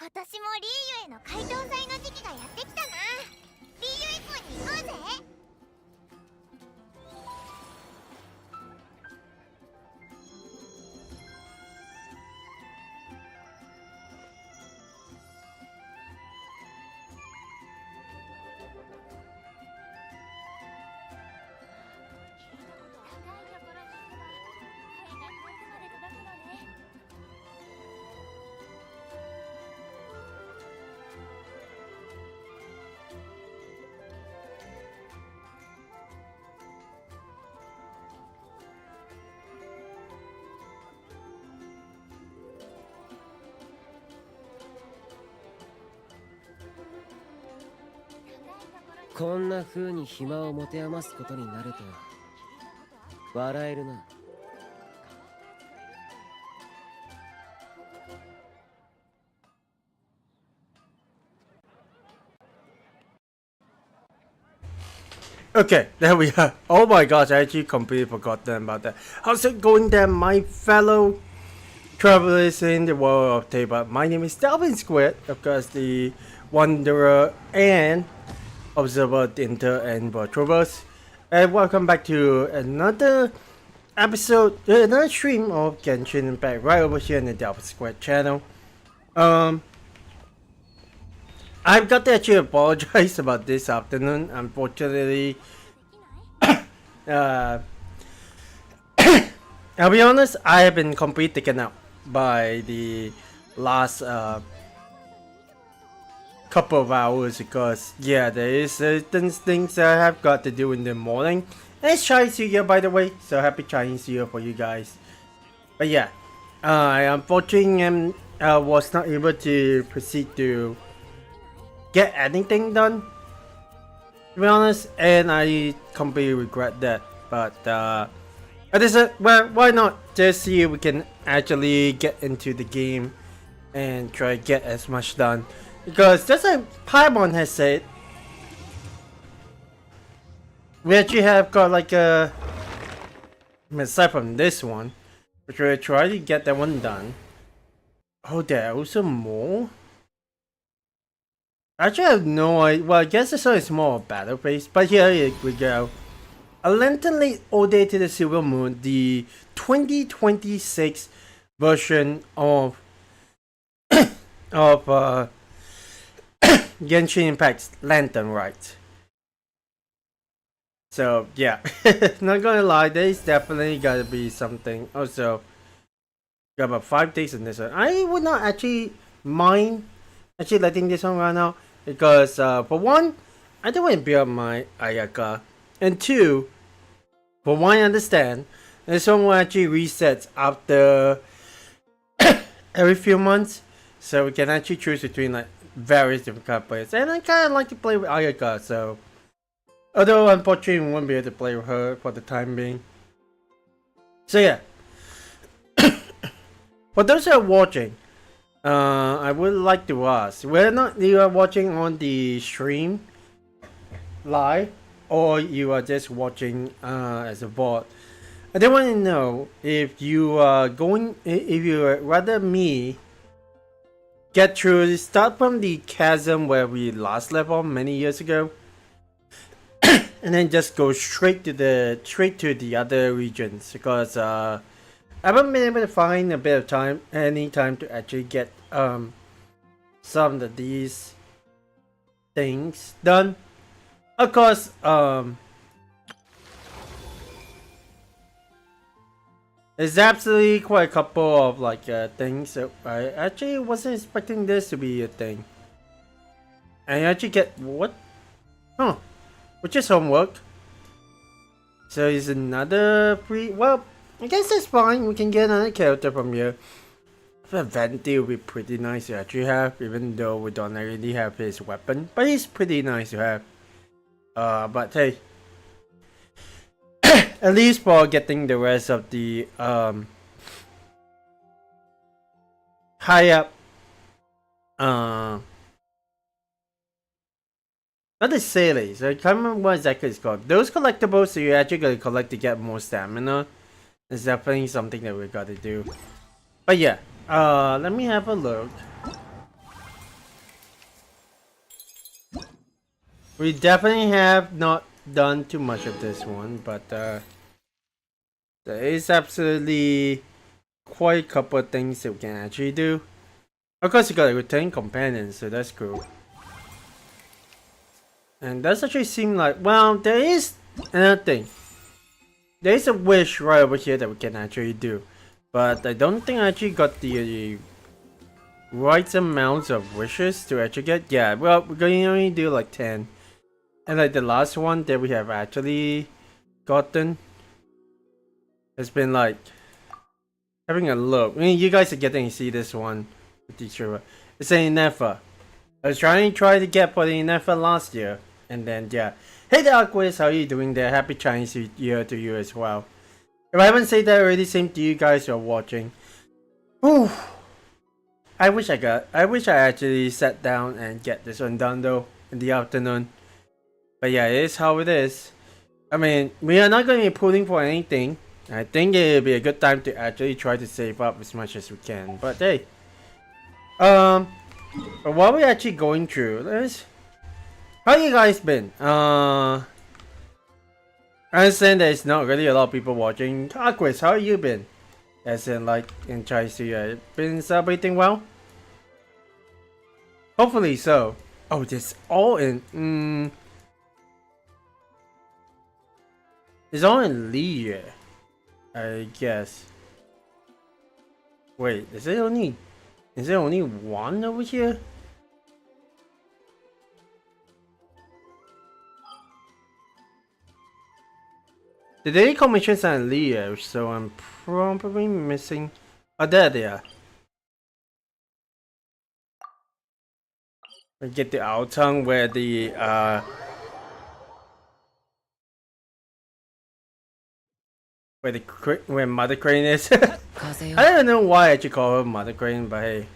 今年もリーユへの解答祭の時期がやってきたな。リーユ以降に行こうぜ。こんな風に暇を持て余すことになると笑えるな。Okay, there we are. Oh my gosh, I actually completely forgot about that. How's it going there, my fellow travelers in the world of Teyvat? My name is Delphin Squared, of course, the Wanderer and Observer, the Inter and Virtuoverse. And welcome back to another episode, another stream of Genshin Impact right over here in the Delphin Squared channel. I've got to actually apologize about this afternoon. Unfortunately, I'll be honest, I have been completely taken out by the last couple of hours because, yeah, there is certain things that I have got to do in the morning. And it's Chinese New Year, by the way, so happy Chinese New Year for you guys. But yeah, I unfortunately was not able to proceed to get anything done, to be honest, and I completely regret that. But I decided, well, why not just see if we can actually get into the game and try to get as much done, because just like Paimon has said, we actually have got like a, aside from this one, which we'll try to get that one done. Oh, there are also more. Actually, I have no idea. Well, I guess this one is more a battle phase, but here we go. A lantern late all day to the Silver Moon, the 2026 version of Genshin Impact's Lantern Rite. So yeah, not gonna lie, there's definitely gotta be something. Also, got about 5 days in this one. I would not actually mind actually letting this one run out. Because for one, I don't want to build up my Ayaka, and two, for one, I understand this one will actually resets after every few months, so we can actually choose between like various different kind of players. And I kind of like to play with Ayaka, so although unfortunately we won't be able to play with her for the time being. So yeah, for those who are watching, I would like to ask whether or not you are watching on the stream live or you are just watching as a bot. I do want to know if you are going, if you rather me get through, start from the chasm where we last left off many years ago, and then just go straight to the other regions, because I haven't been able to find a bit of time, any time to actually get some of these things done. Of course, there's absolutely quite a couple of like things that I actually wasn't expecting this to be a thing. And you actually get what? Huh? Which is homework. So is another free. Well, I guess that's fine. We can get another character from here. Venti would be pretty nice to actually have, even though we don't really have his weapon. But he's pretty nice to have. But hey, at least for getting the rest of the high up, not the Saleys. I can't remember what exactly it's called. Those collectibles that you actually gotta collect to get more stamina. It's definitely something that we gotta do. But yeah, let me have a look. We definitely have not done too much of this one, but there is absolutely quite a couple of things that we can actually do. Of course, you got a return companion, so that's cool. And does actually seem like, well, there is another thing. There is a wish right over here that we can actually do, but I don't think I actually got the right amounts of wishes to actually get. Yeah, well, we're going to only do like 10. And like the last one that we have actually gotten has been like having a look. I mean, you guys are getting to see this one with the trailer. It's an Inefa. I was trying to get for the Inefa last year, and then yeah. Hey there, Aquis, how are you doing there? Happy Chinese New Year to you as well. If I haven't said that already, same to you guys who are watching. Whew. I wish I actually sat down and get this one done though in the afternoon. But yeah, it is how it is. I mean, we are not going to be pulling for anything. I think it'll be a good time to actually try to save up as much as we can. But hey, but while we're actually going through this, how you guys been? I understand there's not really a lot of people watching. Aquis, how you been? As in, like, in Chinese New Year, been celebrating well? Hopefully so. Oh, this all in. It's all in Li, I guess. Wait, is there only one over here? The daily commissions are in Li, so I'm probably missing. Oh, there they are. We get the Outong where the where Mother Crane is. I don't know why I actually call her Mother Crane, but hey,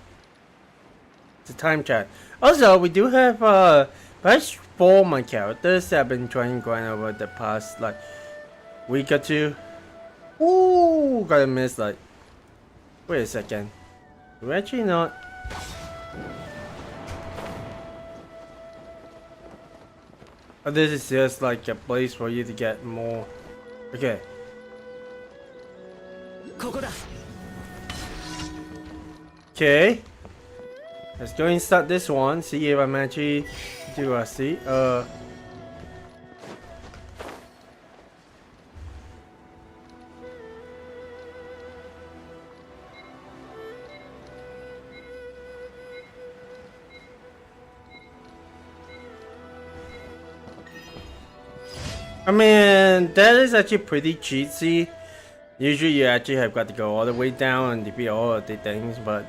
it's a time chat. Also, we do have perhaps 4 my characters that I've been trying to grind over the past like week or two. Ooh, gotta miss like. Wait a second. We're actually not. Oh, this is just like a place for you to get more. Okay. Okay. Let's go and start this one. See if I'm actually do I see. I mean, that is actually pretty cheesy. Usually you actually have got to go all the way down and defeat all of the things, but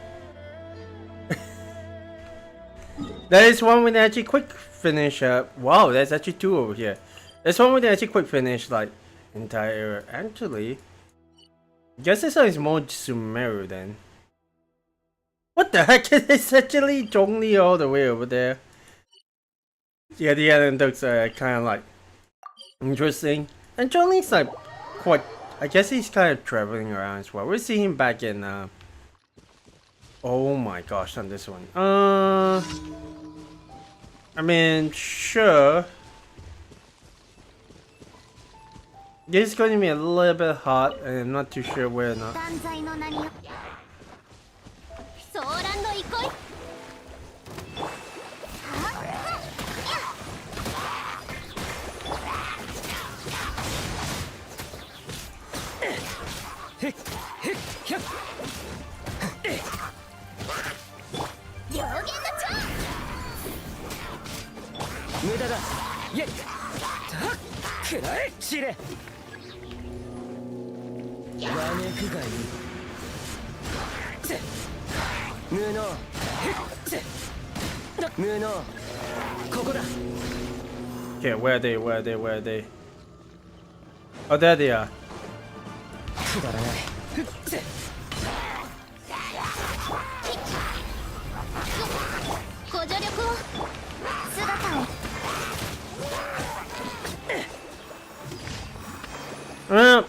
there is one with actually quick finish. Wow, there's actually 2 over here. There's one with actually quick finish like entire. Actually, I guess this one is more Sumeru then. What the heck? It's actually Zhongli all the way over there. Yeah, the anecdotes are kind of like interesting. And Zhongli's like quite. I guess he's kind of traveling around as well. We'll see him back in. Oh my gosh, on this one. I mean, sure. This is going to be a little bit hot, and I'm not too sure where or not. Okay, where are they? Where are they? Where are they? Oh, there they are. Well,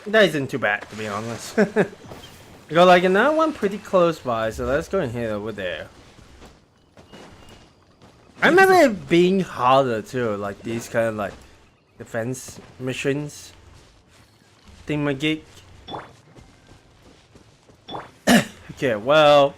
that isn't too bad, to be honest. We got like another one pretty close by, so let's go and head over there. I remember it being harder too, like these kind of like defense missions. Thingamajig. Okay, well.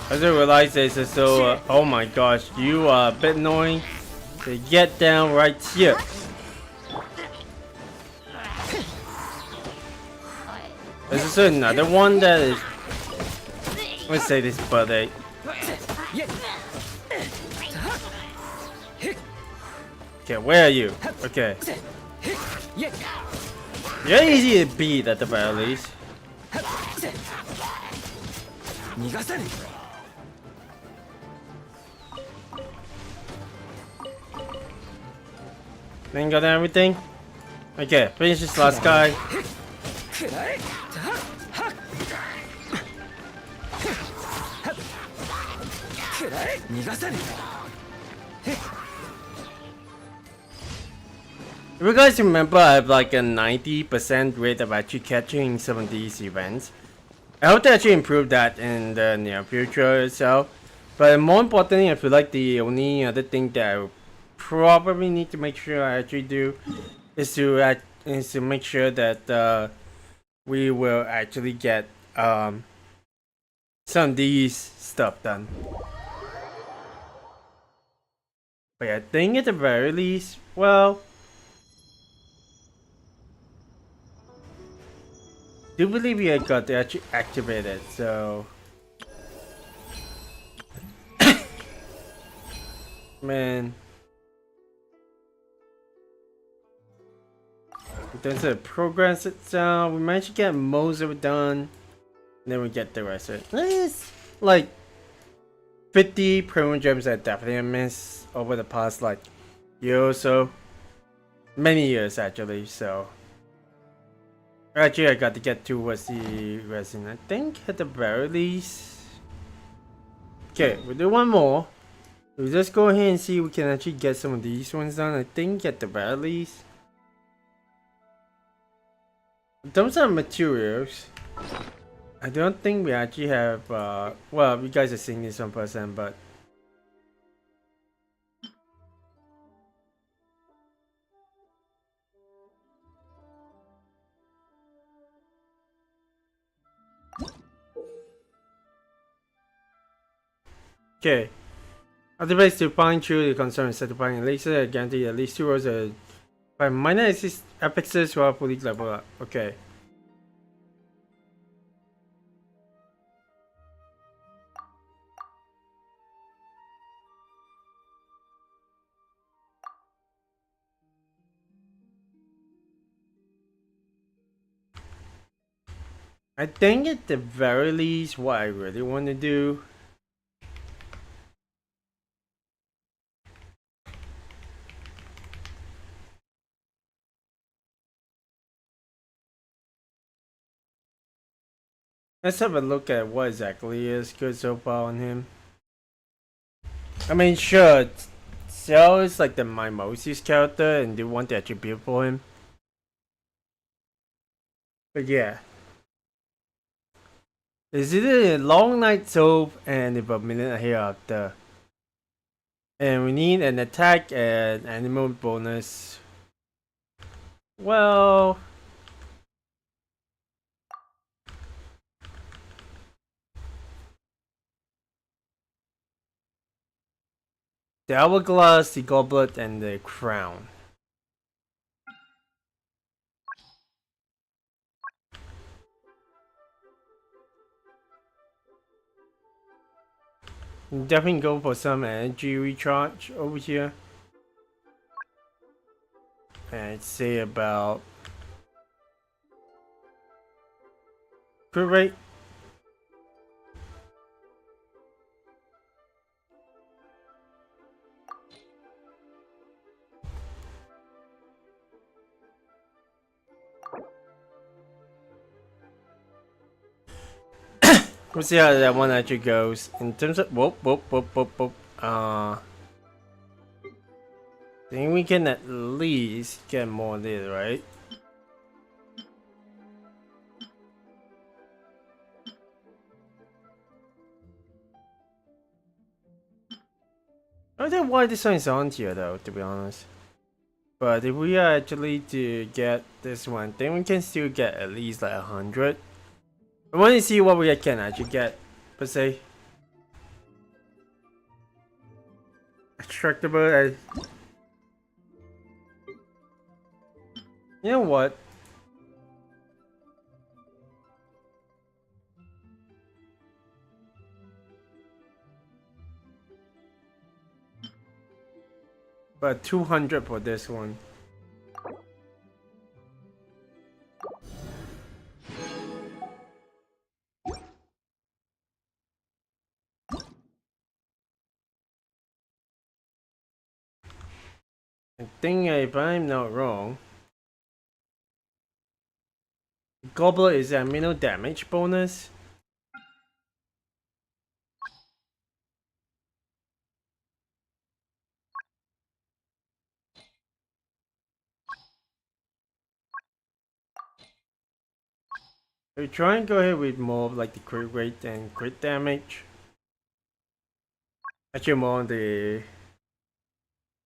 I just realized this is so. Oh my gosh, you are a bit annoying. So get down right here. This is another one that is. Let's say this birthday. Okay, where are you? Okay. You're easy to beat at the very least. Then got everything? Okay, finish this last guy. If you guys remember, I have like a 90% rate of actually catching some of these events. I hope to actually improve that in the near future itself. But more importantly, I feel like the only other thing that I probably need to make sure I actually do is to make sure that we will actually get some of these stuff done. But I think at the very least, well, do believe we had got to actually activate it, so man. In terms of progress itself, we managed to get most of it done. And then we get the rest of it. It's like 50 promo gems that definitely I missed over the past like year or so. Many years actually, so. Actually, I got to get towards the resin, I think, at the very least. Okay, we'll do one more. We'll just go ahead and see if we can actually get some of these ones done, I think, at the very least. In terms of materials, I don't think we actually have, well, you guys are seeing this 1%, but okay. Activates to find through the concern set to find laser, guarantee at least 2 rows by minor assist affixes while fully level up. Okay. I think at the very least what I really want to do let's have a look at what exactly is good so far on him. I mean, sure, Cell is like the Mimosie's character and they want the attribute for him. But yeah. It's either a long night soap and if a minute hereafter. And we need an attack and animal bonus. Well, the hourglass, the goblet, and the crown. Definitely go for some energy recharge over here. And I'd say about crit rate. We'll see how that one actually goes. In terms of whoop. Think we can at least get more of this, right? I don't know why this one is on here though, to be honest. But if we are actually to get this one, then we can still get at least like 100. I want to see what we can actually get, per se. Extractable. You know what? But 200 for this one. I think if I'm not wrong, Goblet is a minimum damage bonus. We try and go ahead with more of like the crit rate and crit damage. Actually, more on the.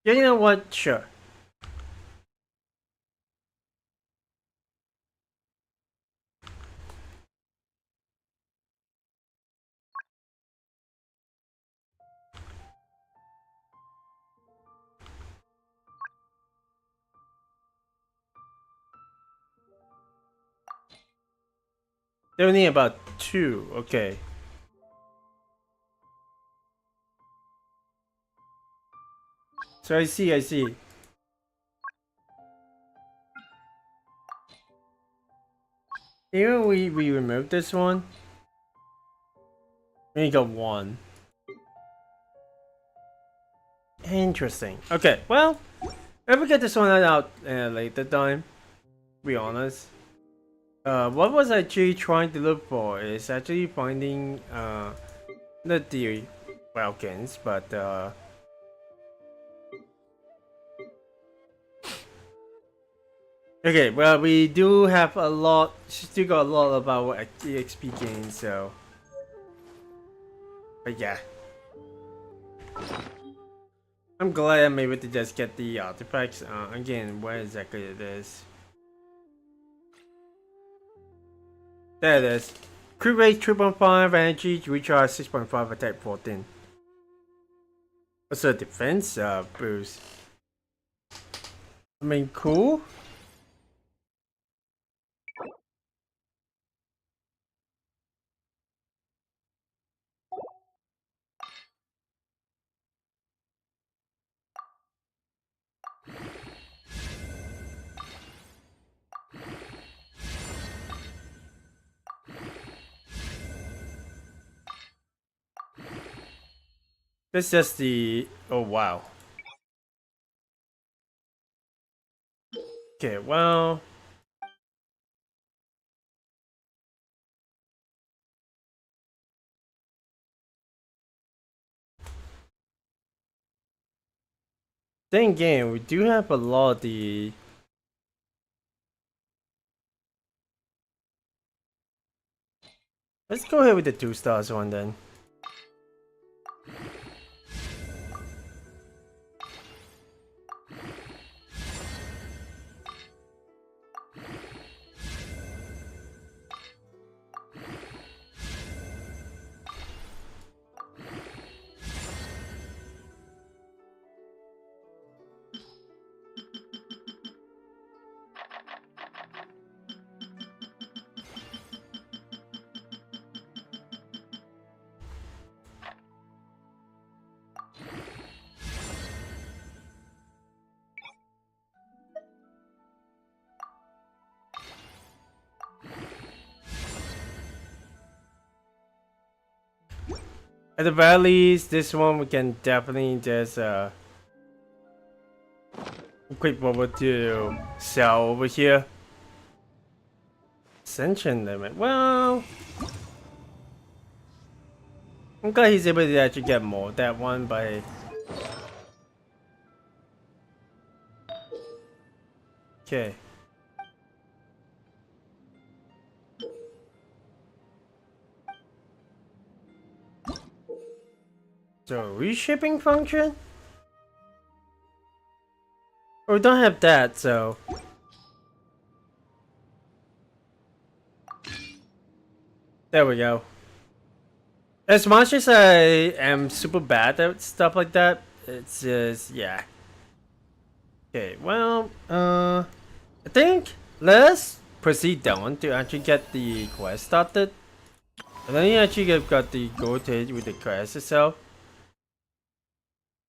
Yeah, you know what? Sure. They only about 2. Okay. So I see. Even we remove this one, we only got 1. Interesting. Okay, well, if we get this one out later time, to be honest. What was I actually trying to look for is actually finding not the Falcons, but okay, well, we do have a lot, still got a lot of our EXP gains, so. But yeah. I'm glad I'm able to just get the artifacts. Again, where exactly it is. There it is. Crit rate 3.5, energy recharge 6.5, attack 14. Also defense boost. I mean, cool. That's just the. Oh wow. Okay, well. Then again, we do have a lot of the. Let's go ahead with the 2 stars one then. At the very least, this one we can definitely just quick over to sell over here. Ascension limit. Well, I'm glad he's able to actually get more that one by. Okay. So reshaping function? Oh, we don't have that, so. There we go. As much as I am super bad at stuff like that, it's just, yeah. Okay, well, I think let's proceed down to actually get the quest started. And then you actually got the gold hit with the quest itself.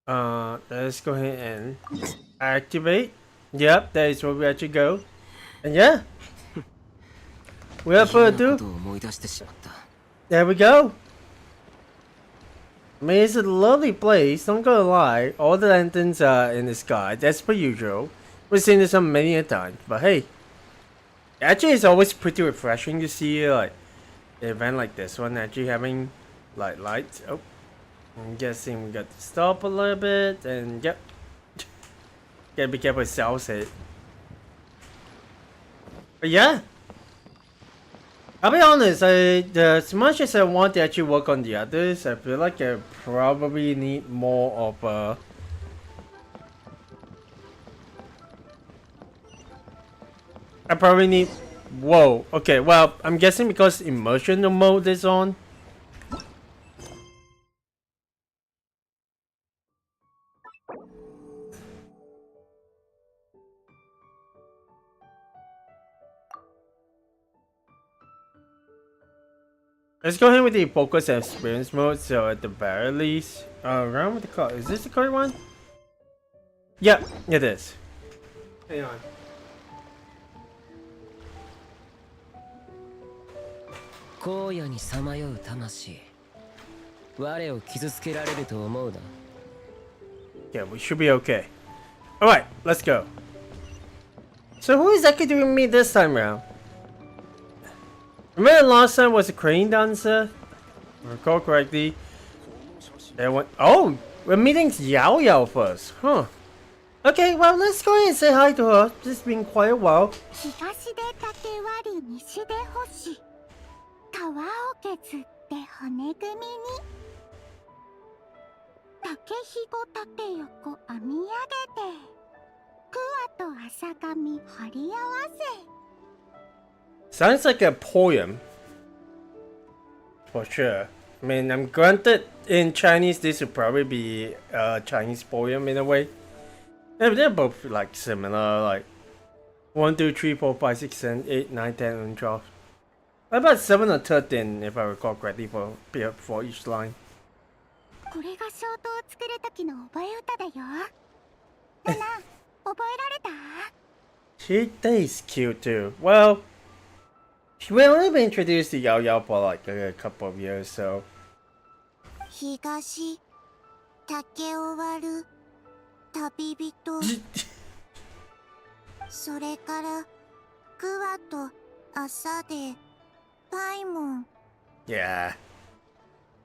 Let's go ahead and activate. Yep, that is where we actually go. And yeah, without further ado, there we go. I mean, it's a lovely place, don't gonna lie. All the lanterns are in the sky, that's per usual. We've seen this on many a time, but hey. Actually, it's always pretty refreshing to see like an event like this one actually having like lights. Oh, I'm guessing we got to stop a little bit, and yep. Gotta be careful with Sal's hit. But yeah. I'll be honest, as much as I want to actually work on the others, I feel like I probably need more of a... I probably need... Whoa, okay, well, I'm guessing because immersion mode is on. Let's go ahead with the focus and experience mode, so at the very least... around with the card. Is this the correct one? Yep, it is. Hang on. 荒野にさまよう魂我を傷つけられると思うな Yeah, we should be okay. Alright, let's go. So who is actually doing me this time around? Remember last time was a crane dancer? If I recall correctly. There went. Oh! We're meeting Yao Yao first. Huh. Okay, well let's go ahead and say hi to her. It's been quite a while. 東で縦割り西で星川を削って骨組みに竹ひご縦横編み上げて桑と浅紙貼り合わせ Sounds like a poem. For sure. I mean, I'm granted in Chinese this would probably be a Chinese poem in a way. They're both like similar, like 1, 2, 3, 4, 5, 6, 7, 8, 9, 10, and 12. About 7 or 13 if I recall correctly for each line. これが衝動を作る時の覚え歌だよ。ナナ、覚えられた？ She is cute too. Well, we only been introduced to Yao Yao for like a couple of years, so. 東、竹を割る旅人。それから桑と麻でパイモン。 Yeah.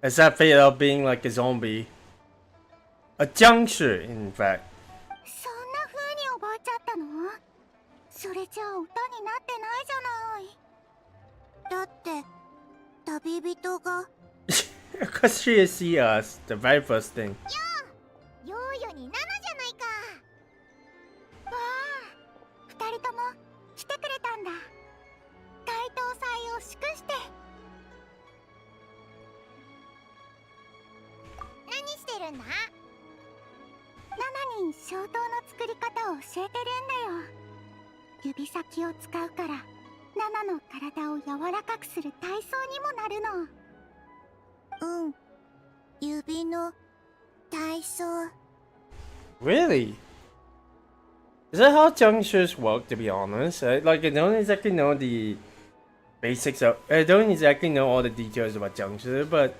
As that fate of being like a zombie. A juncture, in fact. そんな風に覚えちゃったの？それじゃあ歌になってないじゃない。だって旅人が Because she is us, the very first thing. ヨーヨにナナじゃないか。わあ、二人とも来てくれたんだ。街頭祭を祝して。何してるんだ？ナナに衝動の作り方を教えてるんだよ。指先を使うからナナの体を柔らかくする体操にもなるの。うん、指の体操。Really? Is that how junctures work, to be honest? Like, I don't exactly know the basics of... I don't exactly know all the details about junctures, but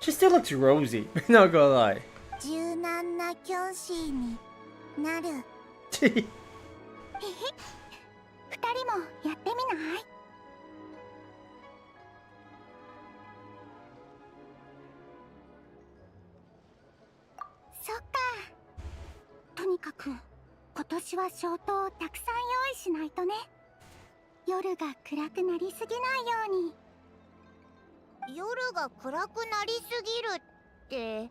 she still looks rosy, not gonna lie. 柔軟なキョンシーになる。二人もやってみない？年は消灯をたくさん用意しないとね。夜が暗くなりすぎないように。夜が暗くなりすぎるって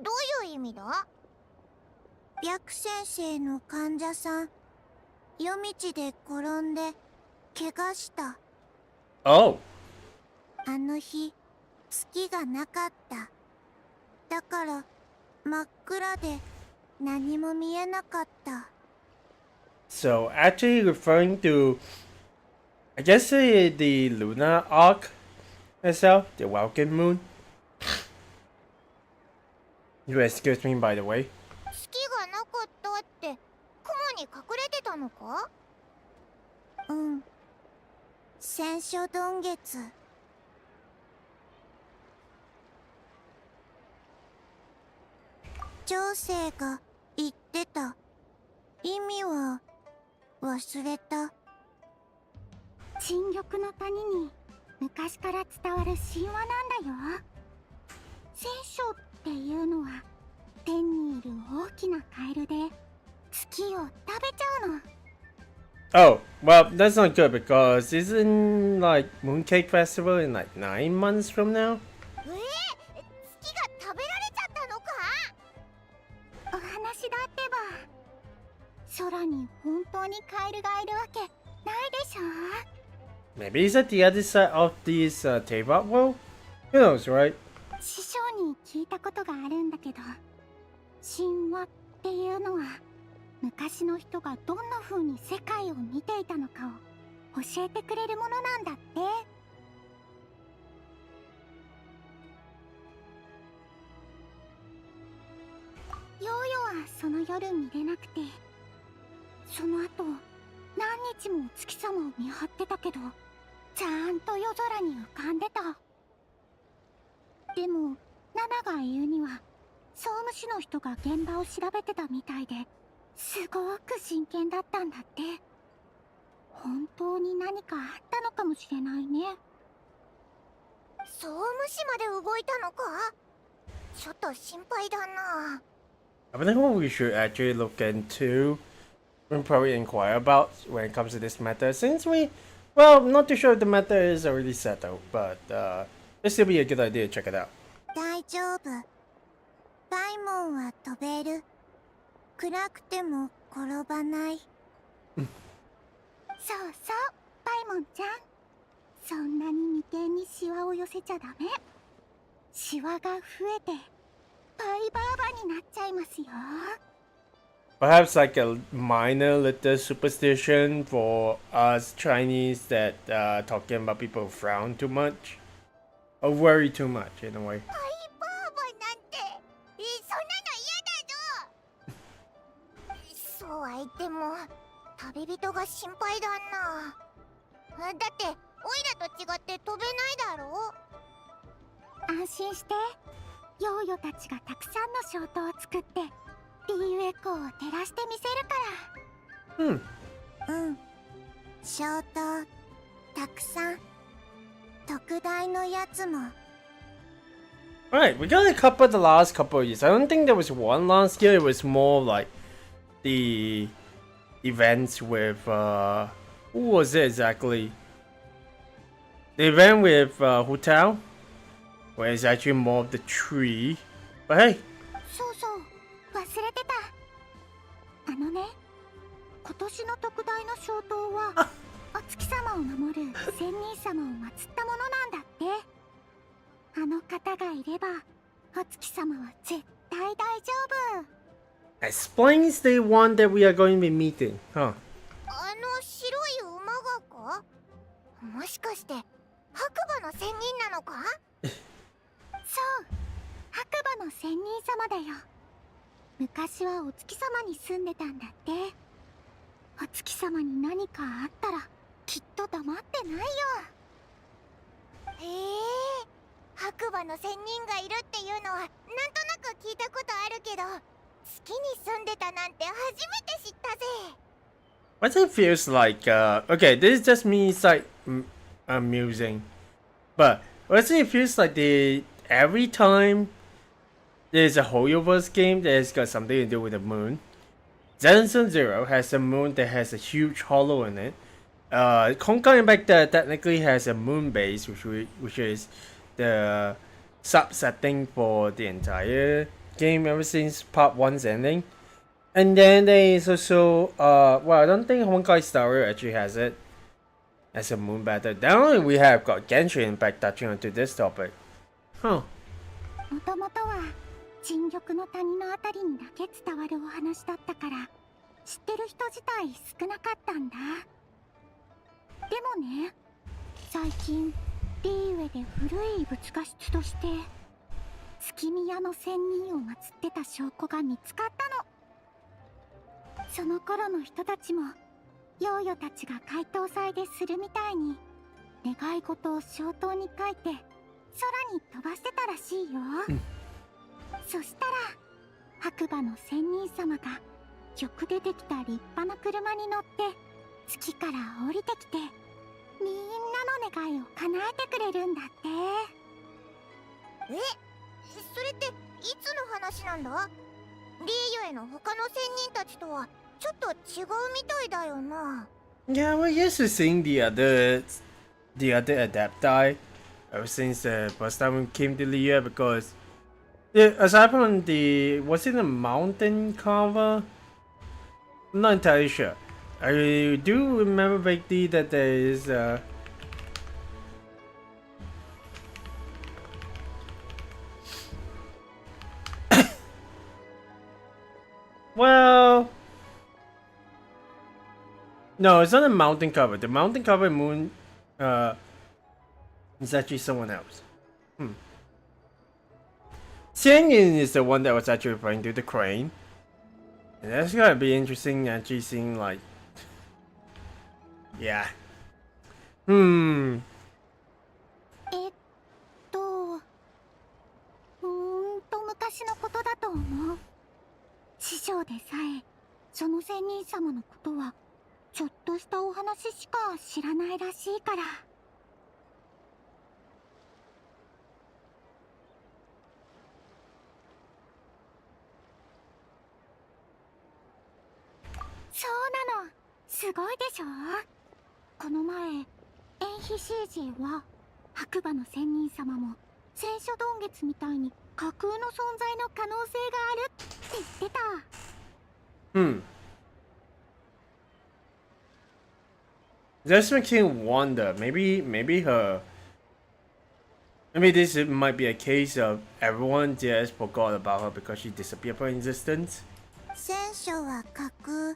どういう意味だ？白先生の患者さん、夜道で転んで怪我した。Oh. あの日、月がなかった。だから真っ暗で何も見えなかった。 So actually referring to, I guess the lunar arc itself, the welcome moon. You excuse me, by the way. 月がなかったって雲に隠れてたのか？うん。戦書曇月。長生が言ってた。意味は忘れた。沈玉の谷に昔から伝わる神話なんだよ。戦書っていうのは天にいる大きなカエルで月を食べちゃうの。 Oh, well, that's not good because isn't like Mooncake Festival in like 9 months from now? 月が食べられちゃったのか？お話だってば。空に本当にカエルがいるわけないでしょ。 Maybe it's at the other side of this Teyvat world? Who knows, right? 師匠に聞いたことがあるんだけど、神話っていうのは昔の人がどんな風に世界を見ていたのかを教えてくれるものなんだって。ヨーヨはその夜見れなくて、その後何日もお月様を見張ってたけど、ちゃんと夜空に浮かんでた。でもナナが言うには総務士の人が現場を調べてたみたいで、すごく真剣だったんだって。本当に何かあったのかもしれないね。総務士まで動いたのか？ちょっと心配だな。I think what we should actually look into and probably inquire about when it comes to this matter, since well, I'm not too sure if the matter is already settled, but this would be a good idea to check it out. 大丈夫。パイモンは飛べる。暗くても転ばない。そうそう、パイモンちゃん。そんなに眉間にシワを寄せちゃダメ。シワが増えてパイバーバになっちゃいますよ。 Perhaps like a minor little superstition for us Chinese that talking about people who frown too much or worry too much in a way. パイバーバなんて、そんなの嫌だぞ。そうは言っても旅人が心配だな。だってオイラと違って飛べないだろ。安心して、ヨーヨたちがたくさんの消灯を作ってリーウェコーを照らしてみせるから。うん。消灯たくさん。特大のやつも。Alright, we got a couple the last couple of years. I don't think there was one last year. It was more like the events with who was it exactly? The event with Hu Tao, where it's actually more of the tree. But hey, そうそう、忘れてた。あのね、今年の特大の消灯はお月様を守る仙人様を祀ったものなんだって。あの方がいればお月様は絶対大丈夫。 explains the one that we are going to be meeting, huh? あの白い馬がか？もしかして白馬の仙人なのか？そう、白馬の仙人様だよ。昔はお月様に住んでたんだって。お月様に何かあったらきっと黙ってないよ。へえ、白馬の仙人がいるっていうのはなんとなく聞いたことあるけど、月に住んでたなんて初めて知ったぜ。What it feels like, okay, this is just me, it's like amusing, but what it feels like every time there's a Hoyoverse game that's got something to do with the moon, Genshin Zero has a moon that has a huge hollow in it. Genshin Impact technically has a moon base, which is the subsetting for the entire game ever since Part 1's ending. And then there is also, well, I don't think Honkai Star actually has it as a moon battle. Then we have got Genshin Impact touching onto this topic. Huh. もともとは沈玉の谷のあたりにだけ伝わるお話だったから知ってる人自体少なかったんだ。でもね、最近リーウェで古い仏画室として月宮の仙人を祀ってた証拠が見つかったの。その頃の人たちもヨーヨたちが解答祭でするみたいに願い事を小刀に書いて空に飛ばしてたらしいよ。そしたら白馬の仙人様が玉でできた立派な車に乗って月から降りてきてみんなの願いを叶えてくれるんだって。え、それっていつの話なんだ？リーユへの他の仙人たちとはちょっと違うみたいだよな。Yeah, we're used to seeing the other adepti ever since the first time we came to Liyue, because aside from was it a mountain cover? I'm not entirely sure. I do remember vaguely that there is well, no, it's not a mountain cover. The mountain cover moon is actually someone else. Xianyin is the one that was actually referring to the crane. And that's gonna be interesting actually seeing like, yeah. 昔のことだと思う。師匠でさえその仙人様のことはちょっとしたお話しか知らないらしいから。そうなの、すごいでしょ。この前エンヒシージーは白馬の仙人様も戦書曇月みたいに架空の存在の可能性があるって言ってた。This makes me wonder, maybe this might be a case of everyone just forgot about her because she disappeared from existence. 戦書は架空、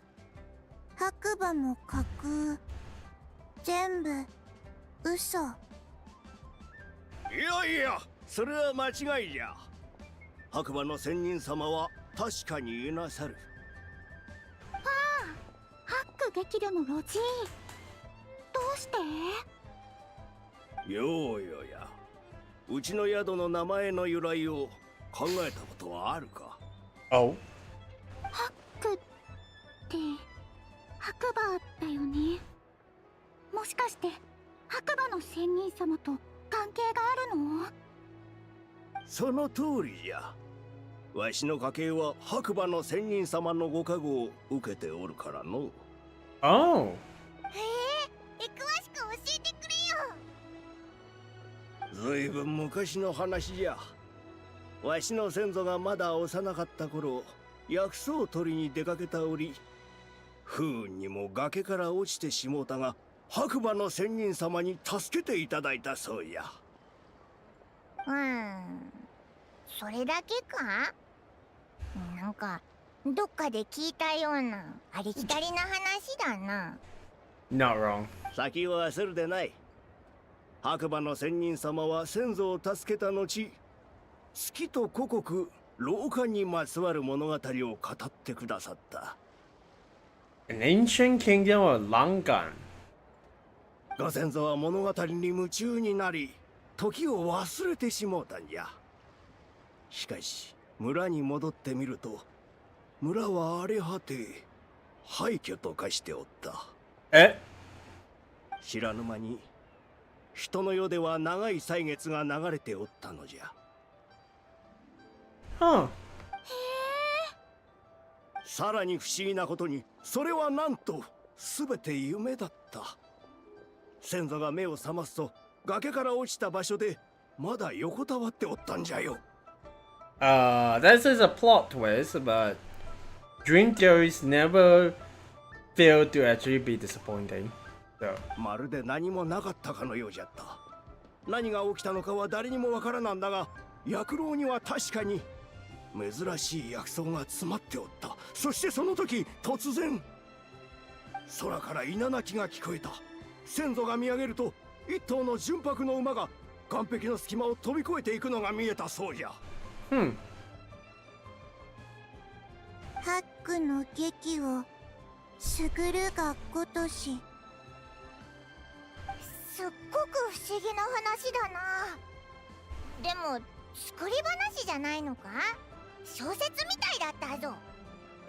白馬も架空、全部嘘。いやいや、それは間違いじゃ。白馬の仙人様は確かにいなさる。ああ、ハック激怒のロジー。どうして？ようよや、うちの宿の名前の由来を考えたことはあるか？ Oh. ハックって白馬だよね。もしかして白馬の仙人様と関係があるの？その通りじゃ。わしの家系は白馬の仙人様のご加護を受けておるからの。Oh. 詳しく教えてくれよ。ずいぶん昔の話じゃ。わしの先祖がまだ幼かった頃、薬草を取りに出かけた折、不運にも崖から落ちてしもうたが、白馬の仙人様に助けていただいたそうや。それだけか？なんかどっかで聞いたようなありきたりな話だな。Not wrong. 先を焦るでない。白馬の仙人様は先祖を助けた後、月と古国老化にまつわる物語を語ってくださった。An ancient kingdom of Langan. ご先祖は物語に夢中になり、時を忘れてしもうたんじゃ。しかし村に戻ってみると、村は荒れ果て廃墟と化しておった。知らぬ間に人の世では長い歳月が流れておったのじゃ。Huh. へえ。さらに不思議なことに、それはなんと全て夢だった。先祖が目を覚ますと、崖から落ちた場所でまだ横たわっておったんじゃよ。This is a plot twist, but dream theories never fail to actually be disappointing. So. まるで何もなかったかのようじゃった。何が起きたのかは誰にもわからなんだが、薬蝋には確かに珍しい薬草が詰まっておった。そしてその時、突然空から稲鳴きが聞こえた。先祖が見上げると、一頭の純白の馬が岸壁の隙間を飛び越えていくのが見えたそうじゃ。ハックの劇を卓るがごとし。すっごく不思議な話だな。でも作り話じゃないのか？小説みたいだったぞ。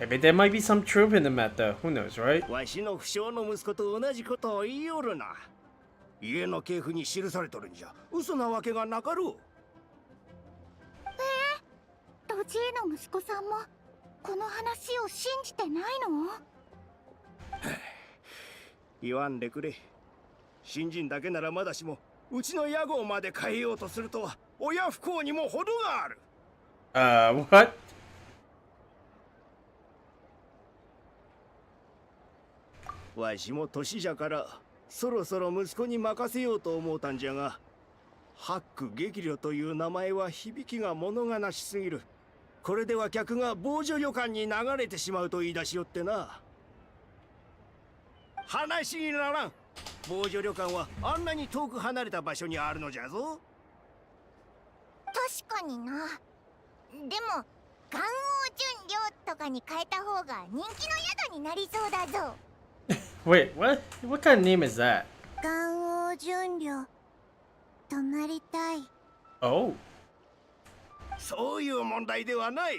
Maybe there might be some truth in the matter. Who knows, right? わしの不肖の息子と同じことを言いよるな。家の系譜に記されとるんじゃ。嘘なわけがなかろう。ドジーの息子さんもこの話を信じてないの？言わんでくれ。新人だけならまだしも、うちの屋号まで変えようとするとは親不孝にも程がある。What? わしも年じゃからそろそろ息子に任せようと思うたんじゃが、ハック激旅という名前は響きが物悲しすぎる。これでは客が防除旅館に流れてしまうと言い出しよってな。話にならん。防除旅館はあんなに遠く離れた場所にあるのじゃぞ。確かにな。でも元王純領とかに変えた方が人気の宿になりそうだぞ。Wait, what? What kind of name is that? 元王純領泊まりたい。Oh. そういう問題ではない。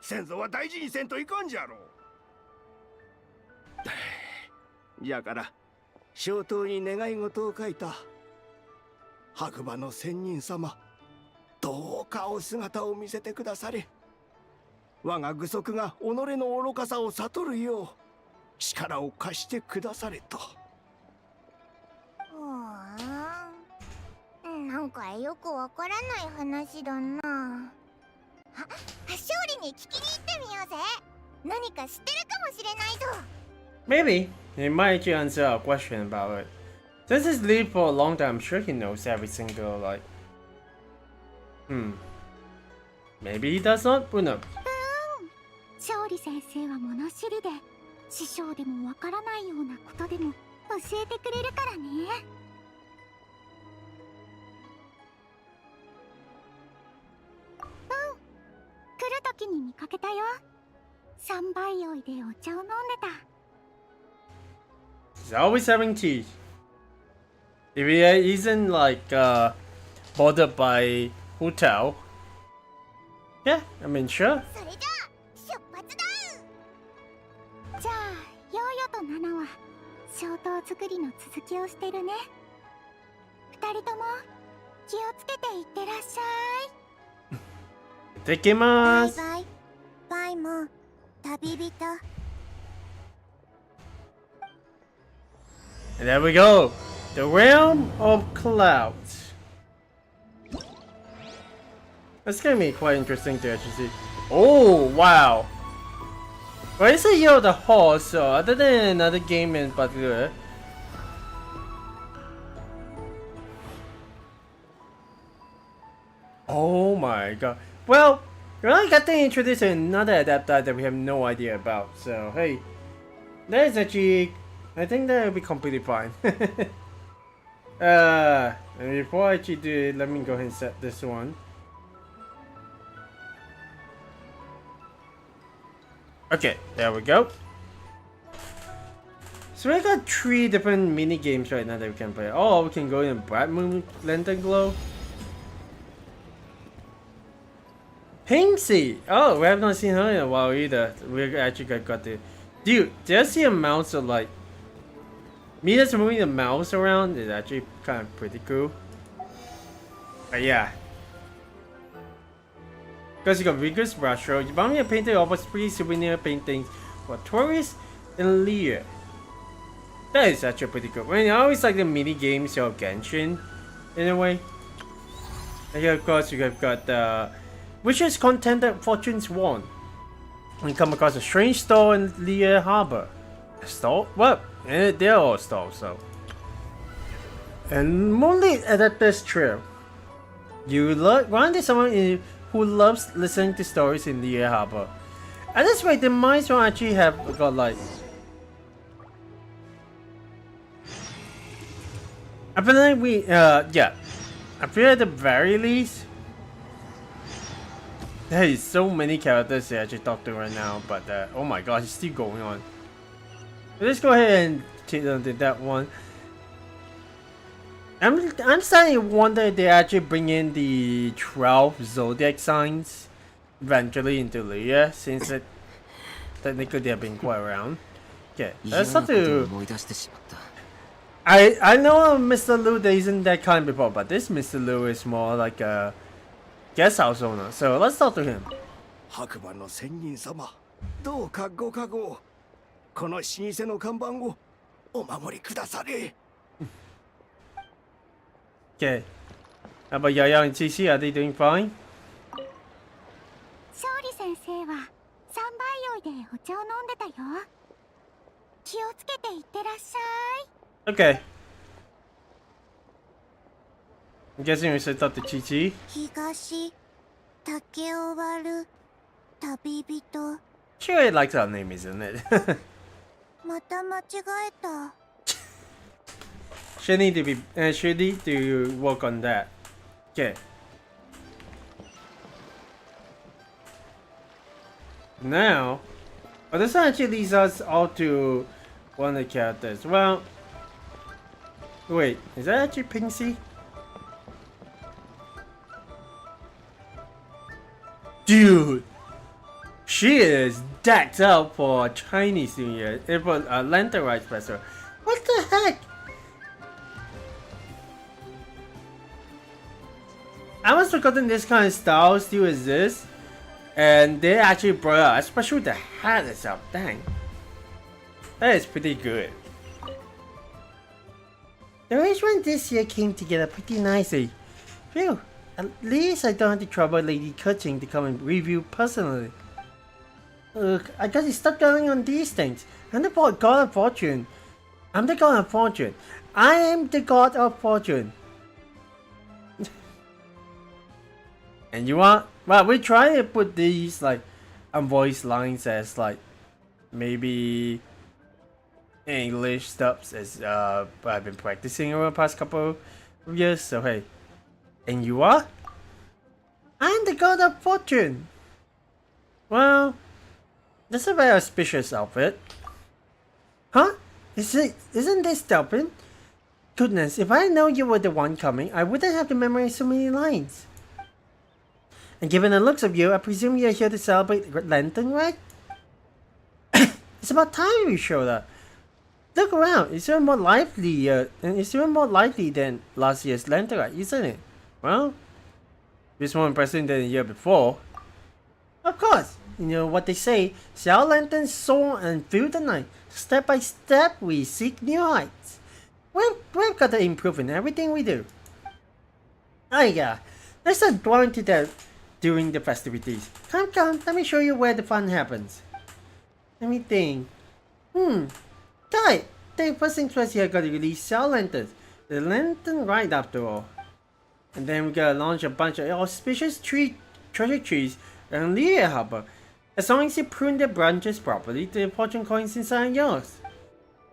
先祖は大事にせんといかんじゃろう。じゃから小刀に願い事を書いた。白馬の仙人様、どうかお姿を見せてくだされ。我が具足が己の愚かさを悟るよう力を貸してくだされと。なんかよくわからない話だな。勝利に聞きに行ってみようぜ。何か知ってるかもしれないぞ。Maybe. He might actually answer our question about it. Since he's lived for a long time, I'm sure he knows every single, like... Maybe he does not? Who knows? 勝利先生は物知りで、師匠でもわからないようなことでも教えてくれるからね。来る時に見かけたよ。3倍酔いでお茶を飲んでた。He's always having tea. If he isn't like bothered by hotel, yeah, I mean sure. それじゃあ出発だ。じゃあヨーヨとナナは小刀作りの続きをしてるね。2人とも気をつけていってらっしゃい。行ってきます。バイバイ。バイも旅人。And there we go. The realm of clouds. That's gonna be quite interesting to actually see. Oh wow. Well, it's a year of the horse, so other than another game in particular. Oh my god. Well, we're only getting introduced to another adapter that we have no idea about. So hey, that is actually, I think that will be completely fine. And before I actually do it, let me go ahead and set this one. Okay, there we go. So we got 3 different mini games right now that we can play. Oh, we can go in Bright Moon Lantern Glow. Pinsy! Oh, we have not seen her in a while either. We actually got the... Dude, did I see a mouse of like... Me just moving the mouse around is actually kind of pretty cool. But yeah. Because you got vigorous brushstroke, you buy me a painting offers free souvenir paintings for tourists in Lear. That is actually pretty good. I mean, I always like the mini games of Genshin, in a way. And here, of course, you have got wishes contented fortunes won. We come across a strange store in Lear Harbor. A store? Well, they're all stores, so. And Moonlit Adapter's Trail. You run into someone who loves listening to stories in Lear Harbor. At this rate, the mines will actually have got like. I feel like yeah. I feel at the very least, there is so many characters to actually talk to right now, but oh my gosh, it's still going on. So let's go ahead and take on to that one. I'm starting to wonder if they actually bring in the 12 zodiac signs eventually into Lear, since technically they have been quite around. Okay, let's start to. I know Mr. Liu there isn't that kind before, but this Mr. Liu is more like a guest house owner. So let's talk to him. 白馬の仙人様、どうかご加護。この老舗の看板をお守りくだされ。Okay. How about Yaya and Cici? Are they doing fine? 勝利先生は3倍酔いでお茶を飲んでたよ。気をつけていってらっしゃい。Okay. I'm guessing we should talk to Chi-Chi. 東竹を割る旅人。 She really likes our name, isn't it? また間違えた。She need to work on that. Okay. Now, well, this actually leads us all to one of the characters. Well, wait, is that actually Pinsy? Dude, she is decked out for Chinese New Year. It was a Lantern Rites Festival. What the heck? I was forgotten this kind of style still exists, and they actually brought out, especially with the hat itself. Dang, that is pretty good. The arrangement this year came together pretty nicely. Phew, at least I don't have to trouble Lady Kuching to come and review personally. Look, I gotta stop going on these things. I'm the god of fortune. I'm the god of fortune. I am the god of fortune. And you are? Well, we try to put these like voice lines as like maybe English stuff as I've been practicing over the past couple of years. So hey, and you are? I'm the god of fortune. Well, that's a very auspicious outfit. Huh? Isn't this Delphin? Goodness, if I know you were the one coming, I wouldn't have to memorize so many lines. And given the looks of you, I presume you're here to celebrate Lantern, right? It's about time you showed up. Look around, it's even more lively, than last year's Lantern, right, isn't it? Well, it's more impressive than the year before. Of course, you know what they say, see our lanterns soar and fill the night. Step by step, we seek new heights. We've got to improve in everything we do. Oh yeah, let's not dwell into that during the festivities. Come, let me show you where the fun happens. Let me think. Guy, the first things first here, gotta release Cell Lanterns. The Lantern Rite after all. And then we gotta launch a bunch of auspicious treasure trees around Lear Harbor. As long as you prune the branches properly, the fortune coins inside are yours.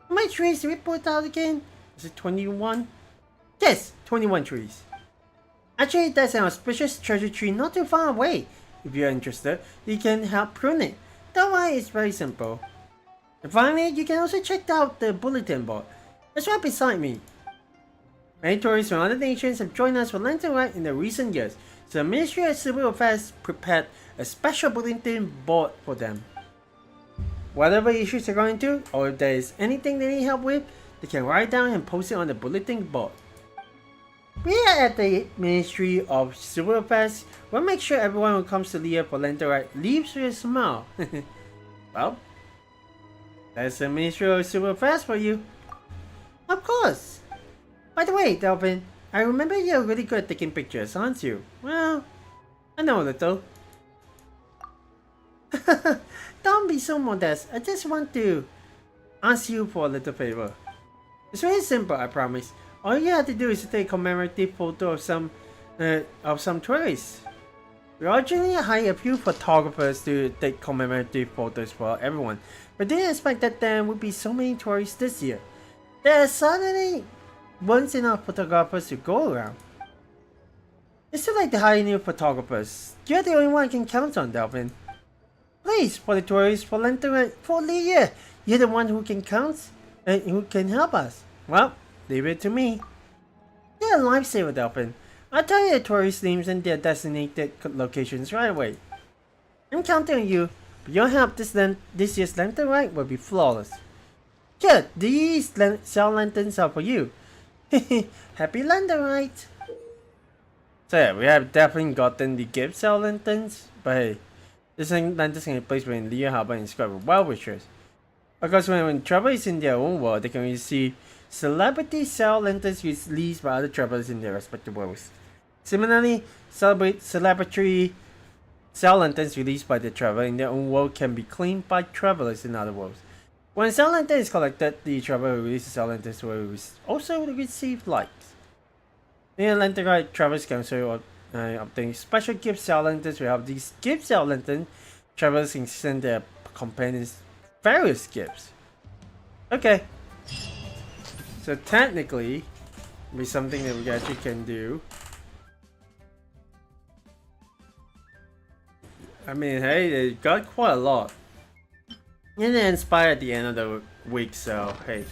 How many trees did we put out again? Is it 21? Yes, 21 trees. Actually, there's an auspicious treasure tree not too far away. If you're interested, you can help prune it. Don't worry, it's very simple. And finally, you can also check out the bulletin board. It's right beside me. Many tourists from other nations have joined us for Lantern Rite in the recent years, so the Ministry of Civil Affairs prepared a special bulletin board for them. Whatever issues they're going to, or if there is anything they need help with, they can write down and post it on the bulletin board. We at the Ministry of Civil Affairs will make sure everyone who comes to Lear for Lantern Rite leaves with a smile. Well, That's a miniature super fast for you. Of course. By the way, Delphin, I remember you're really good at taking pictures, aren't you? Well, I know a little. Don't be so modest. I just want to ask you for a little favor. It's very simple, I promise. All you have to do is to take a commemorative photo of some tourists. We originally hired a few photographers to take commemorative photos for everyone, but didn't expect that there would be so many tourists this year. There suddenly weren't enough photographers to go around. It's too late to hire new photographers. You're the only one I can count on, Delphin. Please, for the tourists, for Lantern, for the year, you're the one who can count and who can help us. Well, leave it to me. You're a lifesaver, Delphin. I'll tell you the tourist names and their designated locations right away. I'm counting on you, but your help this year's lantern ride will be flawless. Good, these cell lanterns are for you. Happy lantern ride! So yeah, we have definitely gotten the gift cell lanterns, but hey, this lantern can be placed within Leo Harbor and inscribed with well wishers. Of course, when travelers is in their own world, they can receive celebrity cell lanterns released by other travelers in their respective worlds. Similarly, celebratory cell lanterns released by the traveler in their own world can be claimed by travelers in other worlds. When a cell lantern is collected, the traveler who releases cell lanterns will also receive likes. In a lantern ride, travelers can also obtain special gift cell lanterns. We have these gift cell lanterns. Travelers can send their companions various gifts. Okay. So technically, be something that we actually can do. I mean, hey, they got quite a lot. And they inspire at the end of the week, so hey.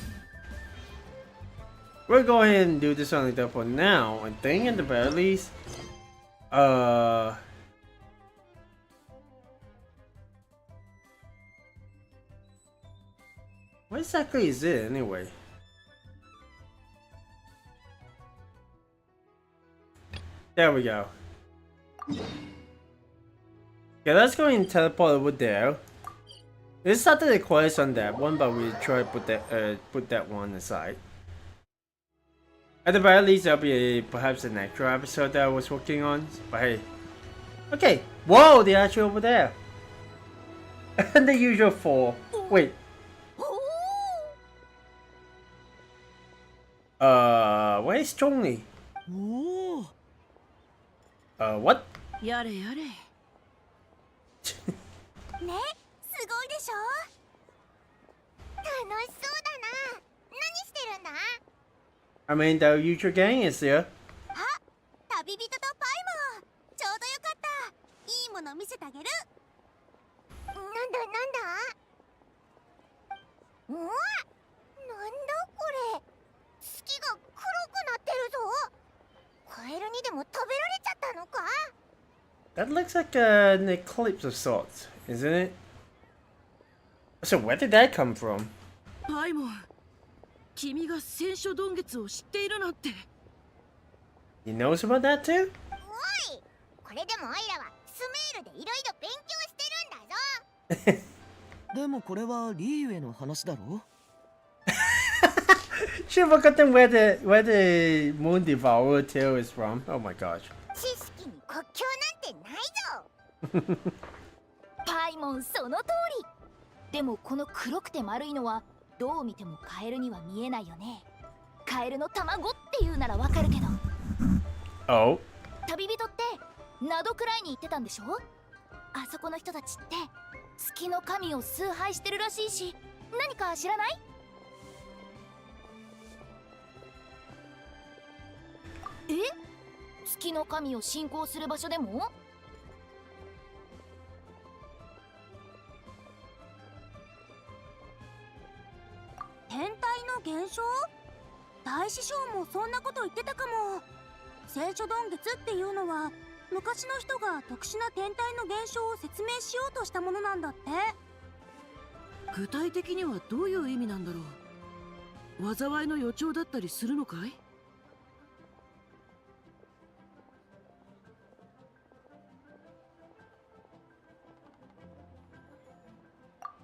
We'll go ahead and do this only though for now. I think at the very least. What exactly is it anyway? There we go. Okay, let's go and teleport over there. We started the quest on that one, but we try to put that one aside. At the very least, there'll be perhaps an extra episode that I was working on. But hey, okay. Whoa, they're actually over there. And the usual 4. Wait. Where's Chongli? What? やれやれ。ね、すごいでしょ。楽しそうだな。何してるんだ？ I mean, the usual gang is there. あ、旅人とパイも。ちょうどよかった。いいもの見せてあげる。なんだなんだ？うわ、なんだこれ。月が黒くなってるぞ。カエルにでも食べられちゃったのか？ That looks like an eclipse of sorts, isn't it? So where did that come from? パイモン、君が戦書洞月を知っているなんて。He knows about that too? おい、これでもオイラはスメールでいろいろ勉強してるんだぞ。でもこれはリーユへの話だろ Should have forgotten where the Moon Devourer tale is from. Oh my gosh. 知識に国境なんてないぞ。パイモンその通り。でもこの黒くて丸いのはどう見てもカエルには見えないよね。カエルの卵っていうならわかるけど。Oh. 旅人ってナドくらいに行ってたんでしょ？あそこの人たちって月の神を崇拝してるらしいし、何か知らない？え？月の神を信仰する場所でも？天体の現象？大師匠もそんなこと言ってたかも。聖書洞月っていうのは昔の人が特殊な天体の現象を説明しようとしたものなんだって。具体的にはどういう意味なんだろう。災いの予兆だったりするのかい？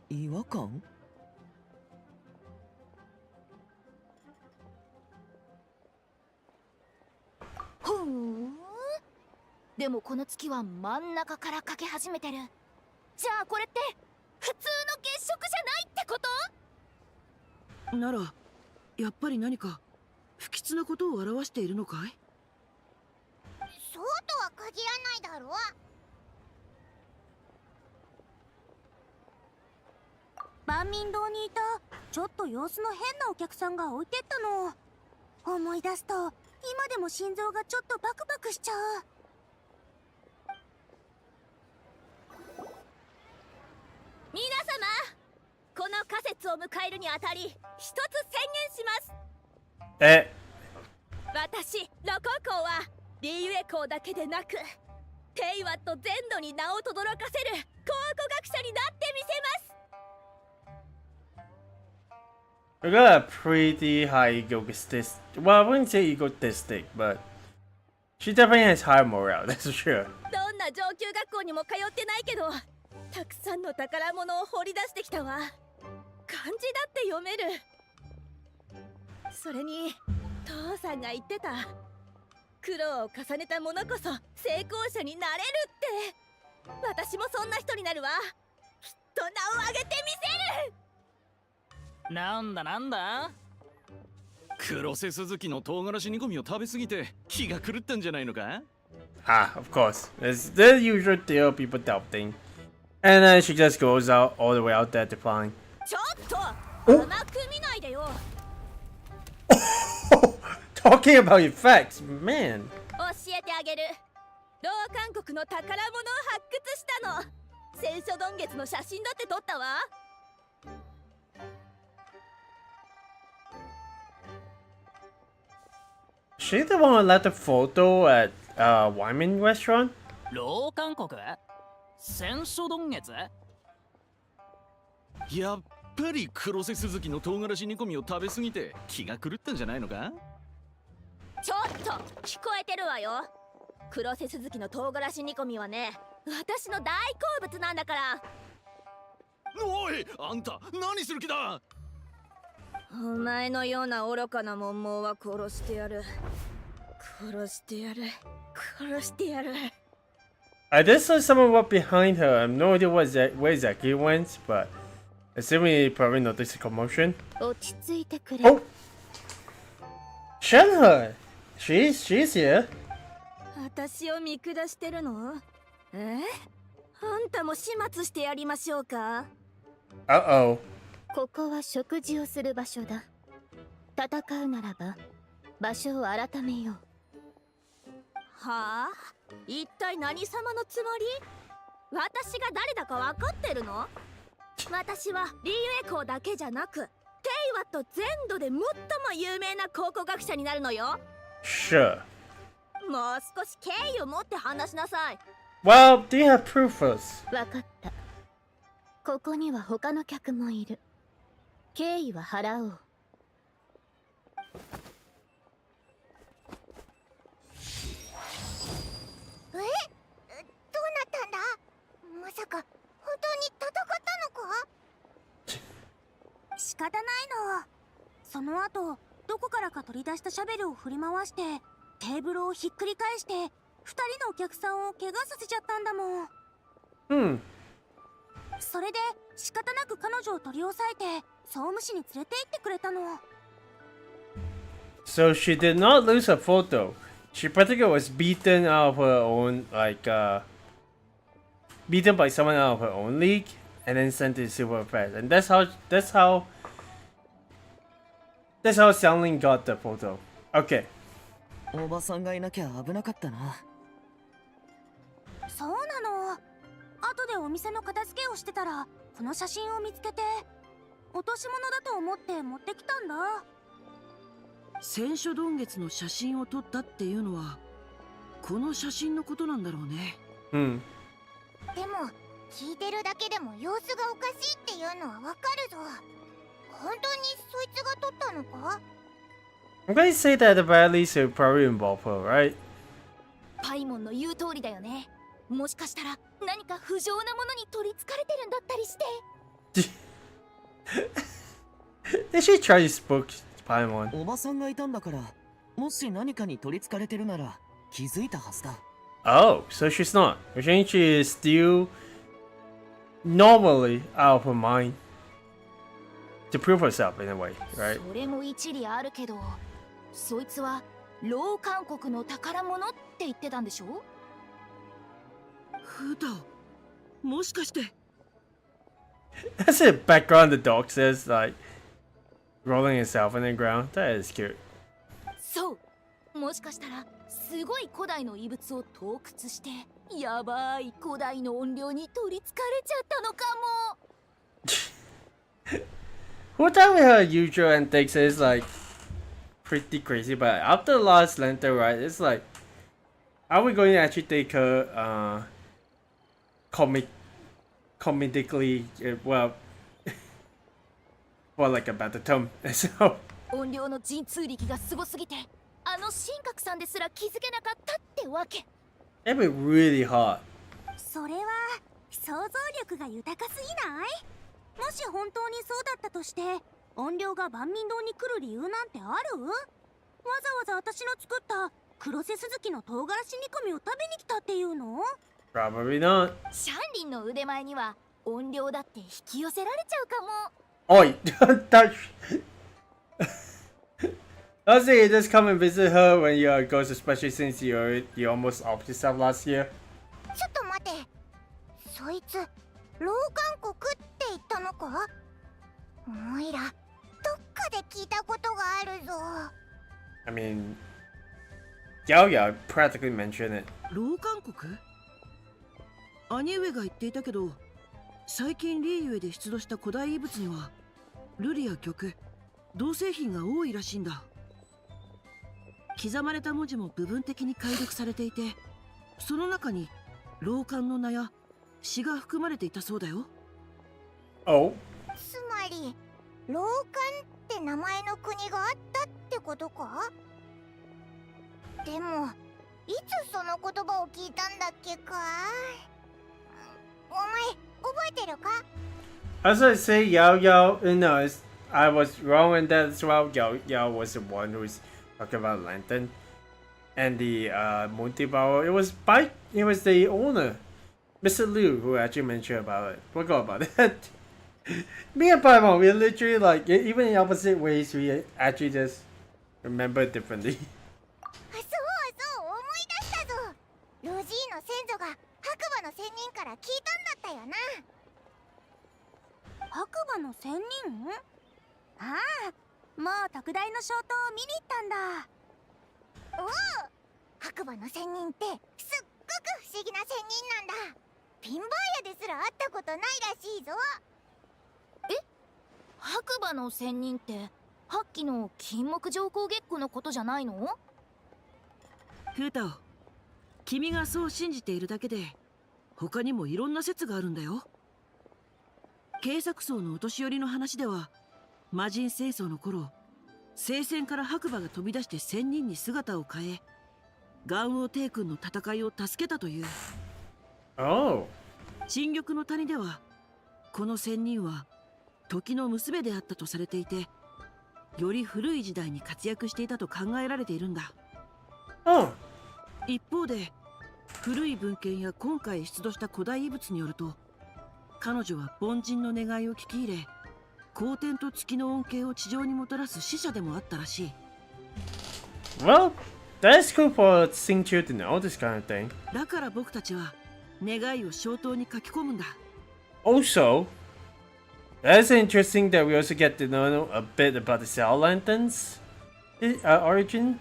違和感でもこの月は真ん中からかけ始めてる。じゃあこれって普通の月食じゃないってこと？ならやっぱり何か不吉なことを表しているのかい？そうとは限らないだろ。万民堂にいたちょっと様子の変なお客さんが置いてったの。思い出すと今でも心臓がちょっとバクバクしちゃう。皆様、この仮説を迎えるにあたり一つ宣言します。え、私ロココはリユエ校だけでなくテイワット全土に名を轟かせる考古学者になってみせます。 we got a pretty high egotistic. Well, I wouldn't say egotistic, but she definitely has high morale. That's for sure. どんな上級学校にも通ってないけどたくさんの宝物を掘り出してきたわ。漢字だって読める。それに父さんが言ってた苦労を重ねた者こそ成功者になれるって。私もそんな人になるわ。きっと名を挙げてみせる。なんだなんだ、黒瀬鈴木の唐辛子煮込みを食べ過ぎて気が狂ったんじゃないのか？ Ah, of course. It's the usual deal, people doubting. And then she just goes out all the way out there to find. ちょっと甘く見ないでよ。Talking about effects, man. 教えてあげる。老韓国の宝物を発掘したの。戦書ドン月の写真だって撮ったわ。She the one who left the photo at Wyman restaurant? 老韓国？戦書ドン月？やっぱり黒瀬鈴木の唐辛子煮込みを食べ過ぎて気が狂ったんじゃないのか？ちょっと聞こえてるわよ。黒瀬鈴木の唐辛子煮込みはね、私の大好物なんだから。おい、あんた何する気だ？お前のような愚かな文盲は殺してやる。殺してやる。殺してやる。I just saw someone walk behind her. I have no idea where exactly it went, but assuming you probably noticed the commotion. 落ち着いてくれ。Oh! Shun her! She's here. 私を見下してるの？え？あんたも始末してやりましょうか？ Uh-oh. ここは食事をする場所だ。戦うならば場所を改めよう。はあ？一体何様のつもり？私が誰だか分かってるの？私はリユエ校だけじゃなくテイワット全土で最も有名な考古学者になるのよ。 Sure. もう少し敬意を持って話しなさい。 Well, do you have proof first? わかった。ここには他の客もいる。敬意は払おう。どうなったんだ？まさか本当に戦ったのか？仕方ないの。その後どこからか取り出したシャベルを振り回してテーブルをひっくり返して2人のお客さんを怪我させちゃったんだもん。それで仕方なく彼女を取り押さえて総務士に連れて行ってくれたの。 So she did not lose her photo. She practically was beaten out of her own, beaten by someone out of her own league, and then sent to Silver Press. And that's how Xiangling got the photo. Okay. おばさんがいなきゃ危なかったな。そうなの。後でお店の片付けをしてたらこの写真を見つけて落とし物だと思って持ってきたんだ。戦書ドン月の写真を撮ったっていうのはこの写真のことなんだろうね。でも聞いてるだけでも様子がおかしいっていうのはわかるぞ。本当にそいつが撮ったのか？ I'm going to say that at the very least it would probably involve her, right? パイモンの言う通りだよね。もしかしたら何か不浄なものに取り憑かれてるんだったりして。 Did she try to spook Paimon? おばさんがいたんだから、もし何かに取り憑かれてるなら気づいたはずだ。 Oh, so she's not. Which means she is still normally out of her mind to prove herself in a way, right? それも一理あるけど、そいつは老韓国の宝物って言ってたんでしょ。フータもしかして。 That's the background the dog says, like rolling itself in the ground. That is cute. そう、もしかしたらすごい古代の遺物を盗掘して、やばい古代の怨霊に取りつかれちゃったのかも。 Who thought her usual antics is like pretty crazy, but after the last lantern, right? It's like, are we going to actually take her comedically well, for like a better term? So 怨霊の神通力がすごすぎて、あの神格さんですら気づけなかったってわけ。 it'd be really hard. それは想像力が豊かすぎない？もし本当にそうだったとして、怨霊が万民堂に来る理由なんてある？わざわざ私の作った黒瀬鈴木の唐辛子煮込みを食べに来たっていうの？ Probably not. シャンリンの腕前には怨霊だって引き寄せられちゃうかも。 Oi, that. I'll say you just come and visit her when you're a ghost, especially since you almost offed yourself last year. ちょっと待て、そいつ老韓国って言ったのか？モイラ、どっかで聞いたことがあるぞ。 I mean, Yao practically mentioned it. 老韓国？兄上が言っていたけど、最近リーユエで出土した古代遺物には瑠璃や玉、銅製品が多いらしいんだ。刻まれた文字も部分的に解読されていて、その中に老漢の名や詩が含まれていたそうだよ。 Oh. つまり老韓って名前の国があったってことか？でもいつその言葉を聞いたんだっけか？お前覚えてるか？ As I say, Yao, no, I was wrong in that as well. Yao was the one who was talking about Lantern and the multi-power. It was the owner, Mr. Liu, who actually mentioned about it. Forgot about that. Me and Paimon, we're literally like, even in opposite ways, we actually just remember it differently. そうそう、思い出したぞ。ロジーの先祖が白馬の仙人から聞いたんだったよな。白馬の仙人？ああ、もう特大の消灯を見に行ったんだ。おお、白馬の仙人ってすっごく不思議な仙人なんだ。ピンバーヤですら会ったことないらしいぞ。白馬の仙人ってはっきの金木上皇月光のことじゃないの？フータオ、君がそう信じているだけで他にもいろんな説があるんだよ。警察層のお年寄りの話では、魔人戦争の頃、聖戦から白馬が飛び出して仙人に姿を変え、元王帝君の戦いを助けたという。 Oh. 陳玉の谷では、この仙人は時の娘であったとされていて、より古い時代に活躍していたと考えられているんだ。 Oh. 一方で、古い文献や今回出土した古代遺物によると、彼女は凡人の願いを聞き入れ、光天と月の恩恵を地上にもたらす使者でもあったらしい。 Well, that's cool for Singchu to know this kind of thing. だから僕たちは願いを消灯に書き込むんだ。 Also, that's interesting that we also get to know a bit about the Cell Lanterns origin.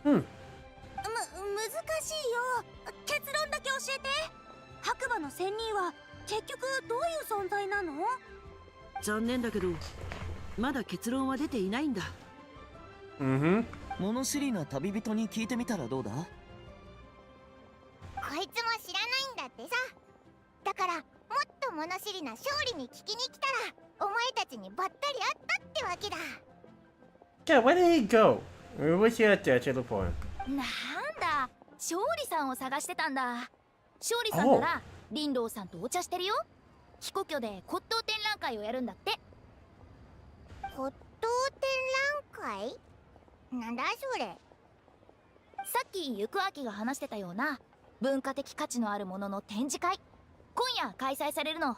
難しいよ。結論だけ教えて。白馬の仙人は結局どういう存在なの？残念だけど、まだ結論は出ていないんだ。Mm-hmm. 物知りな旅人に聞いてみたらどうだ？こいつも知らないんだってさ。だからもっと物知りな勝利に聞きに来たら、お前たちにばったり会ったってわけだ。 Yeah, where did he go? We were here at the actual point. なんだ、勝利さんを探してたんだ。勝利さんなら林道さんとお茶してるよ。飛行居で骨董展覧会をやるんだって。骨董展覧会？なんだそれ？さっきゆくあきが話してたような文化的価値のあるものの展示会、今夜開催されるの。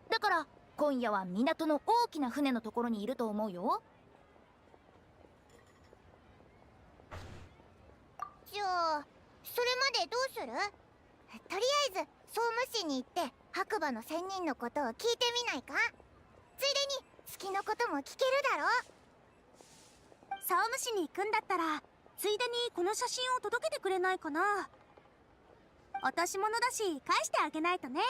だから今夜は港の大きな船のところにいると思うよ。じゃあそれまでどうする？とりあえず総務士に行って白馬の仙人のことを聞いてみないか？ついでに月のことも聞けるだろ。総務士に行くんだったらついでにこの写真を届けてくれないかな。落とし物だし返してあげないとね。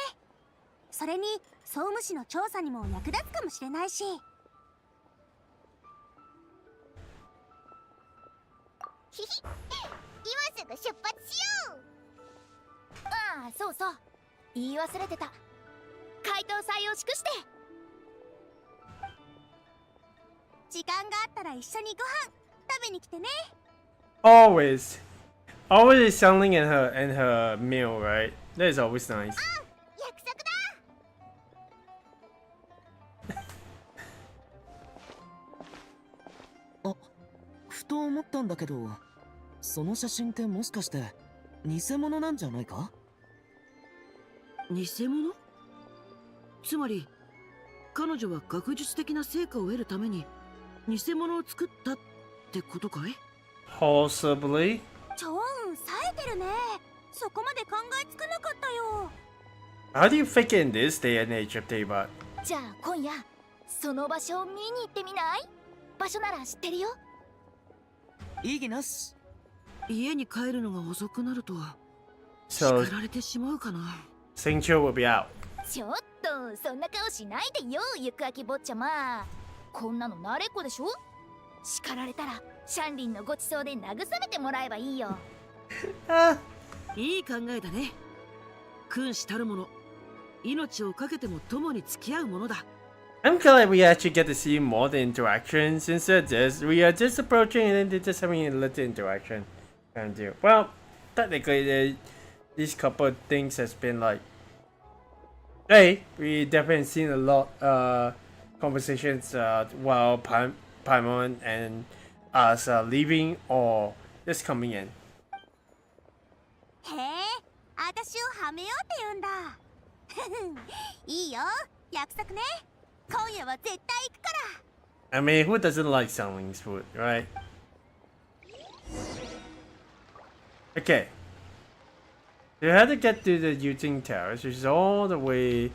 それに総務士の調査にも役立つかもしれないし。ひひ今すぐ出発しよう。ああ、そうそう、言い忘れてた。回答祭を祝して。時間があったら一緒にご飯食べに来てね。 Always. Always is selling in her meal, right? That is always nice. 約束だ。あ、ふと思ったんだけど、その写真ってもしかして偽物なんじゃないか？偽物？つまり彼女は学術的な成果を得るために偽物を作ったってことかい？ Possibly. 超運冴えてるね。そこまで考えつかなかったよ。 How do you fake it in this day and age of Teyvat? じゃあ今夜その場所を見に行ってみない？場所なら知ってるよ。異議なし。家に帰るのが遅くなると So 叱られてしまうかな。 Singcho will be out. ちょっとそんな顔しないでよ、ゆくあき坊ちゃま。こんなの慣れっこでしょ。叱られたらシャンリンのごちそうで慰めてもらえばいいよ。いい考えだね。君子たるもの、命をかけても共に付き合うものだ。 I'm glad we actually get to see more of the interactions instead of this. We are just approaching and then they're just having a little interaction. And do well, technically, these couple of things has been like, hey, we definitely seen a lot conversations while Paimon and us leaving or just coming in. へえ、私をはめようって言うんだ。いいよ、約束ね。今夜は絶対行くから。 I mean, who doesn't like selling food, right? Okay. You had to get to the Yuting Terrace, which is all the way.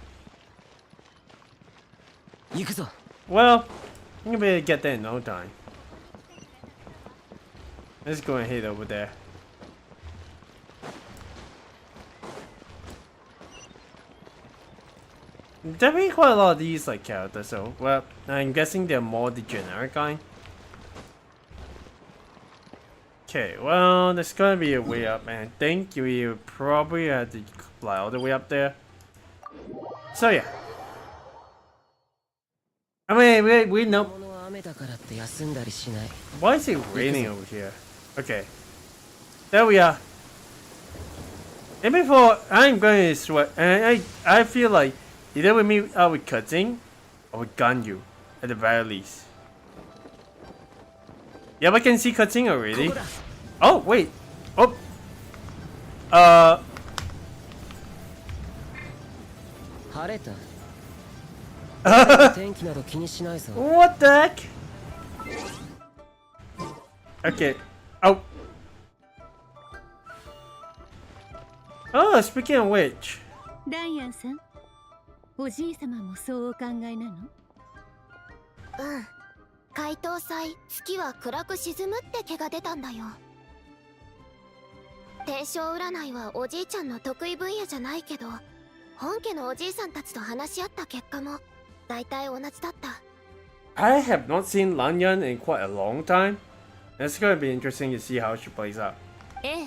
行くぞ。 Well, I'm gonna be able to get there in no time. Let's go and head over there. Definitely quite a lot of these like characters, so well, I'm guessing they're more the generic kind. Okay, well, there's gonna be a way up, and I think we probably have to fly all the way up there. So yeah. I mean, we know. 物は雨だからって休んだりしない。 Why is it raining over here? Okay. There we are. And before I'm going to sweat, and I feel like either with me with cutting or with gun you at the very least. Yeah, I can see cutting already. Oh wait. Oh. 晴れた。天気など気にしないぞ。 What the heck? Okay. Oh. Oh, speaking of which. ダイアンさん、おじい様もそうお考えなの？うん。解凍祭、月は暗く沈むって気が出たんだよ。天正占いはおじいちゃんの得意分野じゃないけど、本家のおじいさんたちと話し合った結果も大体同じだった。I have not seen Lanyan in quite a long time. It's gonna be interesting to see how she plays out. ええ、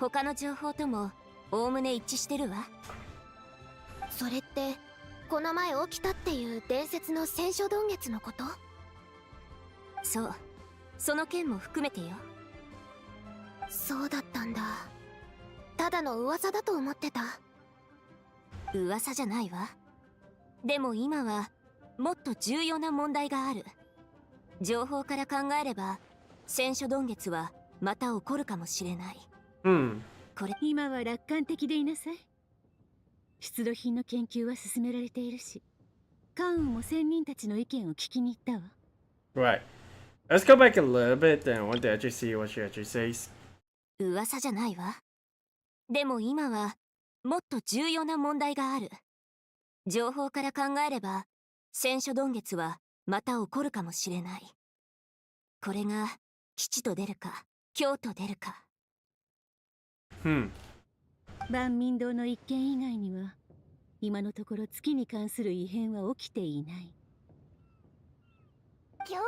他の情報ともおおむね一致してるわ。それってこの前起きたっていう伝説の戦書洞月のこと？そう、その件も含めてよ。そうだったんだ。ただの噂だと思ってた。噂じゃないわ。でも今はもっと重要な問題がある。情報から考えれば戦書洞月はまた起こるかもしれない。Hmm. これ今は楽観的でいなさい。出土品の研究は進められているし、関羽も仙人たちの意見を聞きに行ったわ。 Right. Let's go back a little bit and I want to actually see what she actually says. 噂じゃないわ。でも今はもっと重要な問題がある。情報から考えれば戦書曇月はまた起こるかもしれない。これが吉と出るか凶と出るか。Hmm. 万民堂の一件以外には今のところ月に関する異変は起きていない。今日国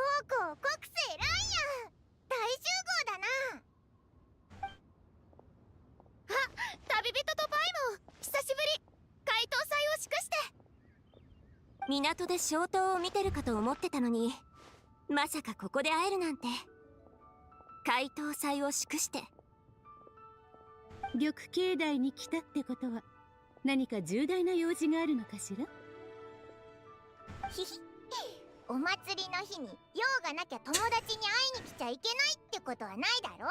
生ランや大集合だな。旅人とパイも久しぶり。解答祭を祝して。港で消灯を見てるかと思ってたのに、まさかここで会えるなんて。解答祭を祝して。玉境内に来たってことは何か重大な用事があるのかしら。ひひ、お祭りの日に用がなきゃ友達に会いに来ちゃいけないってことはないだろ。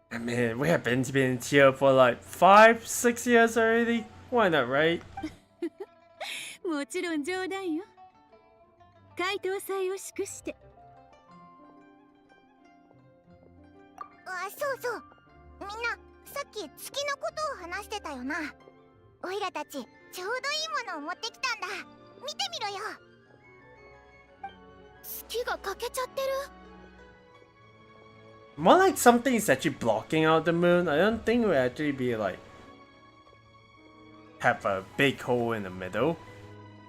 I mean, we have been here for like 5, 6 years already. Why not, right? もちろん冗談よ。解答祭を祝して。あ、そうそう、みんなさっき月のことを話してたよな。おいらたちちょうどいいものを持ってきたんだ。見てみろよ。月が欠けちゃってる。More like something is actually blocking out the moon. I don't think it would actually be like have a big hole in the middle.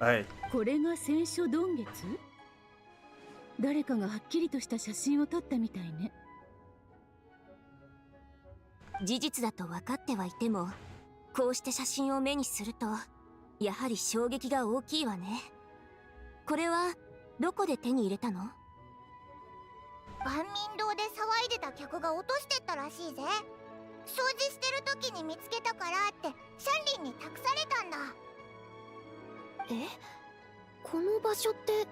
Right. これが戦書曇月？誰かがはっきりとした写真を撮ったみたいね。事実だと分かってはいても、こうして写真を目にするとやはり衝撃が大きいわね。これはどこで手に入れたの？万民堂で騒いでた客が落としてったらしいぜ。掃除してる時に見つけたからってシャンリンに託されたんだ。え、この場所って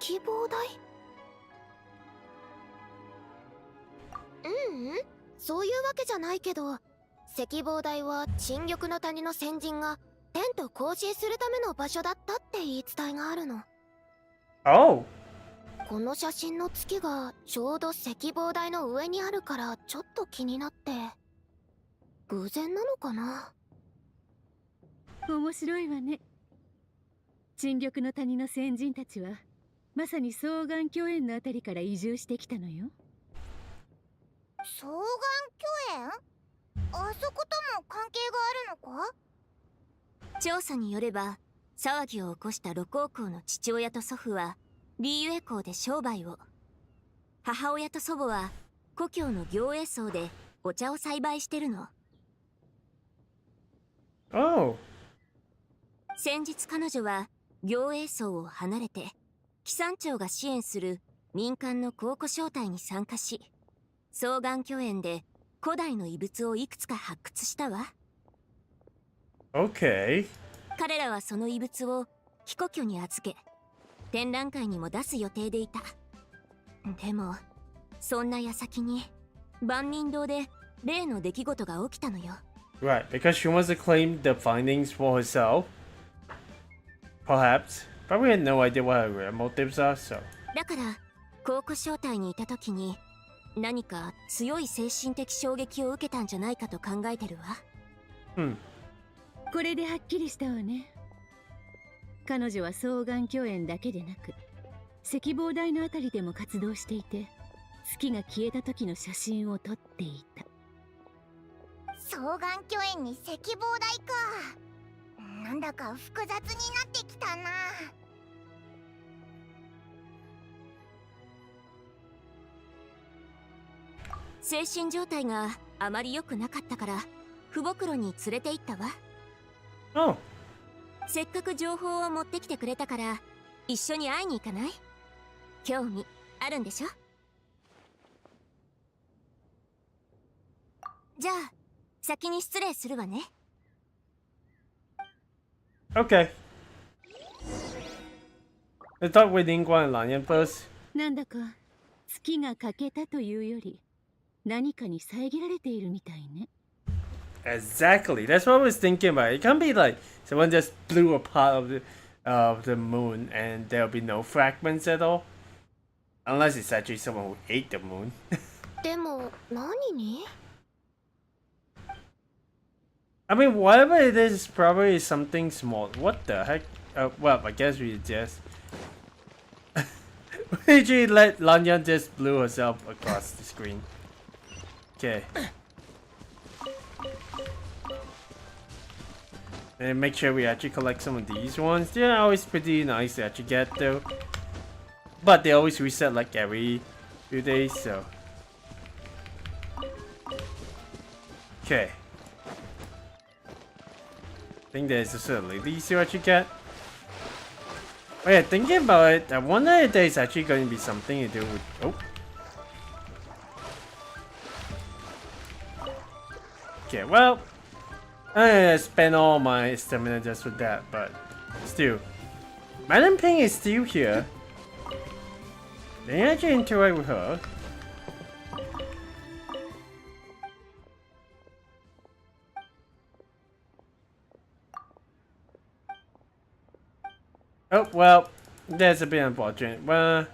石棒台？そういうわけじゃないけど、石棒台は陳玉の谷の先人が天と交信するための場所だったって言い伝えがあるの。 Oh. この写真の月がちょうど石棒台の上にあるからちょっと気になって。偶然なのかな？面白いわね。陳玉の谷の先人たちはまさに双眼鏡園のあたりから移住してきたのよ。双眼鏡園？あそことも関係があるのか？調査によれば、騒ぎを起こした六王公の父親と祖父はリーユエ港で商売を、母親と祖母は故郷の行栄荘でお茶を栽培してるの。Oh. 先日彼女は行栄荘を離れて紀山町が支援する民間の考古招待に参加し、双眼鏡園で古代の遺物をいくつか発掘したわ。 Okay. 彼らはその遺物を貴故居に預け、展覧会にも出す予定でいた。でもそんな矢先に万民堂で例の出来事が起きたのよ。 Right, because she wants to claim the findings for herself. Perhaps. But we had no idea what her real motives are, so. だから考古招待にいた時に何か強い精神的衝撃を受けたんじゃないかと考えてるわ。これではっきりしたわね。彼女は双眼鏡園だけでなく石棒台のあたりでも活動していて、月が消えた時の写真を撮っていた。双眼鏡園に石棒台か。なんだか複雑になってきたな。精神状態があまり良くなかったから父母黒に連れて行ったわ。Oh. せっかく情報を持ってきてくれたから一緒に会いに行かない？興味あるんでしょ？じゃあ先に失礼するわね。 Okay. Let's talk with Ingwa and Lanyan first. なんだか月が欠けたというより何かに遮られているみたいね。 Exactly. That's what I was thinking about. It can't be like someone just blew a part of the moon and there'll be no fragments at all. Unless it's actually someone who ate the moon. でも何に？ I mean, whatever it is, probably something small. What the heck? Well, I guess we just... we actually let Lanyan just blew herself across the screen. Okay. And make sure we actually collect some of these ones. They're always pretty nice to actually get though. But they always reset like every few days, so... Okay. I think there's just a ladies here what you get. Oh yeah, thinking about it, I wonder if there's actually going to be something to do with... Oh. Okay, well... I spent all my stamina just with that, but... Still. Madam Ping is still here. Can you actually interact with her? Oh, well, that's a bit unfortunate. Well,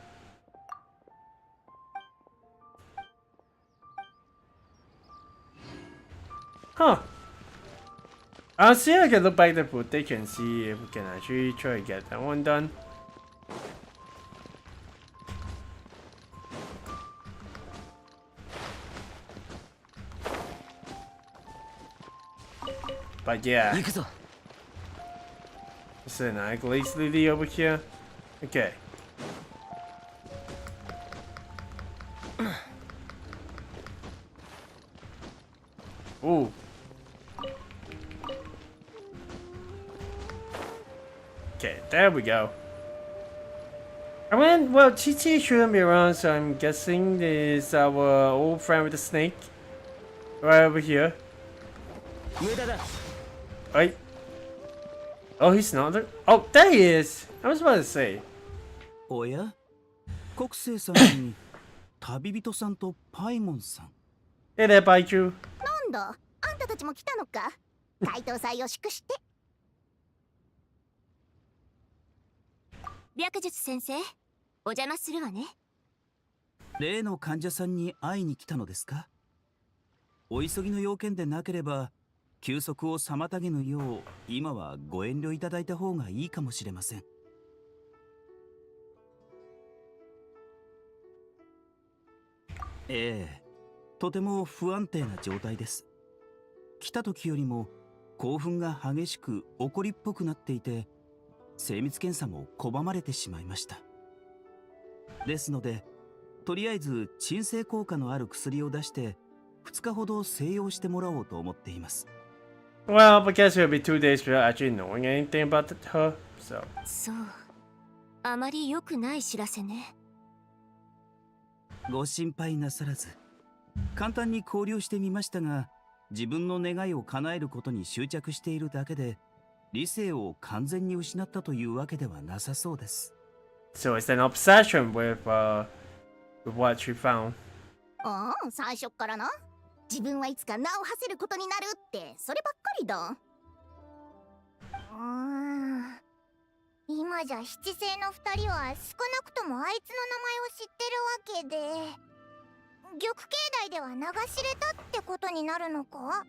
huh. I'll see if I can look back the footage and see if we can actually try to get that one done. But yeah. There's an Glaze Lily over here. Okay. Ooh. Okay, there we go. I mean, well, TT shouldn't be around, so I'm guessing this is our old friend with the snake. Right over here. Right. Oh, he's not there? Oh, there he is! I was about to say. おや国生さんに旅人さんとパイモンさん。 Hey there, Baichu. なんだ、あんたたちも来たのか。解答祭を祝して。白術先生、お邪魔するわね。例の患者さんに会いに来たのですか？お急ぎの要件でなければ休息を妨げぬよう今はご遠慮いただいた方がいいかもしれません。ええ、とても不安定な状態です。来た時よりも興奮が激しく怒りっぽくなっていて、精密検査も拒まれてしまいました。ですので、とりあえず鎮静効果のある薬を出して2日ほど静養してもらおうと思っています。Well, I guess it'll be 2 days without actually knowing anything about her, so. そう、あまり良くない知らせね。ご心配なさらず、簡単に交流してみましたが、自分の願いを叶えることに執着しているだけで、理性を完全に失ったというわけではなさそうです。So it's an obsession with what she found. ああ、最初っからな。自分はいつか名を馳せることになるってそればっかりだ。今じゃ七星の2人は少なくともあいつの名前を知ってるわけで、玉境内では名が知れたってことになるのか？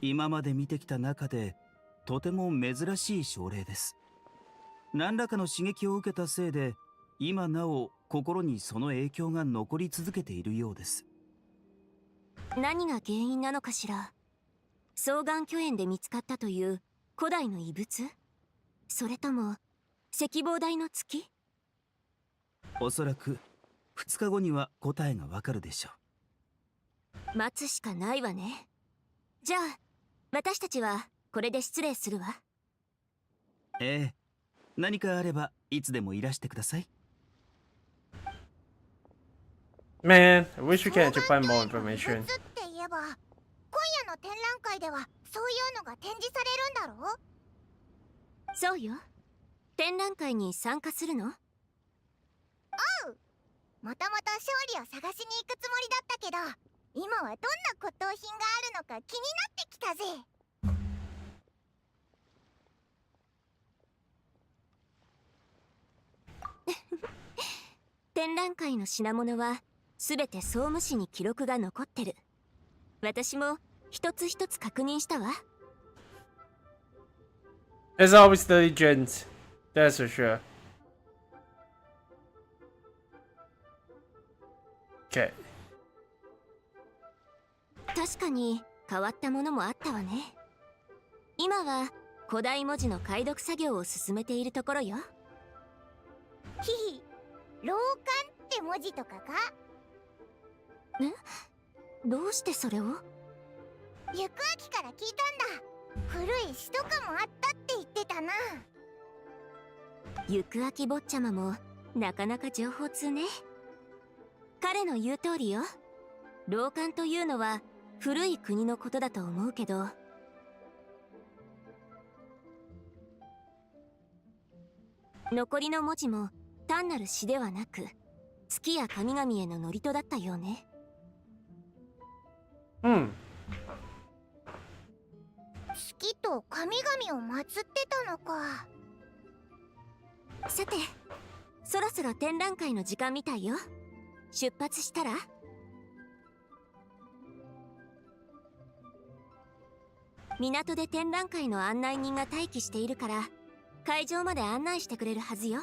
今まで見てきた中でとても珍しい症例です。何らかの刺激を受けたせいで今なお心にその影響が残り続けているようです。何が原因なのかしら。双眼巨炎で見つかったという古代の遺物？それとも赤望台の月？おそらく2日後には答えがわかるでしょう。待つしかないわね。じゃあ私たちはこれで失礼するわ。ええ、何かあればいつでもいらしてください。Man, I wish we could actually find more information. って言えば、今夜の展覧会ではそういうのが展示されるんだろう？そうよ。展覧会に参加するの？もともと勝利を探しに行くつもりだったけど、今はどんな骨董品があるのか気になってきたぜ。展覧会の品物はすべて総務士に記録が残ってる。私も一つ一つ確認したわ。There's always diligence. That's for sure. Okay. 確かに変わったものもあったわね。今は古代文字の解読作業を進めているところよ。ひひ、老館って文字とかか？どうしてそれを？行く秋から聞いたんだ。古い詩とかもあったって言ってたな。行く秋坊ちゃまもなかなか情報通ね。彼の言う通りよ。老館というのは古い国のことだと思うけど、残りの文字も単なる詩ではなく、月や神々への祝詞だったようね。月と神々を祀ってたのか。さて、そろそろ展覧会の時間みたいよ。出発したら？港で展覧会の案内人が待機しているから、会場まで案内してくれるはずよ。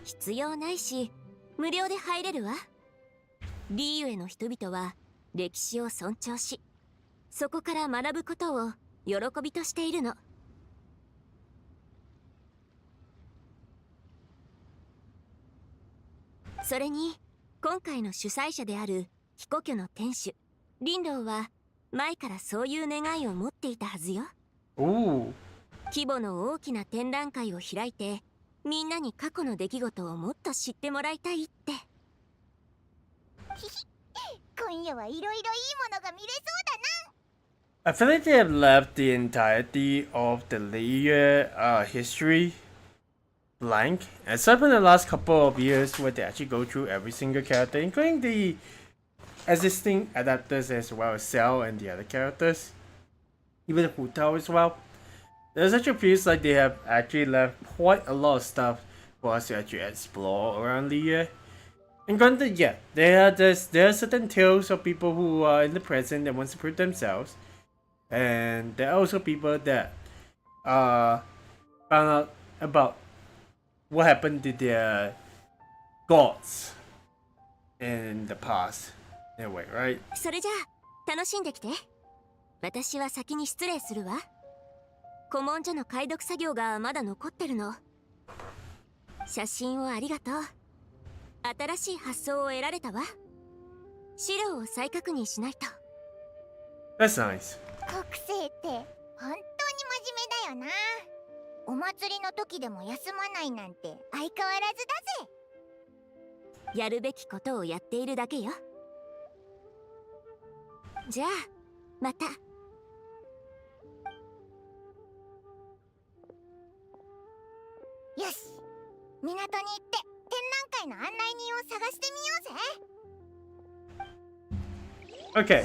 必要ないし、無料で入れるわ。リーユへの人々は歴史を尊重し、そこから学ぶことを喜びとしているの。それに今回の主催者である非故郷の店主リンローは前からそういう願いを持っていたはずよ。規模の大きな展覧会を開いて、みんなに過去の出来事をもっと知ってもらいたいって。今夜はいろいろいいものが見れそうだな。I feel like they have left the entirety of the layer history blank, except in the last couple of years where they actually go through every single character, including the existing adapters as well as Cell and the other characters, even the Hutao as well. There's actually feels like they have actually left quite a lot of stuff for us to actually explore around the year. And granted, yeah, there are certain tales of people who are in the present that wants to prove themselves, and there are also people that found out about what happened to their gods in the past. In a way, right? それじゃあ楽しんできて。私は先に失礼するわ。古文書の解読作業がまだ残ってるの。写真をありがとう。新しい発想を得られたわ。資料を再確認しないと。That's nice. 国生って本当に真面目だよな。お祭りの時でも休まないなんて相変わらずだぜ。やるべきことをやっているだけよ。じゃあまた。よし、港に行って展覧会の案内人を探してみようぜ。 Okay.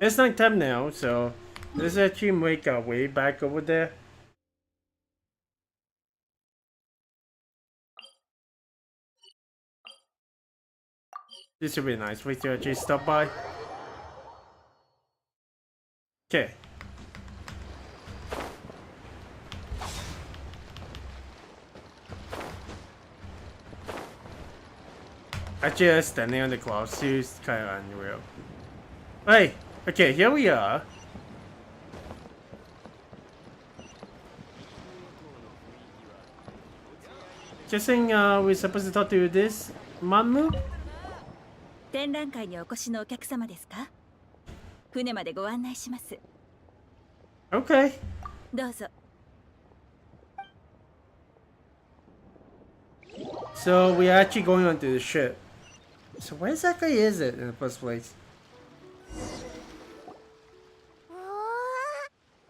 It's night time now, so let's actually make our way back over there. This would be a nice place to actually stop by. Okay. Actually, standing on the clouds is kind of unreal. Hey, okay, here we are. Guessing we're supposed to talk to this Manmu? 展覧会にお越しのお客様ですか？船までご案内します。Okay. どうぞ。So we're actually going onto the ship. So where exactly is it in the first place? うわー、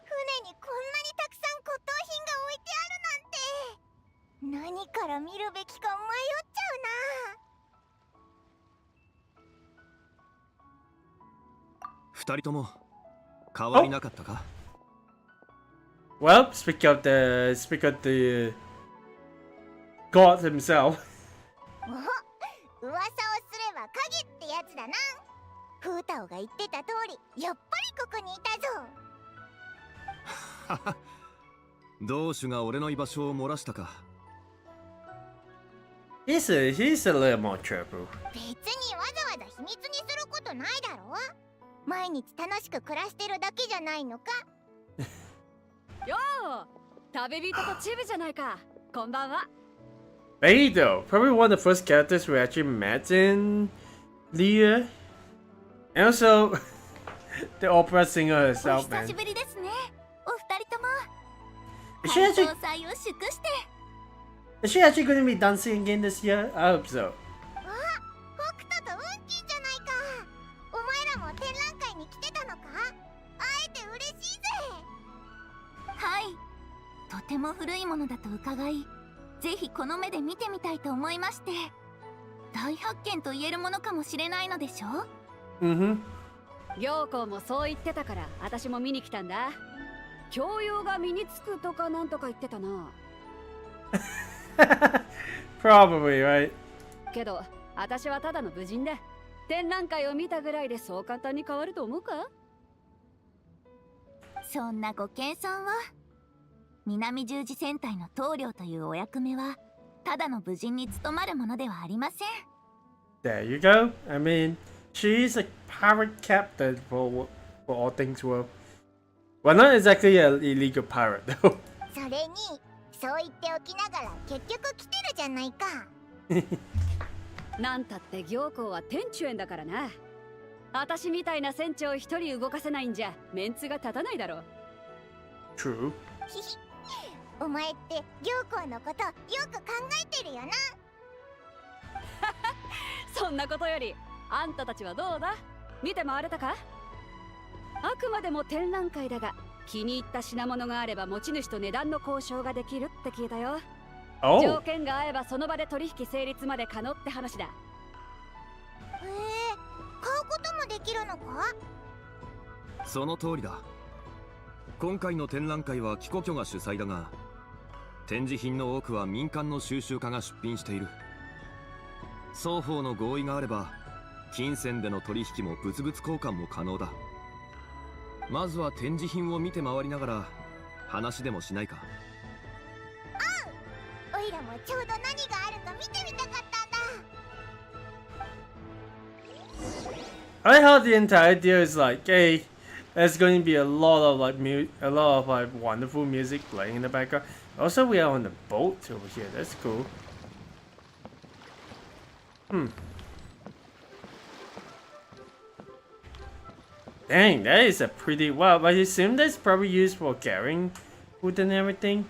船にこんなにたくさん骨董品が置いてあるなんて。何から見るべきか迷っちゃ二人とも変わりなかったか？ Well, speak of the God himself. うな。お、噂をすれば影ってやつだな。フータオが言ってた通り、やっぱりここにいたぞ。同種が俺の居場所を漏らしたか。He's a little more trouble. 別にわざわざ秘密にすることないだろ。毎日楽しく暮らしてるだけじゃないのか。よー、旅人とチビじゃないか。こんばんは。Beidou, probably one of the first characters we actually met in the year. And also, the opera singer お herself, 久 man. しぶりですね。お二人とも。 Is she actually, 開催を祝して。 is she actually going to be dancing again this year? I hope so. あ、北斗とウンキンじゃないか。お前らも展覧会に来てたのか。会えて嬉しいぜ。はい、とても古いものだと伺い、ぜひこの目で見てみたいと思いまして。大発見と言えるものかもしれないのでしょ。Mm-hmm. 行子もそう言ってたから私も見に来たんだ。教養が身につくとかなんとか言ってたな。Probably, right? けど私はただの武人だ。展覧会を見たぐらいでそう簡単に変わると思うか？そんなご謙遜は。南十字戦隊の棟梁というお役目はただの武人に務まるものではありません。 There you go. I mean, she's a pirate captain for all things world. Well, not exactly an illegal pirate, though. それにそう言っておきながら結局来てるじゃないか。なんたって行子は天中園だからな。私みたいな船長一人動かせないんじゃメンツが立たないだろう。 True. お前って行子のことよく考えてるよな。そんなことよりあんたたちはどうだ？見て回れたか？あくまでも展覧会だが気に入った品物があれば持ち主と値段の交渉ができるって聞いたよ。条 Oh. 件が合えばその場で取引成立まで可能って話だ。へえ、買うこともできるのか？その通りだ。今回の展覧会は貴公居が主催だが、展示品の多くは民間の収集家が出品している。双方の合意があれば金銭での取引も物々交換も可能だ。まずは展示品を見て回りながら話でもしないか。おいらもちょうど何があるか見てみたかったんだ。 I heard the entire deal is like, hey, there's going to be a lot of like wonderful music playing in the background. Also, we are on the boat over here. That's cool. Dang, that is a pretty well. I assume that's probably used for carrying food and everything.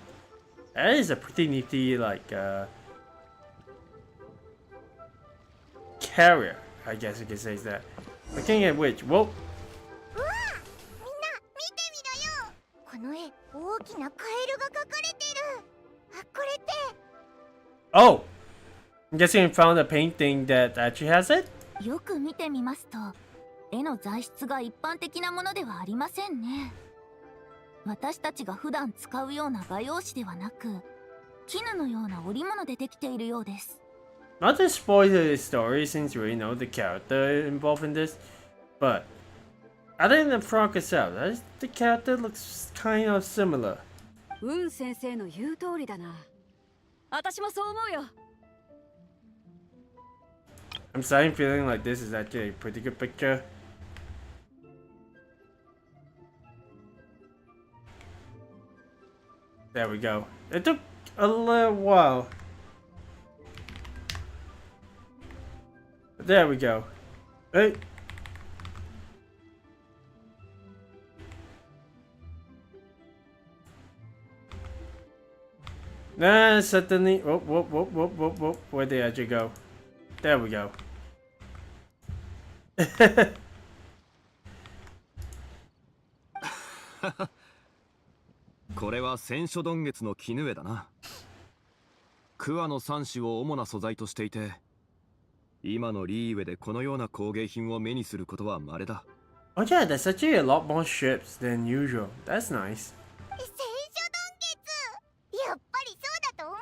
That is a pretty nifty like carrier, I guess you could say that. Looking at which, whoa. うわ、みんな見てみろよ。この絵、大きなカエルが描かれてる。あ、これって。 Oh, I'm guessing you found a painting that actually has it. よく見てみますと、絵の材質が一般的なものではありませんね。私たちが普段使うような画用紙ではなく、絹のような織物でできているようです。 Not to spoil the story since you already know the character involved in this, but other than the frog itself, the character looks kind of similar. ウン先生の言う通りだな。私もそう思うよ。 I'm starting feeling like this is actually a pretty good picture. There we go. It took a little while. There we go. Hey. Nah, suddenly. Whoop, whoop, whoop, whoop, whoop, whoop. Where did you go? There we go. これは戦書鈍月の絹絵だな。クワの3種を主な素材としていて、今のリーウェでこのような工芸品を目にすることは稀だ。Oh yeah, there's actually a lot more ships than usual. That's nice. 聖書丼結、やっぱりそうだと思っ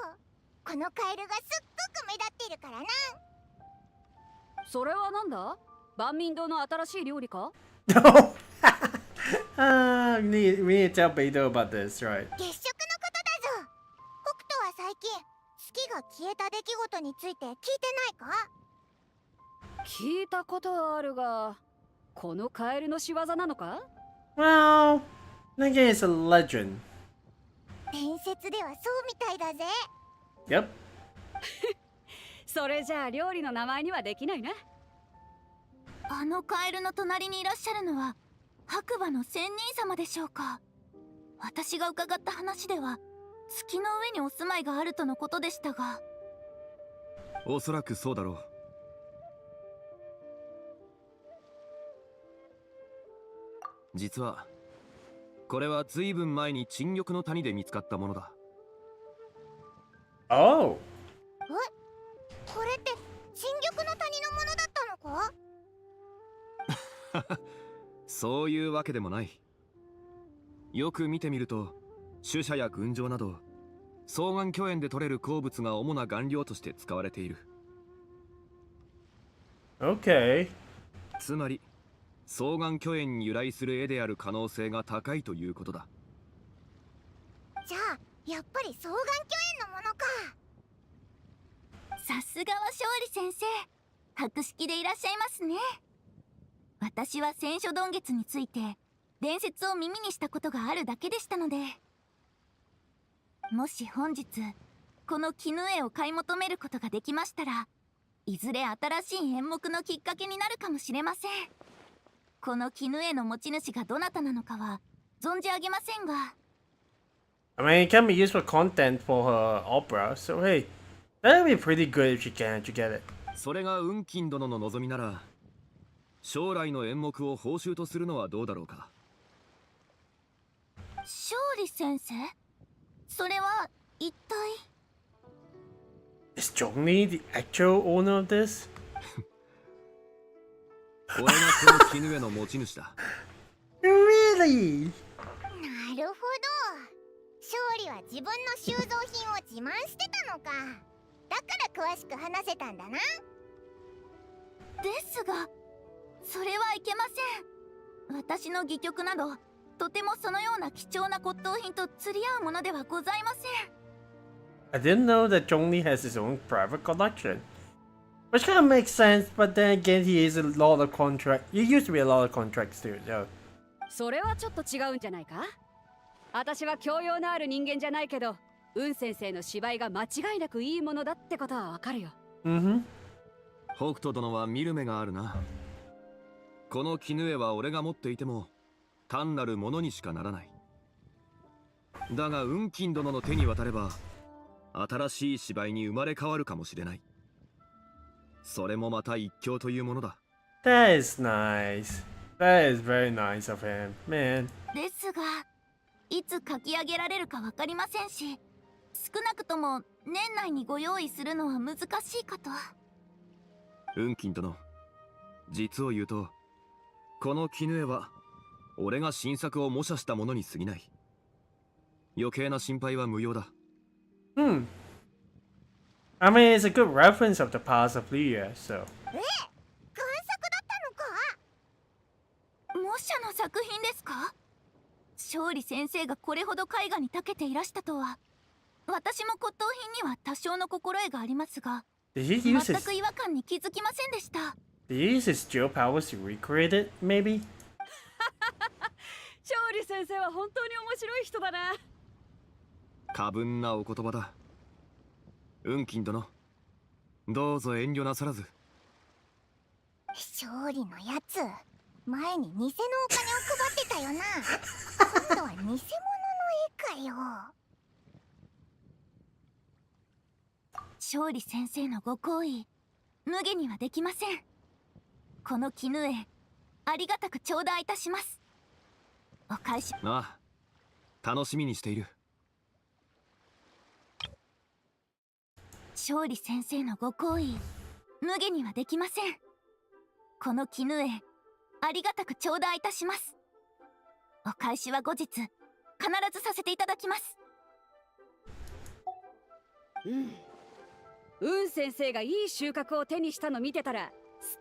たぞ。このカエルがすっごく目立ってるからな。それはなんだ？万民堂の新しい料理か？ No. We need to tell Beidou about this, right? 月食のことだぞ。北斗は最近月が消えた出来事について聞いてないか？聞いたことはあるが、このカエルの仕業なのか？ Well, I think it's a legend. 伝説ではそうみたいだぜ。Yep. それじゃあ料理の名前にはできないな。あのカエルの隣にいらっしゃるのは白馬の仙人様でしょうか。私が伺った話では月の上にお住まいがあるとのことでしたが。おそらくそうだろう。実はこれは随分前に沈玉の谷で見つかったものだ。Oh. これって沈玉の谷のものだったのか？そういうわけでもない。よく見てみると種舎や群青など双眼巨炎で取れる鉱物が主な顔料として使われている。 Okay. つまり双眼巨炎に由来する絵である可能性が高いということだ。じゃあやっぱり双眼巨炎のものか。さすがは勝利先生、博識でいらっしゃいますね。私は戦書丼月について伝説を耳にしたことがあるだけでしたので、もし本日この絹絵を買い求めることができましたら、いずれ新しい演目のきっかけになるかもしれません。この絹絵の持ち主がどなたなのかは存じ上げませんが。 I mean, it can be used for content for her opera, so hey, that would be pretty good if she can to get it. それが雲金殿の望みなら、将来の演目を報酬とするのはどうだろうか。勝利先生、それは一体。 Is Zhongli the actual owner of this? 俺がこの絹絵の持ち主だ。Really? なるほど。勝利は自分の収蔵品を自慢してたのか。だから詳しく話せたんだな。ですが、それはいけません。私の戯曲などとてもそのような貴重な骨董品と釣り合うものではございません。 I didn't know that Zhongli has his own private collection. Which kind of makes sense, but then again, he is a lot of contract. He used to be a lot of contracts too, so. それはちょっと違うんじゃないか。私は教養のある人間じゃないけど、雲先生の芝居が間違いなくいいものだってことはわかるよ。北斗殿は見る目があるな。この絹絵は俺が持っていても単なるものにしかならない。だが雲金殿の手に渡れば新しい芝居に生まれ変わるかもしれない。それもまた一興というものだ。 That is nice. That is very nice of him, man. ですが、いつ書き上げられるかわかりませんし、少なくとも年内にご用意するのは難しいかと。雲金殿、実を言うとこの絹絵は俺が新作を模写したものに過ぎない。余計な心配は無用だ。I mean, it's a good reference of the past of Leah, so. 贋作だったのか。模写の作品ですか？勝利先生がこれほど絵画に長けていらしたとは。私も骨董品には多少の心得がありますが、 Did he 全 use く his 違和感に気づきませんでした。 Did he use his geo powers to recreate it, maybe? 勝利先生は本当に面白い人だな。過分なお言葉だ。雲金殿、どうぞ遠慮なさらず。勝利のやつ、前に偽のお金を配ってたよな。今度は偽物の絵かよ。勝利先生のご好意、無下にはできません。この絹絵、ありがたく頂戴いたします。お返し。ああ、楽しみにしている。勝利先生のご好意無下にはできません。この絹絵ありがたく頂戴いたします。お返しは後日必ずさせていただきます。運先生がいい収穫を手にしたの見てたら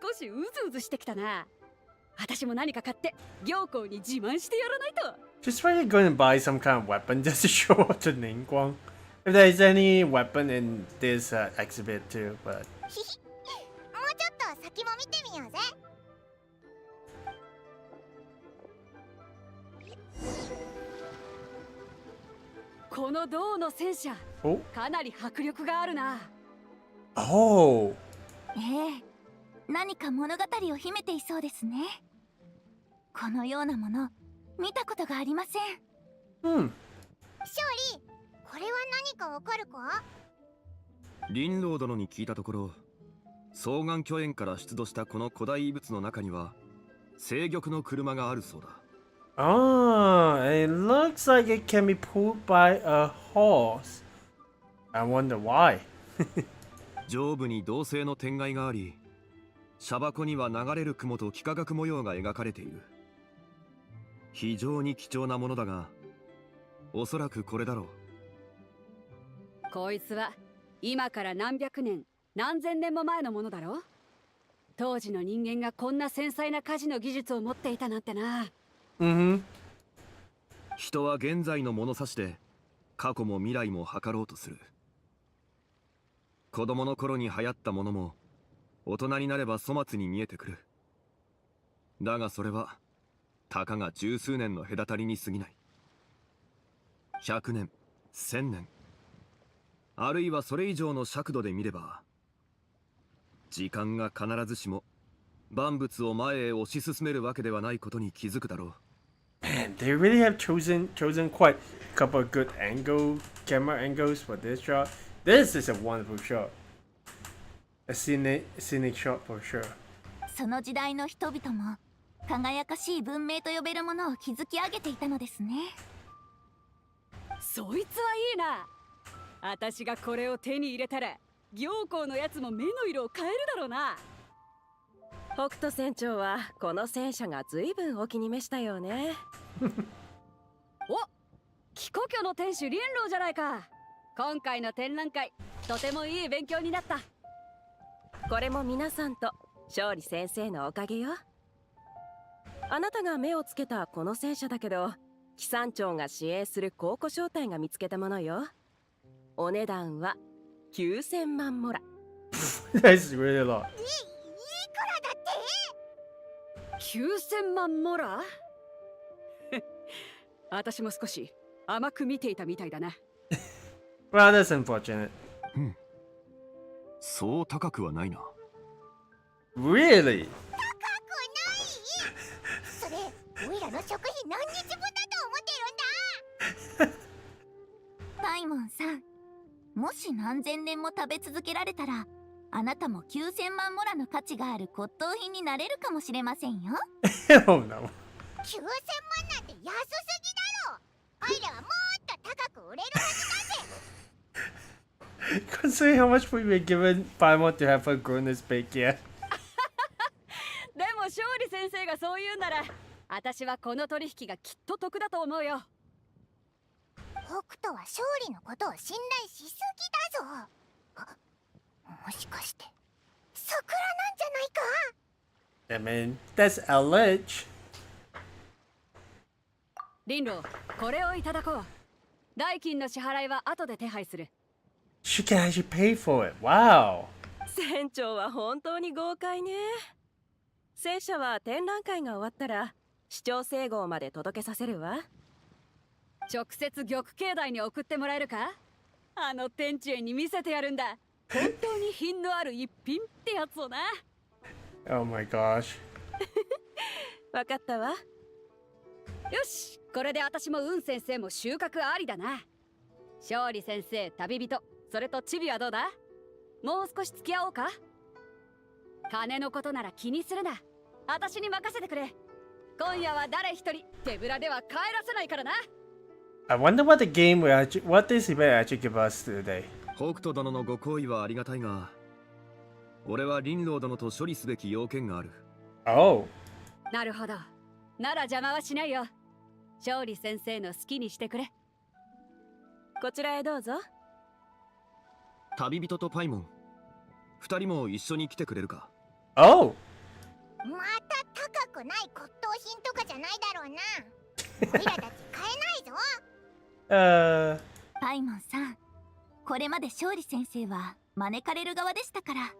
少しうずうずしてきたな。私も何か買って行幸に自慢してやらないと。 Just try to go and buy some kind of weapon just to show off to Ningguang. If there's any weapon in this exhibit too, but ひひ、もうちょっと先も見てみようぜ。この銅の戦車 oh かなり迫力があるな。 oh ええ、何か物語を秘めていそうですね。このようなもの見たことがありません。hmm 勝利、これは何かわかるか？林道殿に聞いたところ、双眼巨炎から出土したこの古代遺物の中には制玉の車があるそうだ。ah, it looks like it can be pulled by a horse. I wonder why. 上部に銅製の天蓋があり、車箱には流れる雲と幾何学模様が描かれている。非常に貴重なものだが、おそらくこれだろう。こいつは今から何百年何千年も前のものだろう。当時の人間がこんな繊細な鍛冶の技術を持っていたなんてな。Mm-hmm. 人は現在の物差しで過去も未来も測ろうとする。子供の頃に流行ったものも大人になれば粗末に見えてくる。だがそれはたかが十数年の隔たりに過ぎない。100年、1000年、あるいはそれ以上の尺度で見れば、時間が必ずしも万物を前へ推し進めるわけではないことに気づくだろう。Man, they really have chosen quite a couple of good camera angles for this shot. This is a wonderful shot. A scenic shot for sure. その時代の人々も輝かしい文明と呼べるものを築き上げていたのですね。そいつはいいな。私がこれを手に入れたら行幸のやつも目の色を変えるだろうな。北斗船長はこの戦車が随分お気に召したようね。お、貴故郷の天守林老じゃないか。今回の展覧会とてもいい勉強になった。これも皆さんと勝利先生のおかげよ。あなたが目をつけたこの戦車だけど、騎山長が支援する考古商隊が見つけたものよ。お値段は9000万モラ。That's really a lot. 9000万モラ私も少し甘く見ていたみたいだな。Well, that's unfortunate. そう高くはないな。Really? 高くない？それ、おいらの食費何日分だと思ってるんだ？パイモンさん、もし何千年も食べ続けられたら、あなたも9000万モラの価値がある骨董品になれるかもしれませんよ。Oh no. 9000万なんて安すぎだろ。おいらはもっと高く売れるはずだぜ。Considering how much we've been given Paimon to have her grown this big yet. でも勝利先生がそう言うなら、私はこの取引がきっと得だと思うよ。北斗は勝利のことを信頼しすぎだぞ。もしかして桜なんじゃないか？ I mean, that's LH. 林老、これをいただこう。代金の支払いは後で手配する。She can actually pay for it. Wow. 船長は本当に豪快ね。戦車は展覧会が終わったら市長整合まで届けさせるわ。直接玉境内に送ってもらえるか？あの天地に見せてやるんだ。本当に品のある一品ってやつをな。Oh my gosh. わかったわ。よし、これで私も運先生も収穫ありだな。勝利先生、旅人、それとチビはどうだ？もう少し付き合おうか？金のことなら気にするな。私に任せてくれ。今夜は誰一人手ぶらでは帰らせないからな。I wonder what the game will actually, what this event actually give us today. 北斗殿のご好意はありがたいが、俺は林郎殿と処理すべき要件がある。Oh. なるほど。なら邪魔はしないよ。勝利先生の好きにしてくれ。こちらへどうぞ。旅人とパイモン、二人も一緒に来てくれるか。Oh. また高くない骨董品とかじゃないだろうな。オイラたち買えないぞ。パイモンさん、これまで勝利先生は招かれる側でしたから、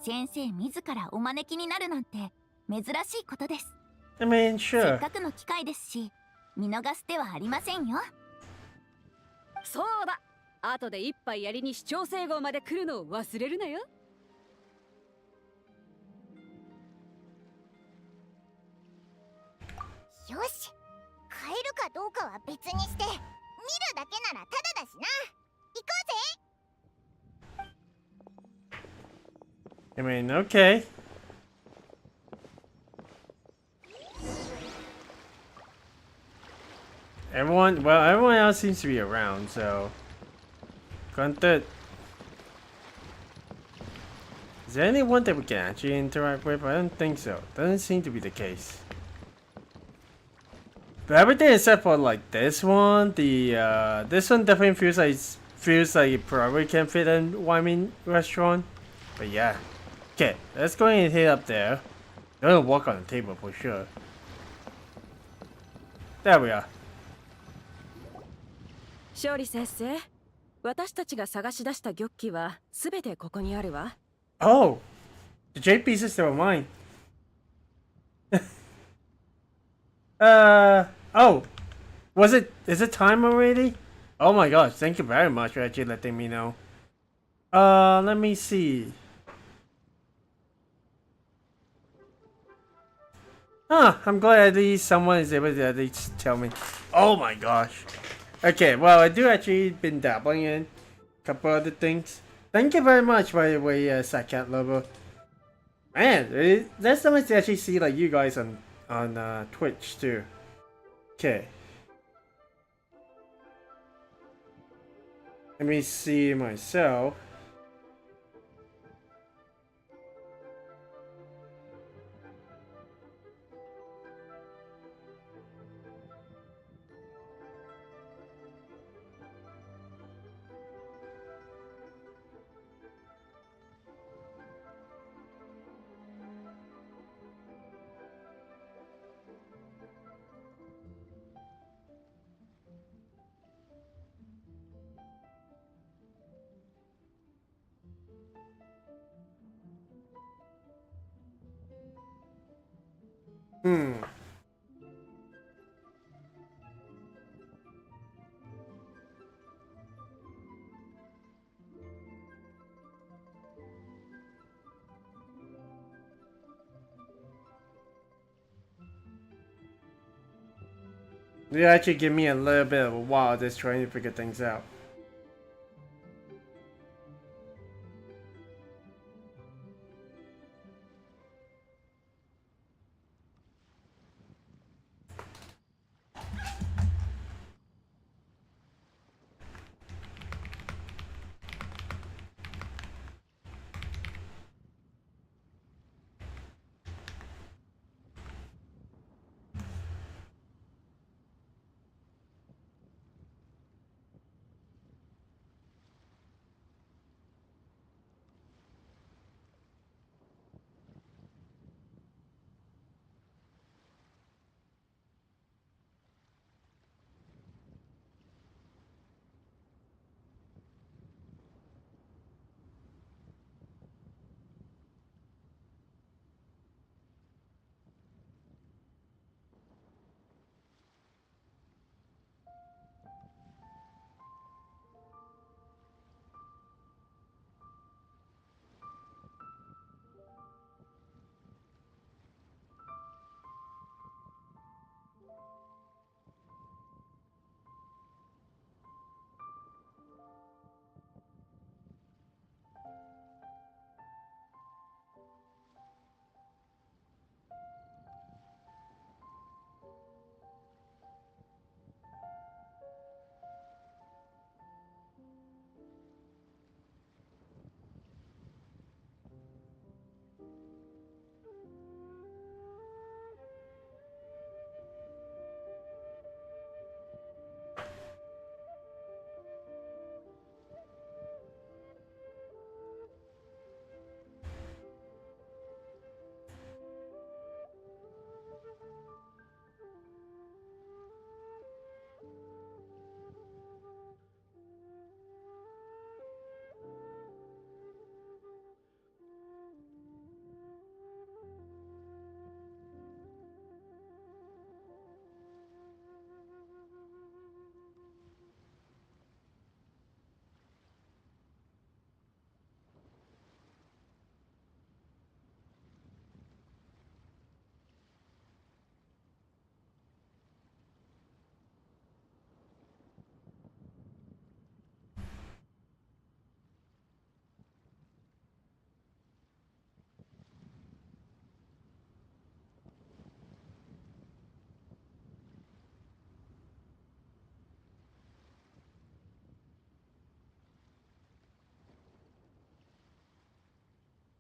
先生自らお招きになるなんて珍しいことです。I mean, せっ sure. かくの機会ですし、見逃す手はありませんよ。そうだ。後で一杯やりに市長整合まで来るのを忘れるなよ。よし、買えるかどうかは別にして、見るだけならタダだしな。行こうぜ。 I mean, okay. Everyone else seems to be around, so. Granted. Is there anyone that we can actually interact with? I don't think so. Doesn't seem to be the case. But everything except for like this one, this one definitely feels like it probably can fit in Wyoming restaurant. But yeah. Okay, let's go ahead and hit up there. Gonna walk on the table for sure. There we are. 勝利先生、私たちが探し出した玉器はすべてここにあるわ。Oh! The jade pieces that were mine. Oh! Is it time already? Oh my gosh, thank you very much for actually letting me know. Let me see. I'm glad at least someone is able to at least tell me. Oh my gosh. Okay, well, I do actually been dabbling in a couple other things. Thank you very much, by the way, Sakat Lover. Man, that's so nice to actually see like you guys on Twitch too. Okay. Let me see myself. They actually give me a little bit of a while just trying to figure things out.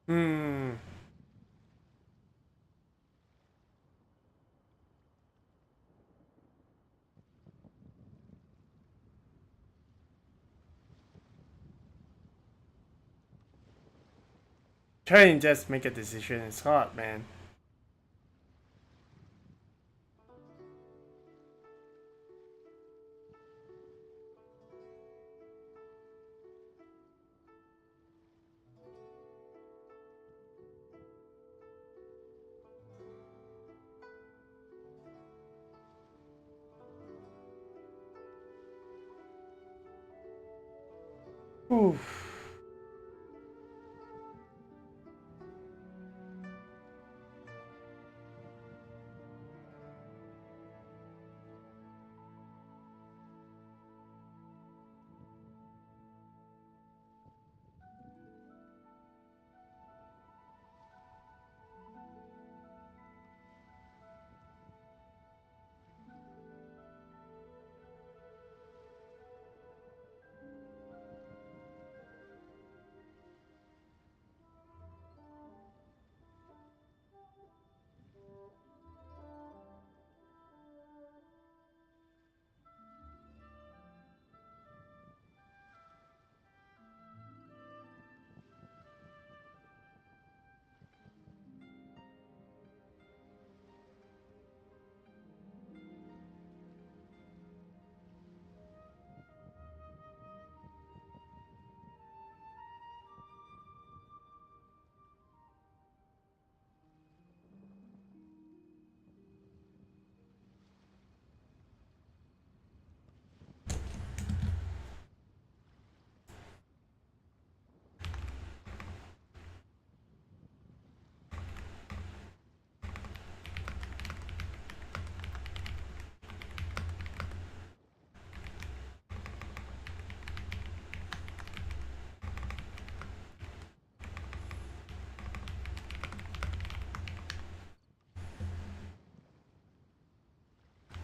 Hmm. Try and just make a decision. It's hard, man. Oof.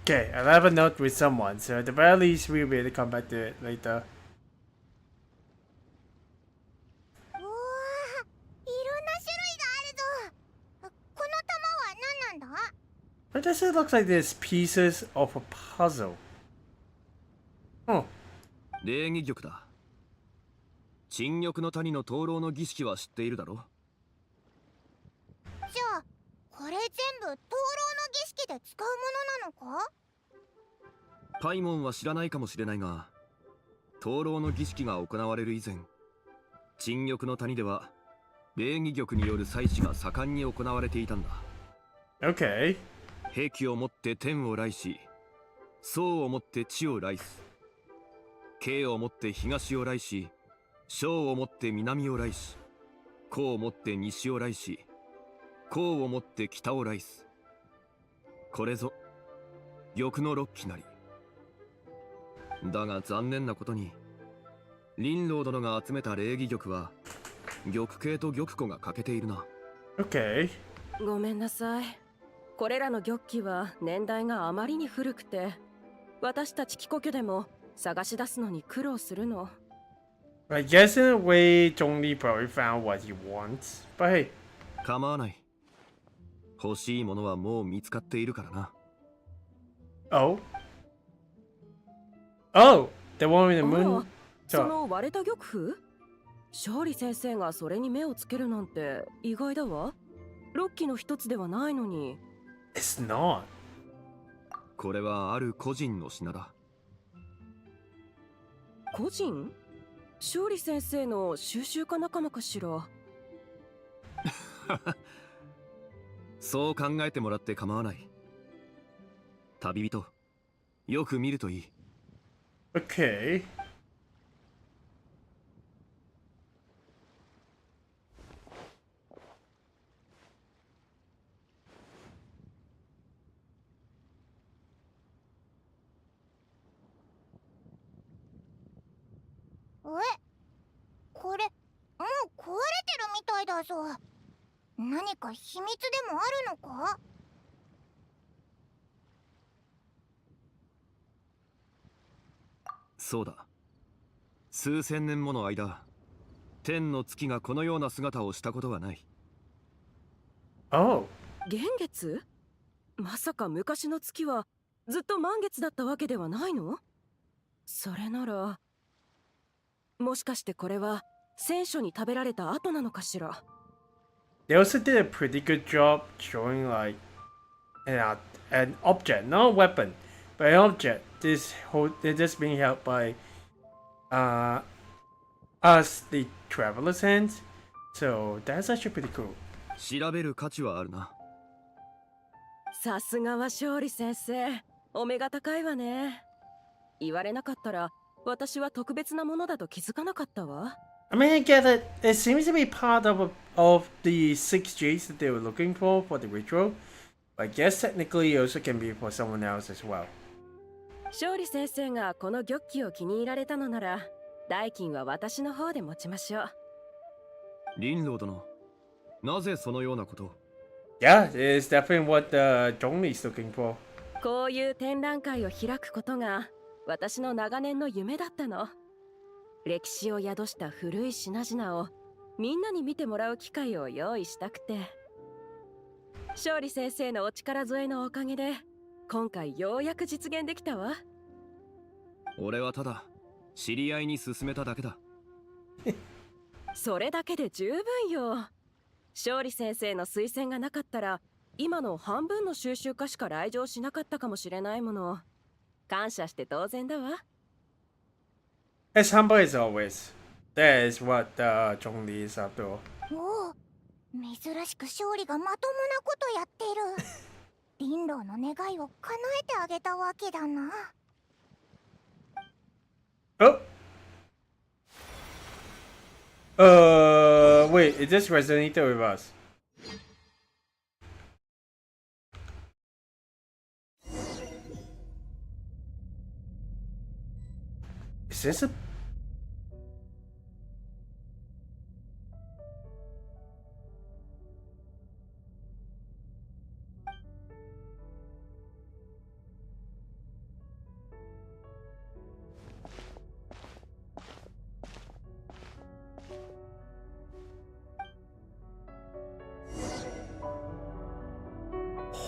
Okay, I'll have a note with someone, so at the very least we'll be able to come back to it later. うわー、いろんな種類があるぞ。この玉は何なんだ？ But does it look like there's pieces of a puzzle? Oh, 礼儀玉だ。沈玉の谷の灯籠の儀式は知っているだろ？じゃあこれ全部灯籠の儀式で使うものなのか？パイモンは知らないかもしれないが、灯籠の儀式が行われる以前、沈玉の谷では礼儀玉による祭祀が盛んに行われていたんだ。okay. 兵をもって天を来し、宋をもって地を来す、慶をもって東を来し、小をもって南を来し、公をもって西を来し、公をもって北を来す。これぞ玉の六騎なり。だが残念なことに、林老殿が集めた礼儀玉は玉形と玉子が欠けているな。Okay. ごめんなさい。これらの玉器は年代があまりに古くて、私たち貴古居でも探し出すのに苦労するの。I guess in a way, Zhongli probably found what he wants. But hey. 構わない。欲しいものはもう見つかっているからな。Oh. Oh! The one in the あ moon. ら、その割れた玉譜？勝利先生がそれに目をつけるなんて意外だわ。6機の一つではないのに。It's not. これはある個人の品だ。個人？勝利先生の収集家仲間かしら。そう考えてもらって構わない。旅人、よく見るといい。Okay. これもう壊れてるみたいだぞ。何か秘密でもあるのか？そうだ。数千年もの間、天の月がこのような姿をしたことはない。 Oh. 現月？まさか昔の月はずっと満月だったわけではないの？それなら、もしかしてこれは戦書に食べられた後なのかしら。 They also did a pretty good job showing like an object, not a weapon, but an object. They're just being held by us, the traveler's hands. So that's actually pretty cool. 調べる価値はあるな。さすがは勝利先生、お目が高いわね。言われなかったら私は特別なものだと気づかなかったわ。I mean, I get it. It seems to be part of the 6Gs that they were looking for the ritual. But I guess technically it also can be for someone else as well. 勝利先生がこの玉器を気に入られたのなら、代金は私の方で持ちましょう。林老殿、なぜそのようなことを？ Yeah, it's definitely what Zhongli's looking for. こういう展覧会を開くことが私の長年の夢だったの。歴史を宿した古い品々をみんなに見てもらう機会を用意したくて。勝利先生のお力添えのおかげで今回ようやく実現できたわ。俺はただ知り合いに勧めただけだ。それだけで十分よ。勝利先生の推薦がなかったら今の半分の収集家しか来場しなかったかもしれないもの。感謝して当然だわ。As humble as always. That is what Zhongli is after all. おお、珍しく勝利がまともなことやってる。林老の願いを叶えてあげたわけだな。Oh! Wait, it just resonated with us. Is this a...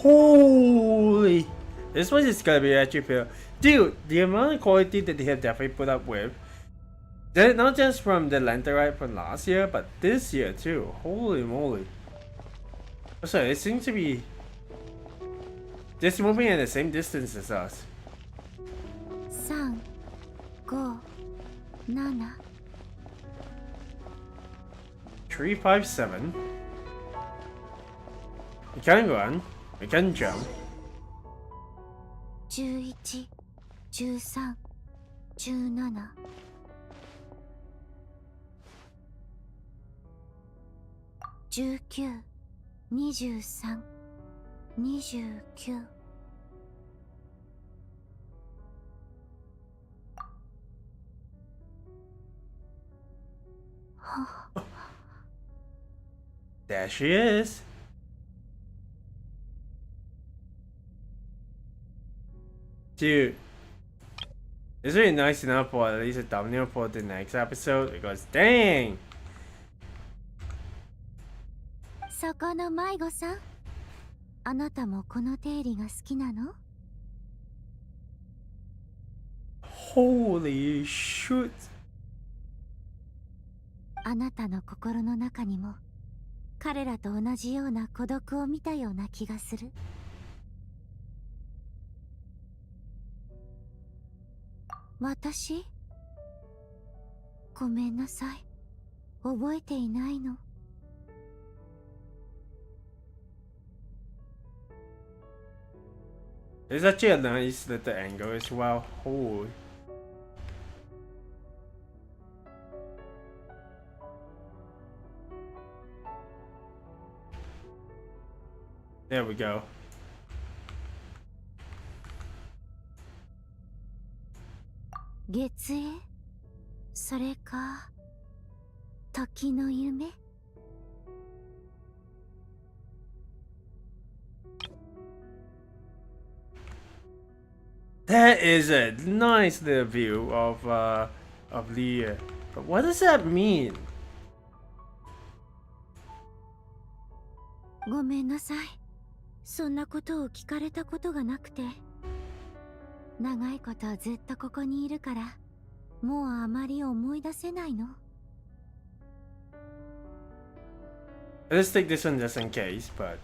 Holy! This one is gonna be actually fair. Dude, the amount of quality that they have definitely put up with. Not just from the Lanterite from last year, but this year too. Holy moly. Also, it seems to be just moving at the same distance as us. 3、5、7。 357. We can run. We can jump. 11、13、17。19、23、29。There she is. Dude, it's really nice enough for at least a thumbnail for the next episode because dang. そこの迷子さん、あなたもこの定理が好きなの？ Holy shit. あなたの心の中にも彼らと同じような孤独を見たような気がする。私？ごめんなさい。覚えていないの。It's actually a nice little angle as well. Holy. There we go. 月影？それか時の夢？ That is a nice little view of the. But what does that mean? ごめんなさい。そんなことを聞かれたことがなくて。長いことずっとここにいるから、もうあまり思い出せないの。Let's take this one just in case, but.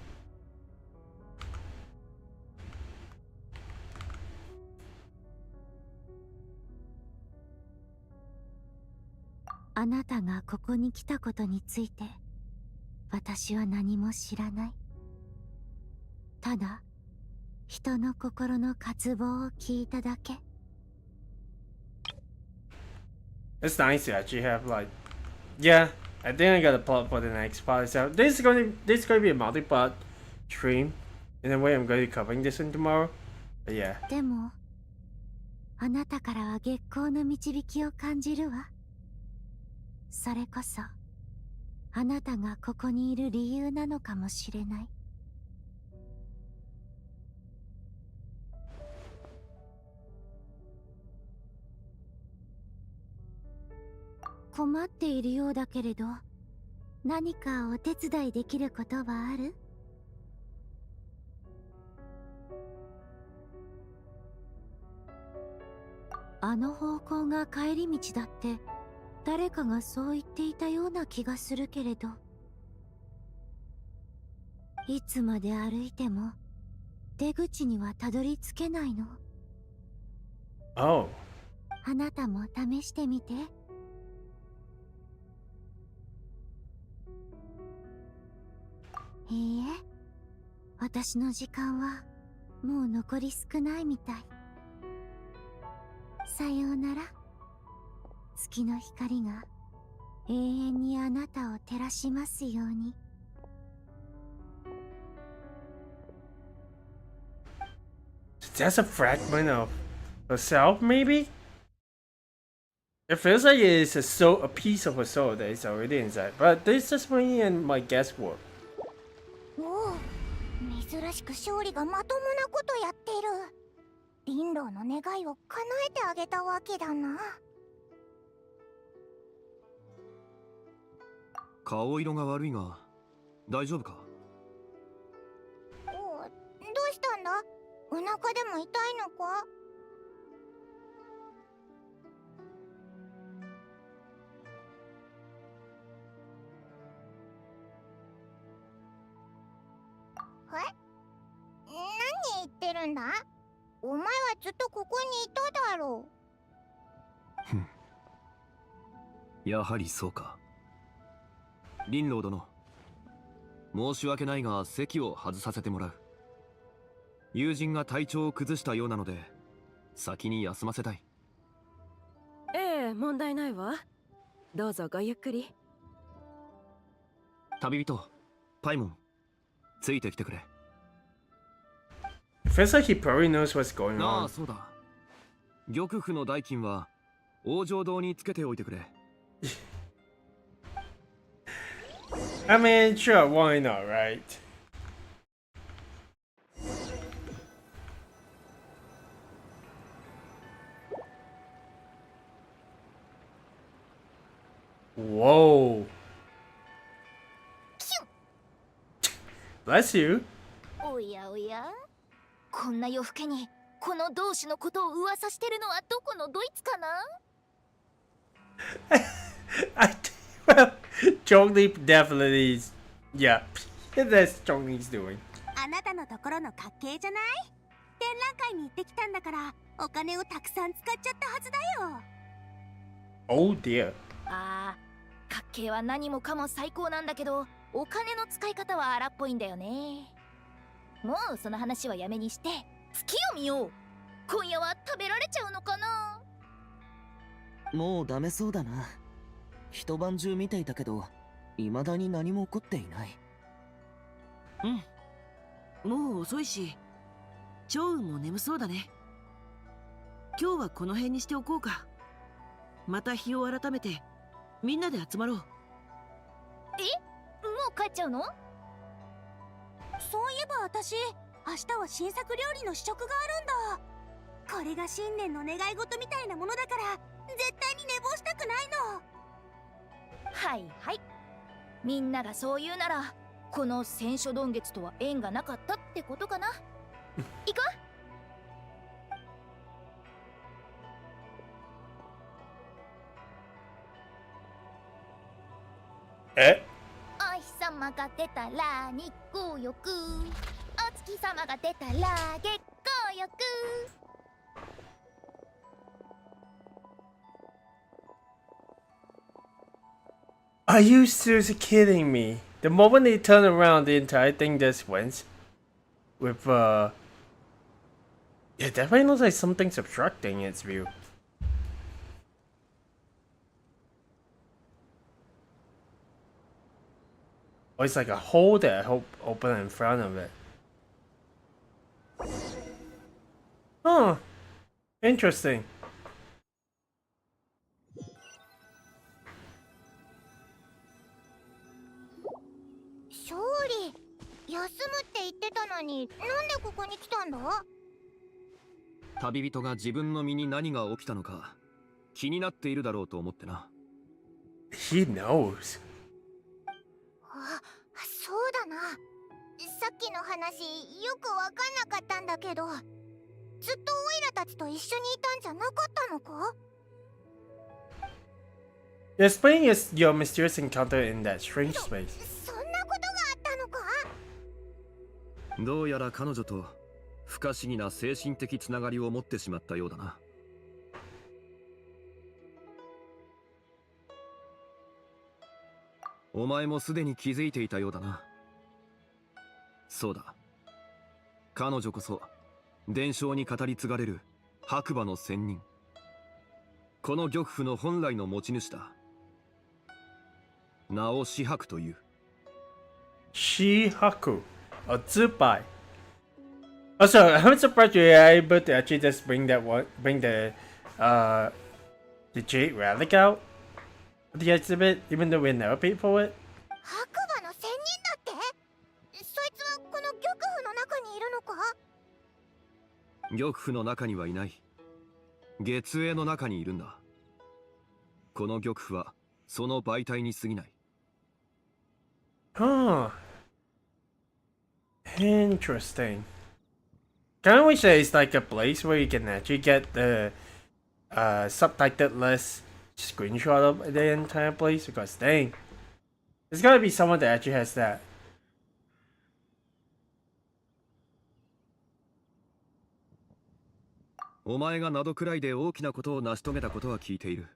あなたがここに来たことについて、私は何も知らない。ただ、人の心の渇望を聞いただけ。It's nice to actually have like, yeah. I think I got a plot for the next part. So this is going to be a multi-part stream. In a way, I'm going to be covering this one tomorrow. But yeah. でも、あなたからは月光の導きを感じるわ。それこそ、あなたがここにいる理由なのかもしれない。困っているようだけれど、何かお手伝いできることはある？あの方向が帰り道だって誰かがそう言っていたような気がするけれど、いつまで歩いても出口にはたどり着けないの。Oh. あなたも試してみて。いいえ、私の時間はもう残り少ないみたい。さようなら。月の光が永遠にあなたを照らしますように。That's a fragment of herself, maybe? It feels like it's a soul, a piece of her soul that is already inside. But this is just me and my guesswork. おお、珍しく勝利がまともなことやってる。林郎の願いを叶えてあげたわけだな。顔色が悪いが大丈夫か？おお、どうしたんだ？お腹でも痛いのか？え？何言ってるんだ？お前はずっとここにいただろう。やはりそうか。林郎殿、申し訳ないが席を外させてもらう。友人が体調を崩したようなので先に休ませたい。ええ、問題ないわ。どうぞごゆっくり。旅人パイモン、ついてきてくれ。It feels like he probably knows what's going ああ、 on. そうだ。玉符の代金は王城堂につけておいてくれ。I mean, sure, why not, right? Whoa. Bless you. おやおや、こんな夜更けにこの同志のことを噂してるのはどこのドイツかな？ Well, Chongli definitely is. Yeah, that's Chongli's doing. あなたのところの家系じゃない？展覧会に行ってきたんだからお金をたくさん使っちゃったはずだよ。Oh dear. ああ、家計は何もかも最高なんだけど、お金の使い方は荒っぽいんだよね。もうその話はやめにして月を見よう。今夜は食べられちゃうのかな？もうダメそうだな。一晩中見ていたけど未だに何も起こっていない。うん、もう遅いし趙雲も眠そうだね。今日はこの辺にしておこうか。また日を改めてみんなで集まろう。え、もう帰っちゃうの？そういえば私、明日は新作料理の試食があるんだ。これが新年の願い事みたいなものだから絶対に寝坊したくないの。はいはい、みんながそう言うならこの戦書丼月とは縁がなかったってことかな。行く？え？お日様が出たら日光浴、お月様が出たら月光浴。Are you seriously kidding me? The moment they turn around, the entire thing just went with it definitely looks like something's obstructing its view. Oh, it's like a hole that I hope open in front of it. Huh. Interesting. 勝利、休むって言ってたのに、なんでここに来たんだ？旅人が自分の身に何が起きたのか気になっているだろうと思ってな。He knows. あ、そうだな。さっきの話、よくわかんなかったんだけど、ずっとオイラたちと一緒にいたんじゃなかったのか？ You're explaining your mysterious encounter in that strange space. そんなことがあったのか？どうやら彼女と不可思議な精神的つながりを持ってしまったようだな。お前もすでに気づいていたようだな。そうだ。彼女こそ伝承に語り継がれる白馬の仙人。この玉符の本来の持ち主だ。名を紫伯という。Shihaku, or Zubai. Also, I'm surprised you are able to actually just bring the jade relic out of the exhibit, even though we never paid for it. 白馬の仙人だって？そいつはこの玉符の中にいるのか？玉符の中にはいない。月影の中にいるんだ。この玉符はその媒体に過ぎない。Huh. Interesting. Kind of wish there is like a place where you can actually get the subtitleless screenshot of the entire place, because dang, there's gotta be someone that actually has that. お前が名くらいで大きなことを成し遂げたことは聞いている。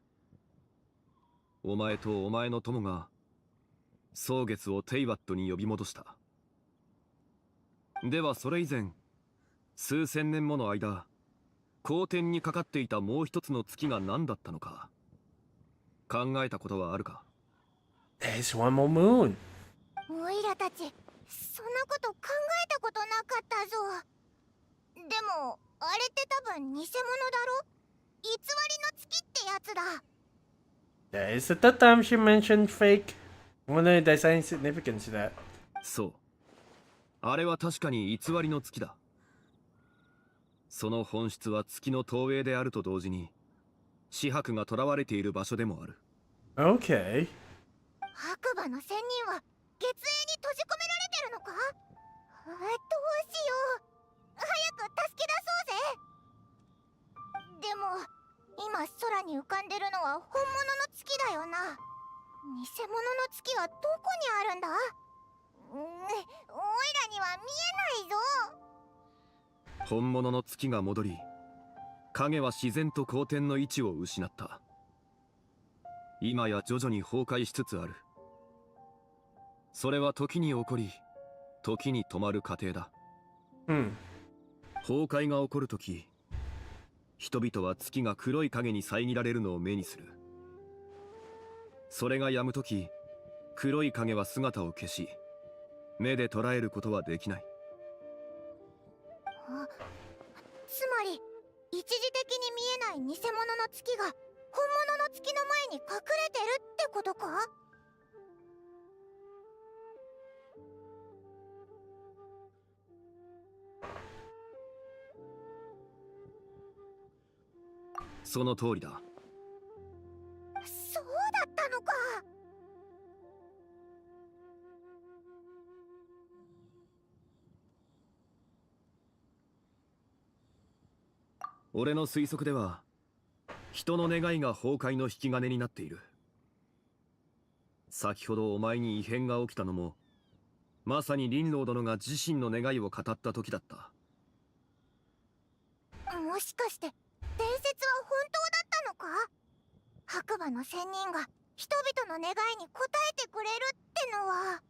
お前とお前の友が蒼月をテイバットに呼び戻した。ではそれ以前、数千年もの間、公転にかかっていたもう一つの月が何だったのか考えたことはあるか？ There's one more moon. オイラたち、そんなこと考えたことなかったぞ。でも、あれって多分偽物だろ？偽りの月ってやつだ。That is the third time she mentioned fake. I wonder if there's any significance to that. そう。あれは確かに偽りの月だ。その本質は月の投影であると同時に、紫伯が囚われている場所でもある。Okay. 白馬の仙人は月影に閉じ込められてるのか？どうしよう。早く助け出そうぜ。でも今空に浮かんでるのは本物の月だよな。偽物の月はどこにあるんだ？オイラには見えないぞ。本物の月が戻り、影は自然と公転の位置を失った。今や徐々に崩壊しつつある。それは時に起こり、時に止まる過程だ。Hmm. 崩壊が起こるとき、人々は月が黒い影に遮られるのを目にする。それが止むとき、黒い影は姿を消し、目で捉えることはできない。つまり、一時的に見えない偽物の月が本物の月の前に隠れてるってことか？その通りだ。そうだったのか。俺の推測では人の願いが崩壊の引き金になっている。先ほどお前に異変が起きたのもまさに林郎殿が自身の願いを語った時だった。もしかして伝説は本当だったのか？白馬の仙人が人々の願いに応えてくれるってのは。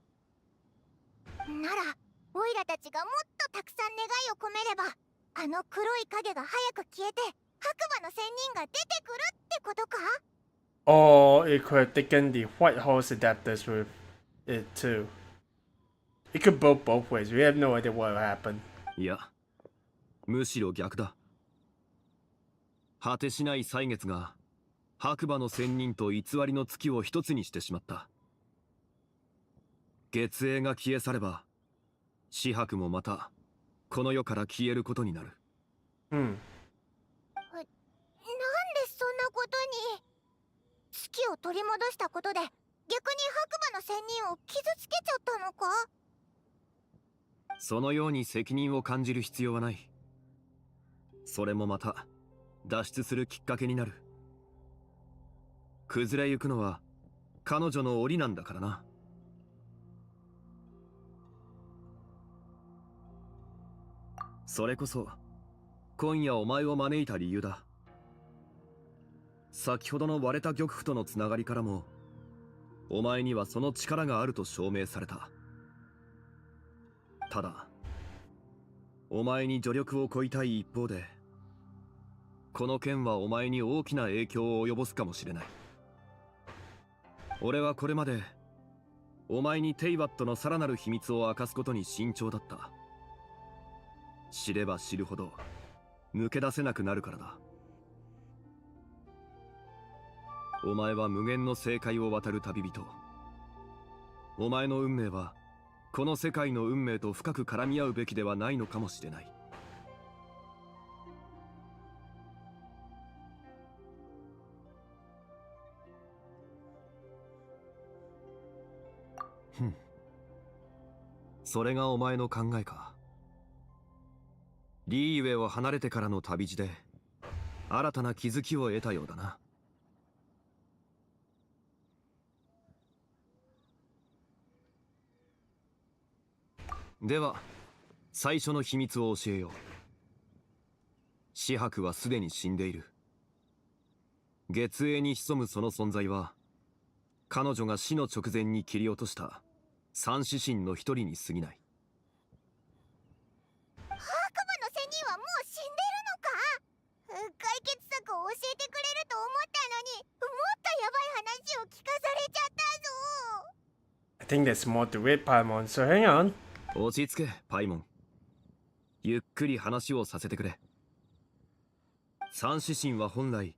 ならオイラたちがもっとたくさん願いを込めれば、あの黒い影が早く消えて白馬の仙人が出てくるってことか？ Or it could have taken the White Horse adapters with it too. It could go both ways. We have no idea what will happen. いや、むしろ逆だ。果てしない歳月が白馬の仙人と偽りの月を一つにしてしまった。月影が消え去れば紫伯もまたこの世から消えることになる。Hmm. なんでそんなことに。月を取り戻したことで逆に白馬の仙人を傷つけちゃったのか？そのように責任を感じる必要はない。それもまた脱出するきっかけになる。崩れゆくのは彼女の檻なんだからな。それこそ今夜お前を招いた理由だ。先ほどの割れた玉譜とのつながりからもお前にはその力があると証明された。ただお前に助力を乞いたい一方で、この件はお前に大きな影響を及ぼすかもしれない。俺はこれまでお前にテイバットのさらなる秘密を明かすことに慎重だった。知れば知るほど抜け出せなくなるからだ。お前は無限の正解を渡る旅人。お前の運命はこの世界の運命と深く絡み合うべきではないのかもしれない。ふん。それがお前の考えか。リーウェイを離れてからの旅路で新たな気づきを得たようだな。では最初の秘密を教えよう。紫伯はすでに死んでいる。月影に潜むその存在は彼女が死の直前に切り落とした三指神の一人に過ぎない。白馬の仙人はもう死んでるのか？解決策を教えてくれると思ったのに、もっとヤバい話を聞かされちゃったぞ。 I think there's more to it, Paimon, so hang on. 落ち着けパイモン。ゆっくり話をさせてくれ。三指神は本来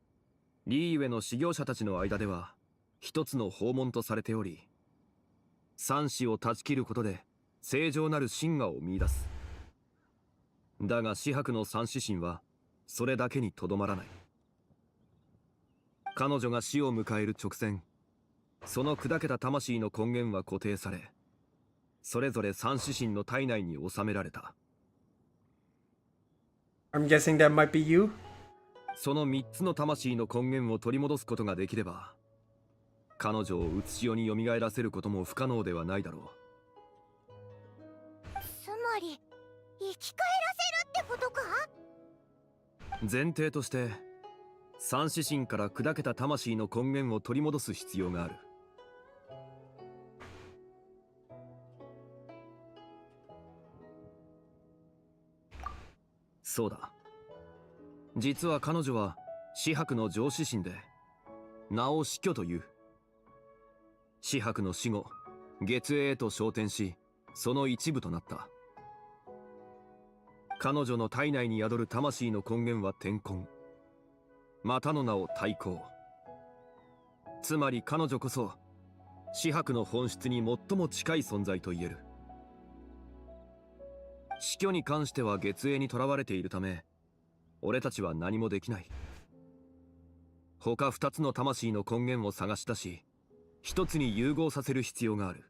リーウェの修行者たちの間では一つの法門とされており、三子を断ち切ることで正常なる真我を見出す。だが紫伯の三指神はそれだけにとどまらない。彼女が死を迎える直前、その砕けた魂の根源は固定され、それぞれ三指神の体内に収められた。I'm guessing that might be you? その3つの魂の根源を取り戻すことができれば、彼女をうつしよに蘇らせることも不可能ではないだろう。つまり生き返らせるってことか？前提として三指神から砕けた魂の根源を取り戻す必要がある。そうだ。実は彼女は紫伯の上司神で、名を死去という。紫伯の死後、月影へと昇天し、その一部となった。彼女の体内に宿る魂の根源は天根、またの名を太閤。つまり彼女こそ紫伯の本質に最も近い存在と言える。死去に関しては月影に囚われているため、俺たちは何もできない。他2つの魂の根源を探し出し、一つに融合させる必要がある。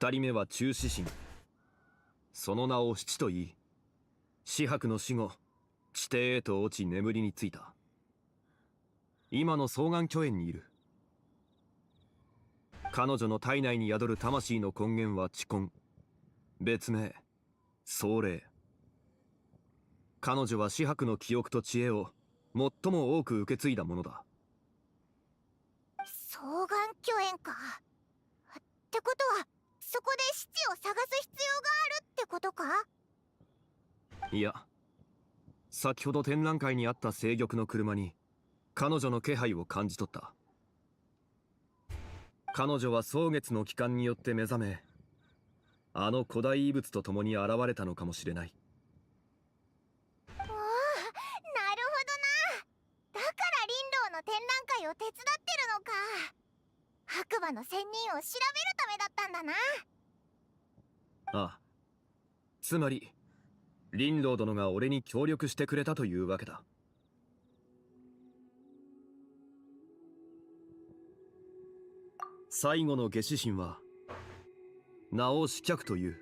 二人目は中死神。その名を七と言い、紫伯の死後地底へと落ち眠りについた。今の双眼巨炎にいる。彼女の体内に宿る魂の根源は地根、別名壮霊。彼女は紫伯の記憶と知恵を最も多く受け継いだものだ。双眼巨炎か。ってことはそこで七を探す必要があるってことか？いや、先ほど展覧会にあった聖玉の車に彼女の気配を感じ取った。彼女は蒼月の帰還によって目覚め、あの古代遺物と共に現れたのかもしれない。おお、なるほどな。だから林道の展覧会を手伝ってるのか。白馬の仙人を調べるためだったんだな。ああ、つまり林道殿が俺に協力してくれたというわけだ。最後の下死神は名を死脚という。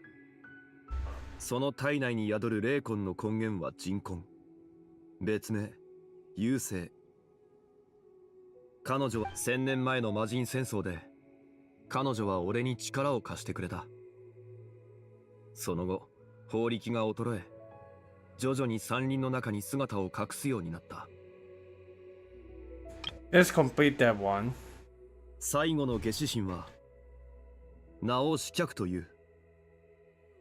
その体内に宿る霊魂の根源は人根、別名幽星。彼女は1000年前の魔人戦争で彼女は俺に力を貸してくれた。その後法力が衰え、徐々に山林の中に姿を隠すようになった。 Let's complete that one. 最後の下死神は名を死脚という。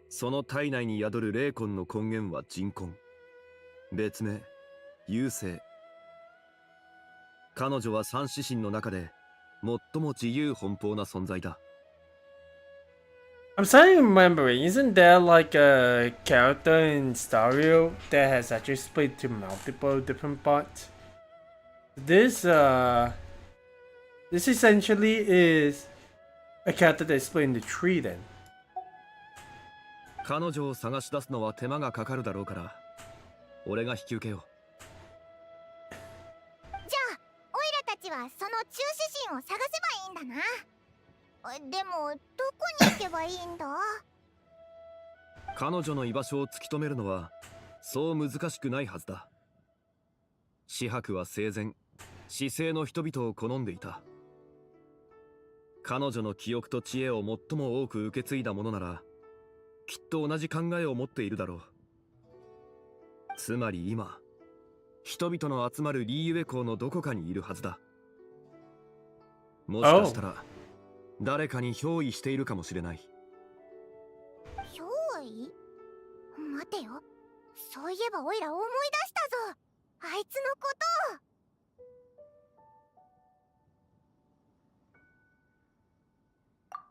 その体内に宿る霊魂の根源は人根、別名幽星。彼女は三死神の中で最も自由奔放な存在だ。I'm starting remembering, isn't there like a character in Stario that has actually split to multiple different parts? This essentially is a character that's split into three then. 彼女を探し出すのは手間がかかるだろうから、俺が引き受けよう。じゃあオイラたちはその中死神を探せばいいんだな。でもどこに行けばいいんだ？彼女の居場所を突き止めるのはそう難しくないはずだ。紫伯は生前至聖の人々を好んでいた。彼女の記憶と知恵を最も多く受け継いだものならきっと同じ考えを持っているだろう。つまり今人々の集まるリーユエ港のどこかにいるはずだ。もしかしたら誰かに憑依しているかもしれない。憑依？待てよ、そういえばオイラ思い出したぞ、あいつのこと。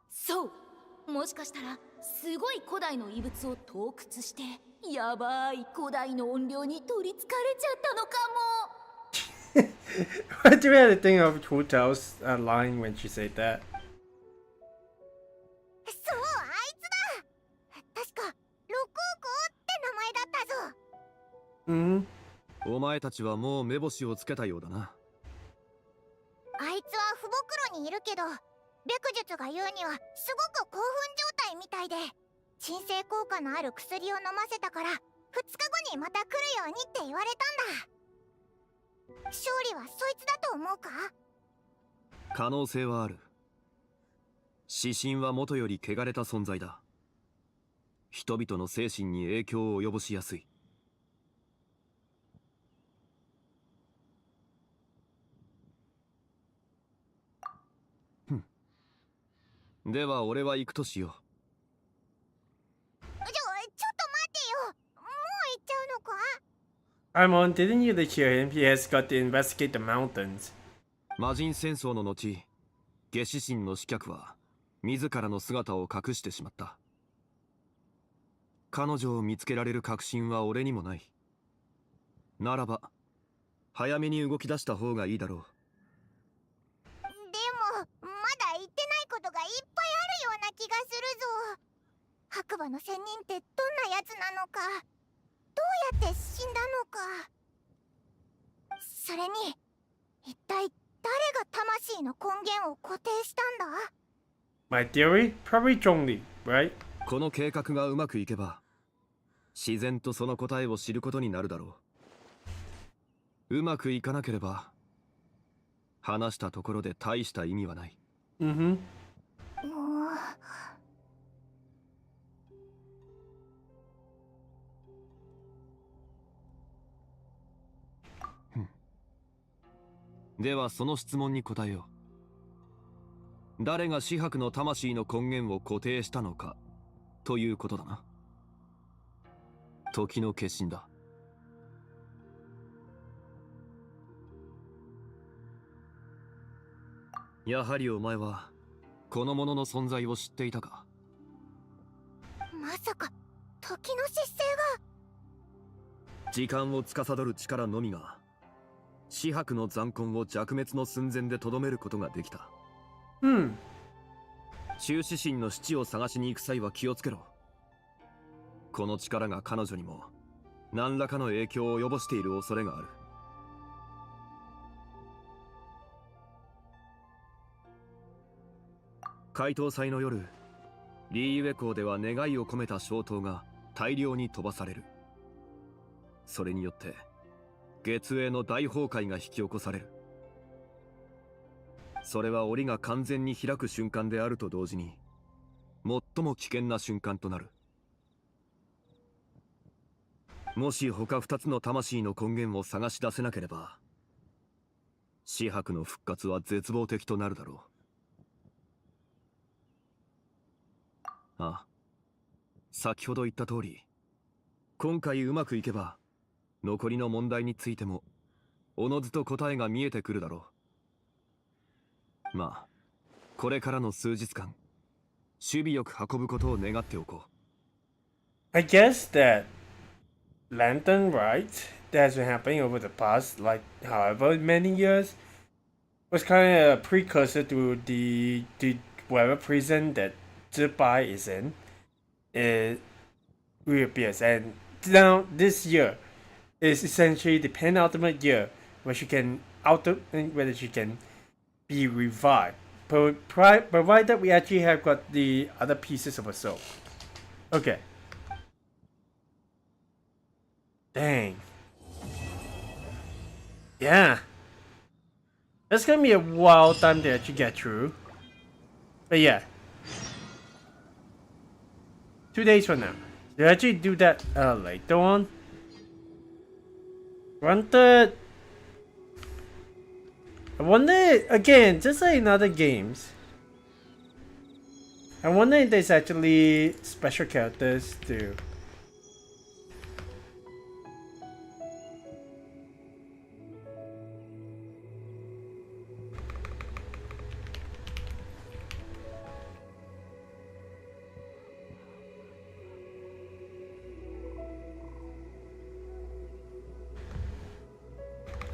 そう、もしかしたらすごい古代の遺物を盗掘してやばい古代の怨霊に取りつかれちゃったのかも。 Why do we have to think of Hotel's line when she said that? そう、あいつだ。確か六王校って名前だったぞ。お前たちはもう目星をつけたようだな。あいつは不袋にいるけど、白術が言うにはすごく興奮状態みたいで、鎮静効果のある薬を飲ませたから2日後にまた来るようにって言われたんだ。勝利はそいつだと思うか？可能性はある。指針は元より汚れた存在だ。人々の精神に影響を及ぼしやすい。では俺は行くとしよう。ちょっと待てよ、もう行っちゃうのか？ Aimon, didn't you hear him? He has got to investigate the mountains. 魔人戦争の後、下死神の死脚は自らの姿を隠してしまった。彼女を見つけられる確信は俺にもない。ならば早めに動き出した方がいいだろう。でもまだ言ってないことがいっぱいあるような気がするぞ。白馬の仙人ってどんなやつなのか、どうやって死んだのか、それに一体誰が魂の根源を固定したんだ？ My theory? Probably Zhongli, right? この計画がうまくいけば自然とその答えを知ることになるだろう。うまくいかなければ話したところで大した意味はない。Mm-hmm. ではその質問に答えよう。誰が紫伯の魂の根源を固定したのかということだな。時の化身だ。やはりお前はこの者の存在を知っていたか。まさか時の失勢が。時間を司る力のみが紫伯の残魂を弱滅の寸前でとどめることができた。Hmm. 忠志神の七を探しに行く際は気をつけろ。この力が彼女にも何らかの影響を及ぼしている恐れがある。解凍祭の夜、リーユエ港では願いを込めた消灯が大量に飛ばされる。それによって月影の大崩壊が引き起こされる。それは檻が完全に開く瞬間であると同時に最も危険な瞬間となる。もし他2つの魂の根源を探し出せなければ紫伯の復活は絶望的となるだろう。ああ、先ほど言った通り、今回うまくいけば残りの問題についてもおのずと答えが見えてくるだろう。まあこれからの数日間守備よく運ぶことを願っておこう。 I guess that Lantern Rites that has been happening over the past, like, however many years, was kind of a precursor to the whatever prison that Zhibai is in. It reappears, and now this year is essentially the penultimate year where she can whether she can be revived, provided we actually have got the other pieces of her soul. Okay. Dang. Yeah. That's gonna be a wild time to actually get through. But yeah. 2 days from now. They actually do that later on. Granted. I wonder, again, just like in other games, I wonder if there's actually special characters to...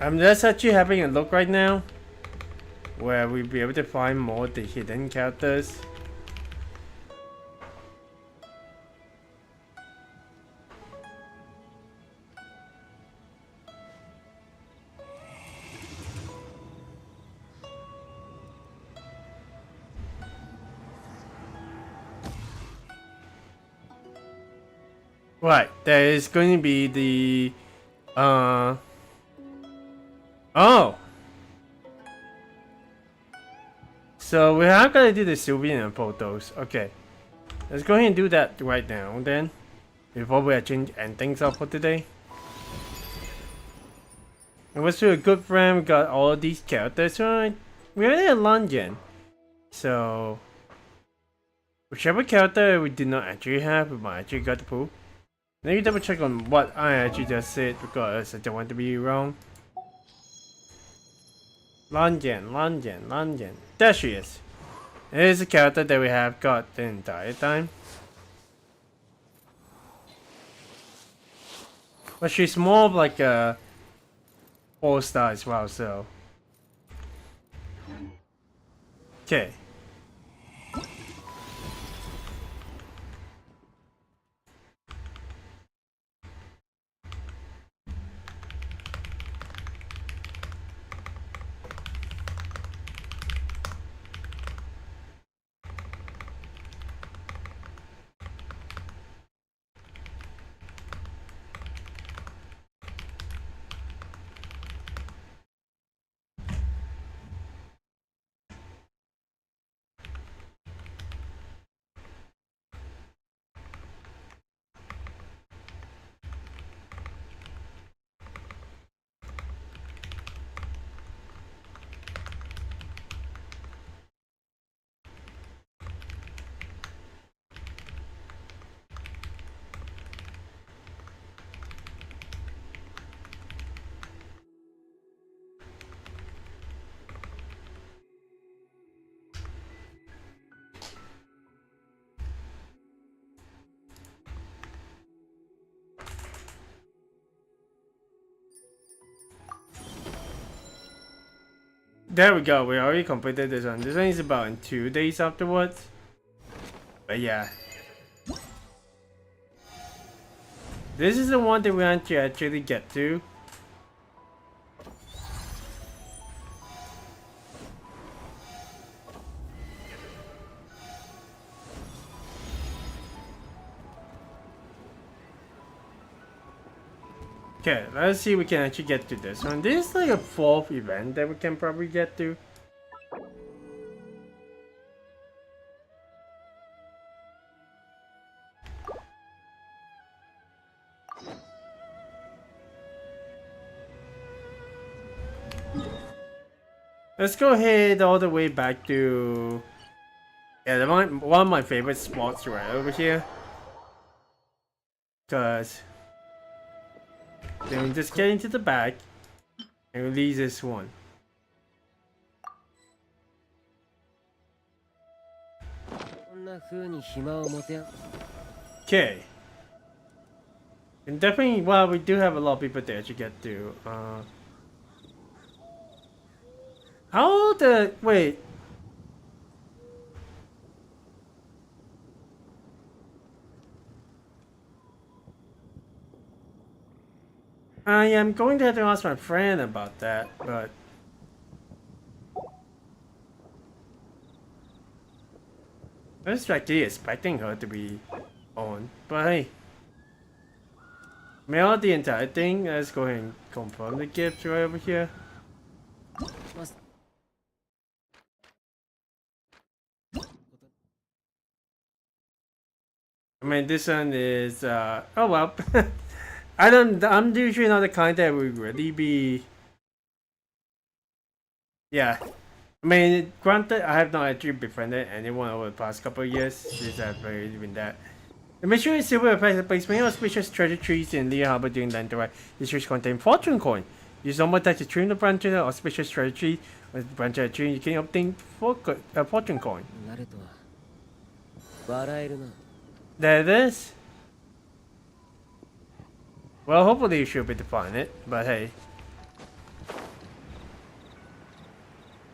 I'm just actually having a look right now where we'll be able to find more of the hidden characters. Right, there is going to be the oh! So we are gonna do the Sylvian photos. Okay. Let's go ahead and do that right now then. Before we actually end things up for today. It was to a good friend, we got all of these characters. So we already had Lungeon. So whichever character we did not actually have, we might actually got the pool. Let me double check on what I actually just said because I don't want to be wrong. Lungeon. There she is. It is a character that we have got the entire time. But she's more of like a 4-star as well, so. Okay. There we go. We already completed this one. This one is about in 2 days afterwards. But yeah. This is the one that we want to actually get to. Okay, let's see if we can actually get to this one. This is like a 4th event that we can probably get to. Let's go ahead all the way back to one of my favorite spots right over here. Cause then we just get into the back and release this one. Okay. And definitely, well, we do have a lot of people there to get to. How the wait? I am going to have to ask my friend about that, but I was actually expecting her to be on. But hey, mail the entire thing. Let's go ahead and confirm the gift right over here. I mean, this one is oh well. I'm usually not the kind that would really be. Yeah. I mean, granted, I have not actually befriended anyone over the past couple of years since I've been that. And make sure you silver placement auspicious treasure trees in Lea Harbor during the Rite. These trees contain fortune coin. Use normal touch to trim the branch of the auspicious treasure tree. With the branch of the tree, you can obtain fortune coin. There it is. Well, hopefully you should be able to find it, but hey.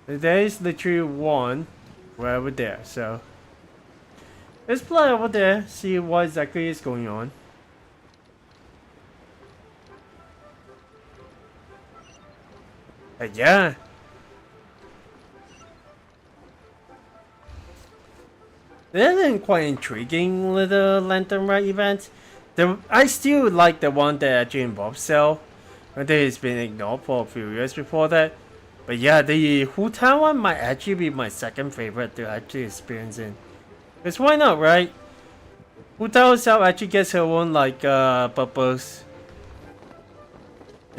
There is literally one right over there, so let's play over there, see what exactly is going on. Yeah. They're been quite intriguing little Lantern Rite events. I still like the one that actually involves Cell. That has been ignored for a few years before that. But yeah, the Hu Tao one might actually be my second favorite to actually experience in. Because why not, right? Hu Tao herself actually gets her own like purpose.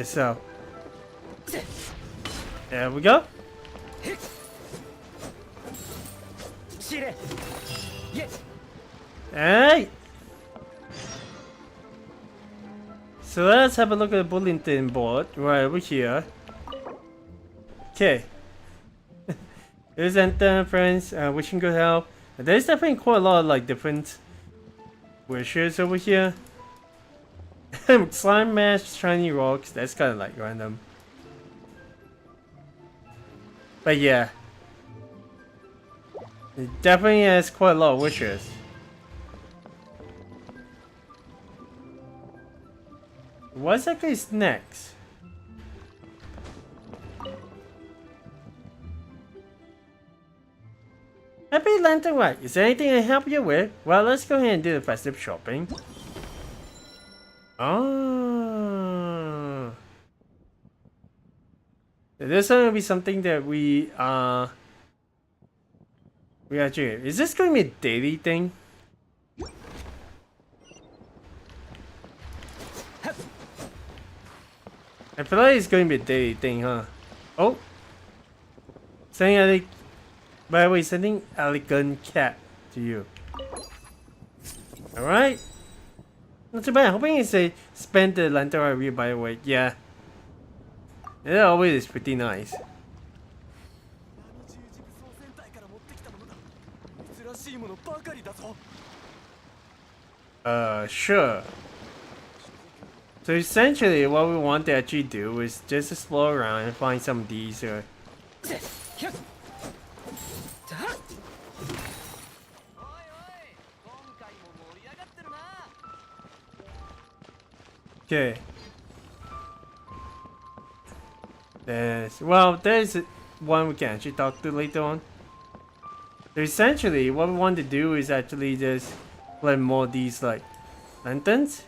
So there we go. Hey! So let's have a look at the bulletin board right over here. Okay. Here's Anthem, friends. Wishing good health. There's definitely quite a lot of like different wishes over here. Slime mash, shiny rocks. That's kind of like random. But yeah. It definitely has quite a lot of wishes. What exactly is next? Happy Lantern Rite. Is there anything I can help you with? Well, let's go ahead and do the festive shopping. Oh. This going to be something that we actually. Is this going to be a daily thing? I feel like it's going to be a daily thing, huh? Oh! By the way, sending elegant cat to you. Alright. Not too bad. Hoping it's a spend the Lantern review, by the way. Yeah. It always is pretty nice. Sure. So essentially, what we want to actually do is just explore around and find some of these Okay. There's one we can actually talk to later on. So essentially, what we want to do is actually just play more of these like lanterns.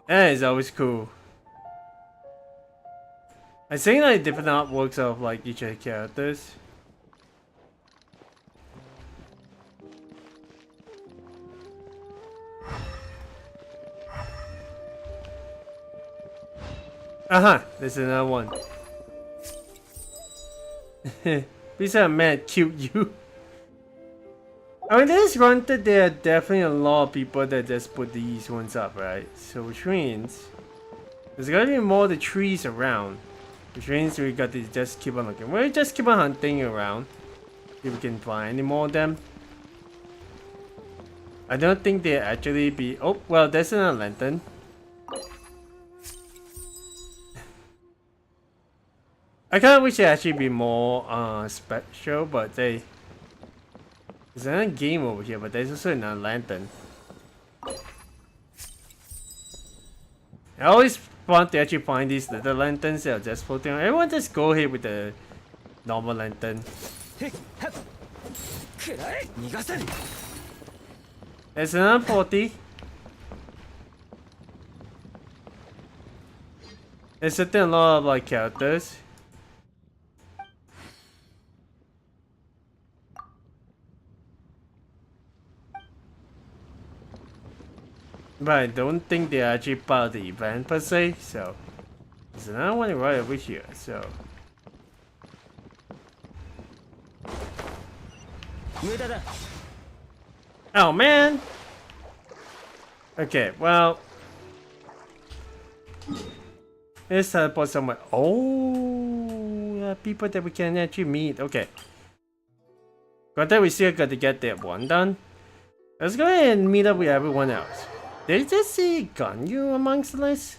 That is always cool. I think like different artworks of like each of the characters. There's another one. These are mad cute you. I mean, this granted, there are definitely a lot of people that just put these ones up, right? So which means there's gotta be more of the trees around. Which means we got to just keep on looking. We'll just keep on hunting around. See if we can find any more of them. I don't think they actually be. Oh, well, there's another lantern. I kinda wish it actually be more special, but there's another game over here, but there's also another lantern. I always want to actually find these little lanterns that are just floating around. Everyone just go ahead with the normal lantern. There's another 40. There's certainly a lot of like characters. But I don't think they're actually part of the event per se, so there's another one right over here, so oh man! Okay, well, let's teleport somewhere. Oh, people that we can actually meet. Okay, got that. We still got to get that one done. Let's go ahead and meet up with everyone else. Did you just see Ganyu amongst the list?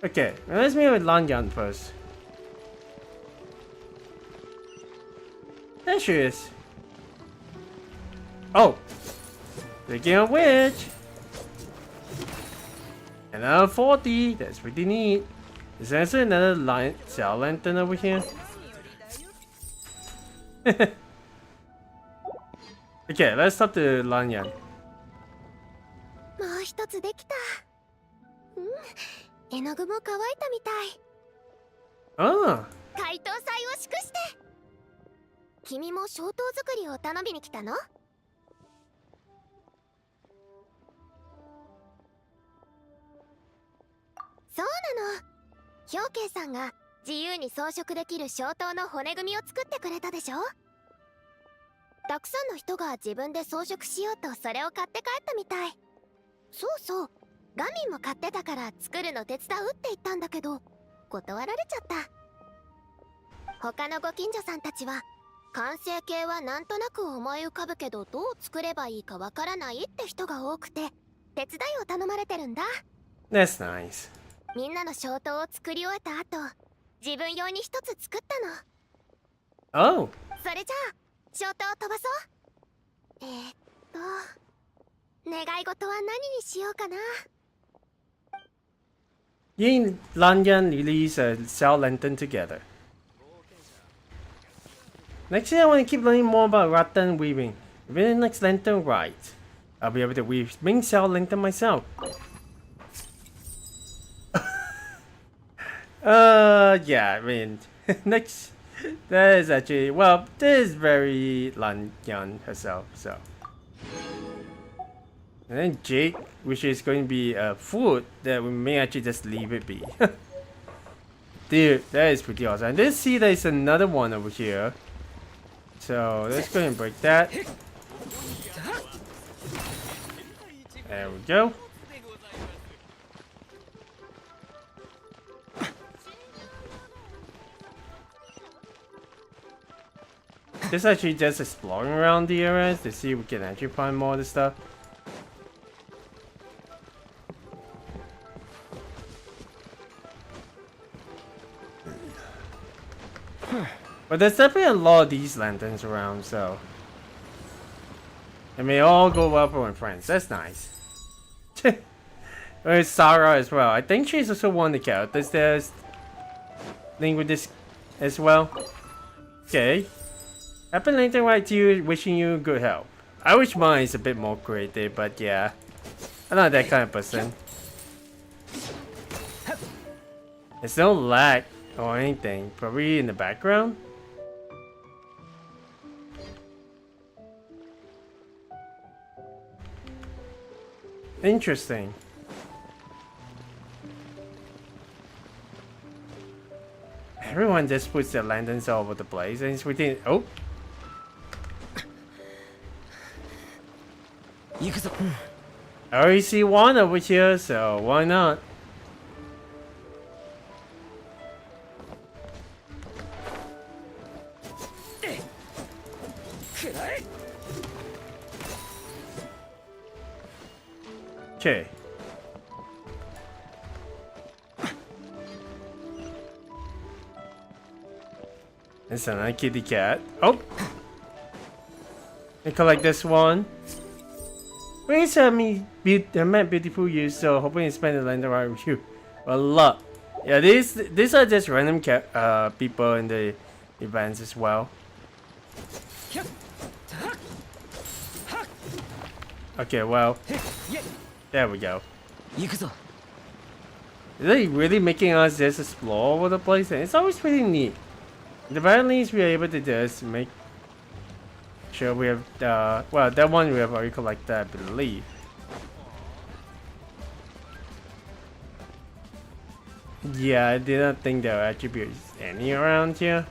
Okay, let's meet with Lanyan first. There she is. Oh! Speaking of which, another 40, that's pretty neat. Is there also another cell lantern over here? Okay, let's talk to Lanyan. もう一つできた。絵の具も乾いたみたい。ああ。解凍祭を祝して。君も消灯作りを頼みに来たの？そうなの。氷慶さんが自由に装飾できる消灯の骨組みを作ってくれたでしょ。たくさんの人が自分で装飾しようとそれを買って帰ったみたい。そうそう、ガミンも買ってたから作るの手伝うって言ったんだけど断られちゃった。他のご近所さんたちは完成形はなんとなく思い浮かぶけどどう作ればいいかわからないって人が多くて手伝いを頼まれてるんだ。 That's nice. みんなの消灯を作り終えた後自分用に一つ作ったの。 Oh. それじゃあ消灯を飛ばそう。願い事は何にしようかな。 You and Lanyan release a cell lantern together. Next year I want to keep learning more about rattan weaving. Maybe the next lantern right, I'll be able to weave wing cell lantern myself. Yeah, I mean, next, that is actually, well, this is very Lanyan herself, so. And then Jake, which is going to be a food that we may actually just leave it be. Dude, that is pretty awesome. I did see there's another one over here. So let's go ahead and break that. There we go. Just actually just exploring around the areas to see if we can actually find more of the stuff. But there's definitely a lot of these lanterns around, so. And they all go up with friends. That's nice. There's Sarah as well. I think she's also one of the characters there's linked with this as well. Okay. Happy Lantern right to you, wishing you good health. I wish mine is a bit more creative, but yeah. I'm not that kind of person. There's no lag or anything. Probably in the background. Interesting. Everyone just puts their lanterns all over the place and it's within. Oh! I already see one over here, so why not? Okay. Listen, I kitty cat. Oh! I collect this one. Please help me beat the man beautiful you, so hoping to spend the land right with you. A lot. Yeah, these are just random people in the events as well. Okay, well. There we go. Is they really making us just explore all over the place? And it's always pretty neat. At the very least, we are able to just make sure we have well, that one we have already collected, I believe. Yeah, I did not think there were actually any around here.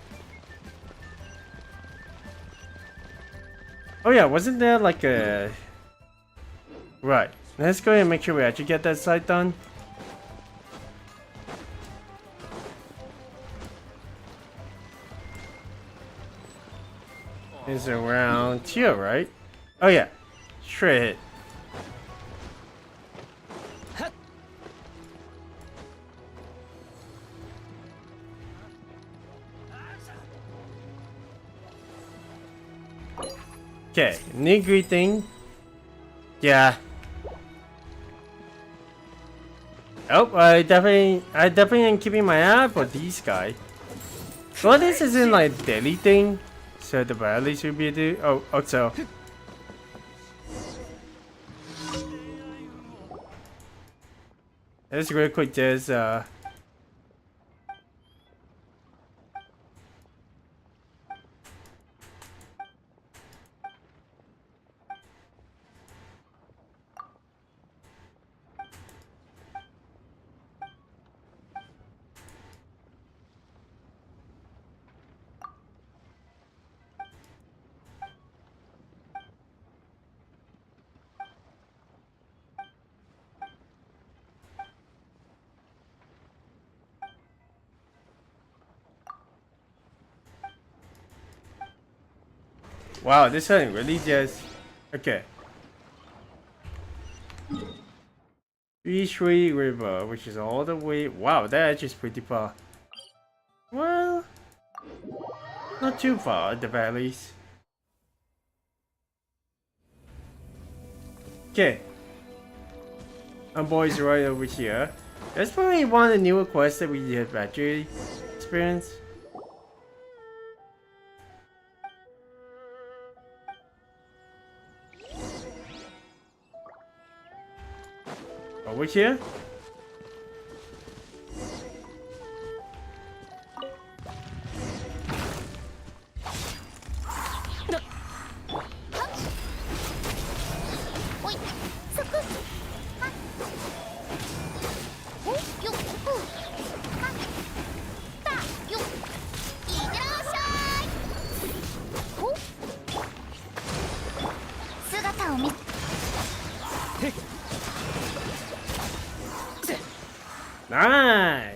Oh yeah, wasn't there like a... Right, let's go ahead and make sure we actually get that side done. Is around here, right? Oh yeah, straight hit. Okay, new greeting. Yeah. Oh, I definitely am keeping my eye out for these guys. So this isn't like daily thing. So the barely should be do. Oh, also. Let's real quick just wow, this one really just okay. Shui River, which is all the way. Wow, that edge is pretty far. Well, not too far at the very least. Okay. Our boy's right over here. That's probably one of the newer quests that we have actually experienced. Over here? Nice!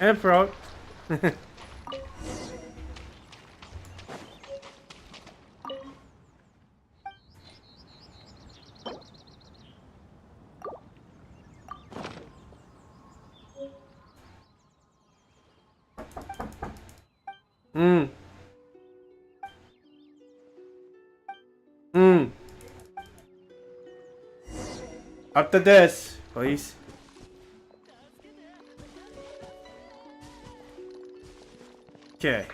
And a frog. Mm. Mm. After this, please. Okay.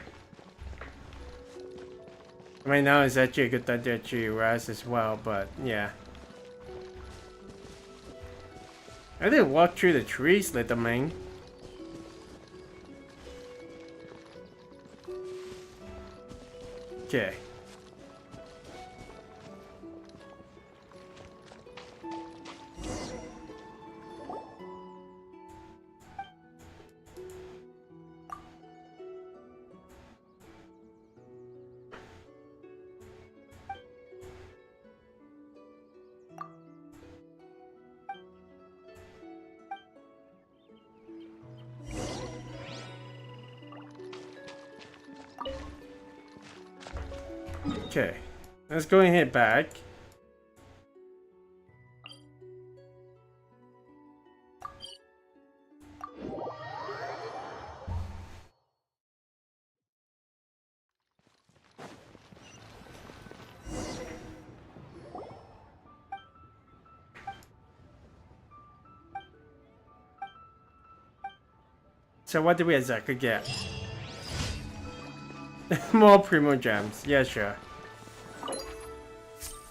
Right now is actually a good time to actually rest as well, but yeah. I didn't walk through the trees, little man. Okay. Okay, let's go and head back. So what did we exactly get? More Primo Gems, yeah sure.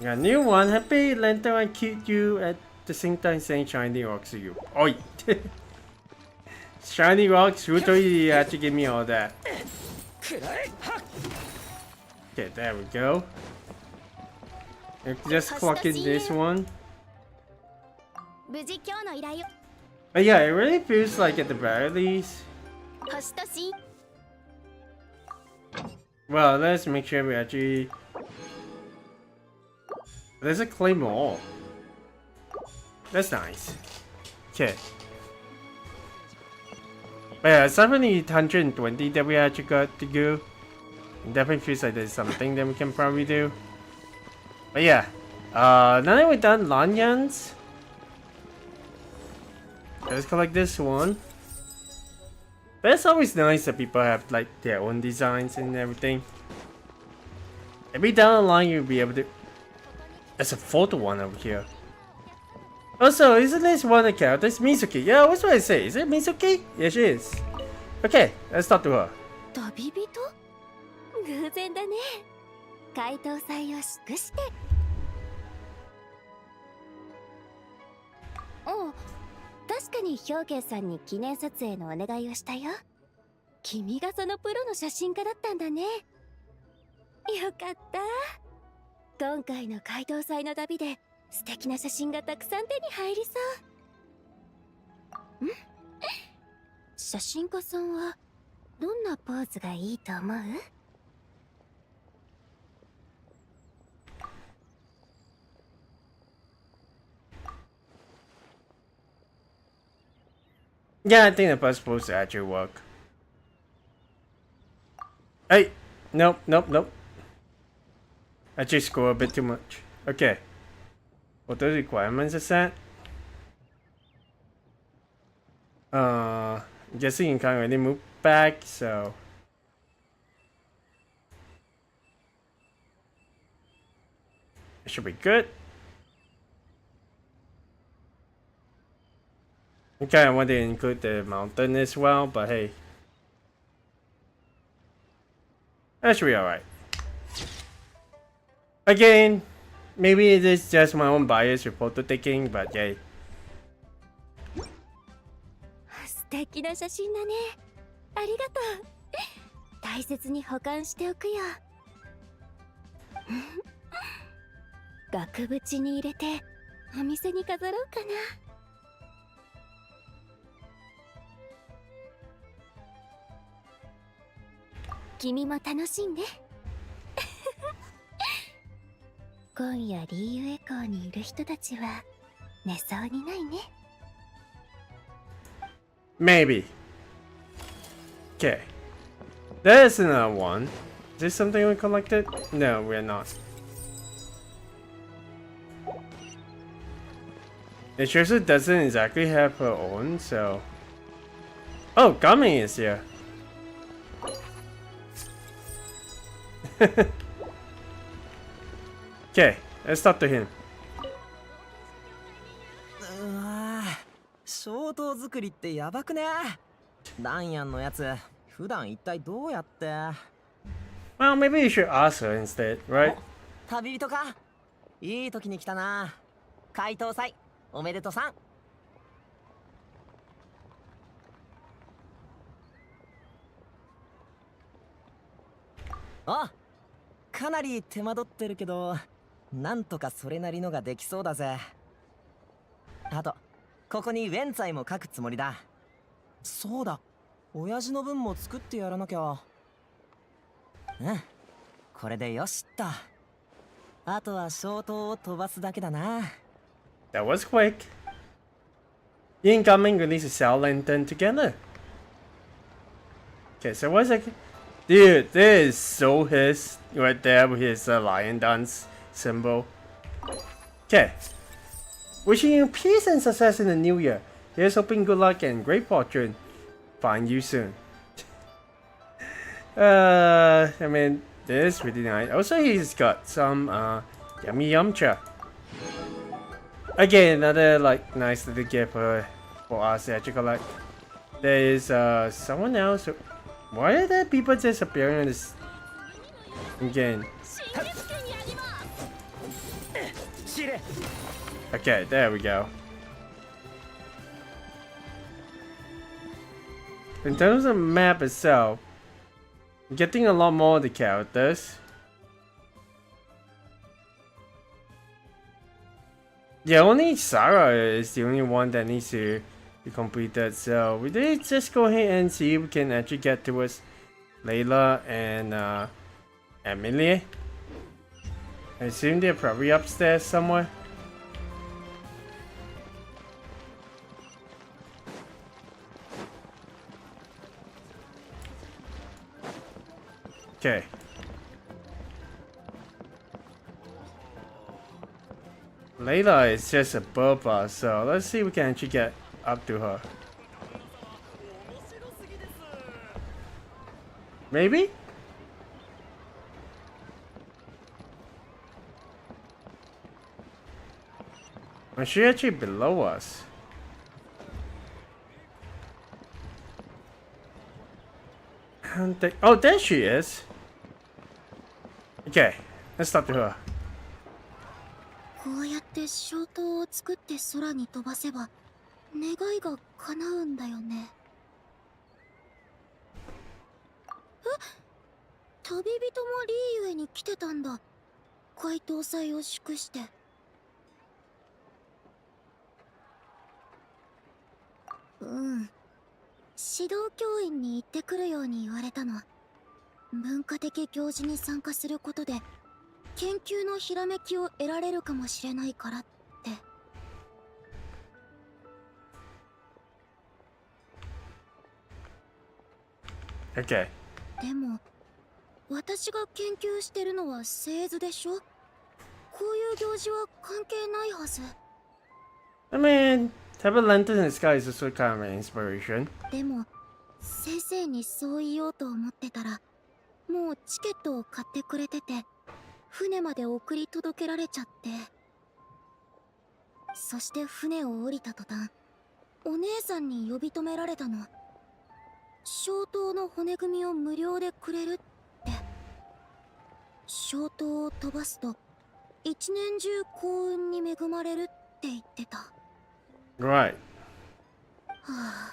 Got a new one. Happy Lantern and cute you at the same time saying shiny rocks to you. Oi! Shiny rocks, who told you had to give me all that? Okay, there we go. Just clock in this one. But yeah, it really feels like at the very least. Well, let's make sure we actually... There's a claymore. That's nice. Okay. But yeah, 720 that we actually got to go. It definitely feels like there's something that we can probably do. But yeah. Now that we're done lanyards, let's collect this one. But it's always nice that people have like their own designs and everything. Maybe down the line you'll be able to... There's a photo one over here. Also, isn't this one of the characters? Mizuki. Yeah, what's what I say? Is it Mizuki? Yeah, she is. Okay, let's talk to her. 旅人？偶然だね。解答祭を祝して。うん、確かに兵慶さんに記念撮影のお願いをしたよ。君がそのプロの写真家だったんだね。よかった。今回の解答祭の旅で素敵な写真がたくさん手に入りそう。ん？写真家さんはどんなポーズがいいと思う？ Yeah, I think the bus supposed to actually work. Hey! Nope, nope, nope. I just score a bit too much. Okay. What the requirements is that? I'm guessing you can't really move back, so... It should be good. I kind of want to include the mountain as well, but hey. That should be alright. Again, maybe it is just my own bias with photo taking, but yay. 素敵な写真だね。ありがとう。大切に保管しておくよ。額縁に入れてお店に飾ろうかな。君も楽しんで。今夜リーユエ港にいる人たちは寝そうにないね。Maybe. Okay. There's another one. Is this something we collected? No, we're not. It shows it doesn't exactly have her own, so... Oh, Gummy is here. Okay, let's talk to him. うわぁ、消灯作りってやばくね。ダンヤンのやつ、普段一体どうやって。 Well, maybe you should ask her instead, right? 旅人か。いい時に来たな。解答祭、おめでとさん。あ、かなり手間取ってるけど、なんとかそれなりのができそうだぜ。あと、ここにウェンツァイも書くつもりだ。そうだ、親父の分も作ってやらなきゃ。うん、これでよしっと。あとは消灯を飛ばすだけだな。That was quick. You and Gummy release a cell lantern together. Okay, so what's that? Dude, this is so his right there with his lion dance symbol. Okay. Wishing you peace and success in the new year. Here's hoping good luck and great fortune. Find you soon. I mean, this is really nice. Also, he's got some yummy yumcha. Again, another like nice little gift for us to actually collect. There is someone else. Why are there people just appearing on this again? Okay, there we go. In terms of map itself, getting a lot more of the characters. Yeah, only Sarah is the only one that needs to be completed. So we did just go ahead and see if we can actually get towards Layla and Emily. I assume they're probably upstairs somewhere. Okay. Layla is just above us, so let's see if we can actually get up to her. Maybe? Or is she actually below us? I don't think. Oh, there she is. Okay, let's talk to her. こうやって消灯を作って空に飛ばせば願いが叶うんだよね。え、旅人もリーゆえに来てたんだ。解答祭を祝して。うん、指導教員に行ってくるように言われたの。文化的行事に参加することで研究のひらめきを得られるかもしれないからって。Okay. でも私が研究してるのは製図でしょ。こういう行事は関係ないはず。I mean, have a lantern in the sky is also kind of an inspiration. でも先生にそう言おうと思ってたらもうチケットを買ってくれてて船まで送り届けられちゃって。そして船を降りた途端お姉さんに呼び止められたの。消灯の骨組みを無料でくれるって。消灯を飛ばすと一年中幸運に恵まれるって言ってた。 Right. はあ、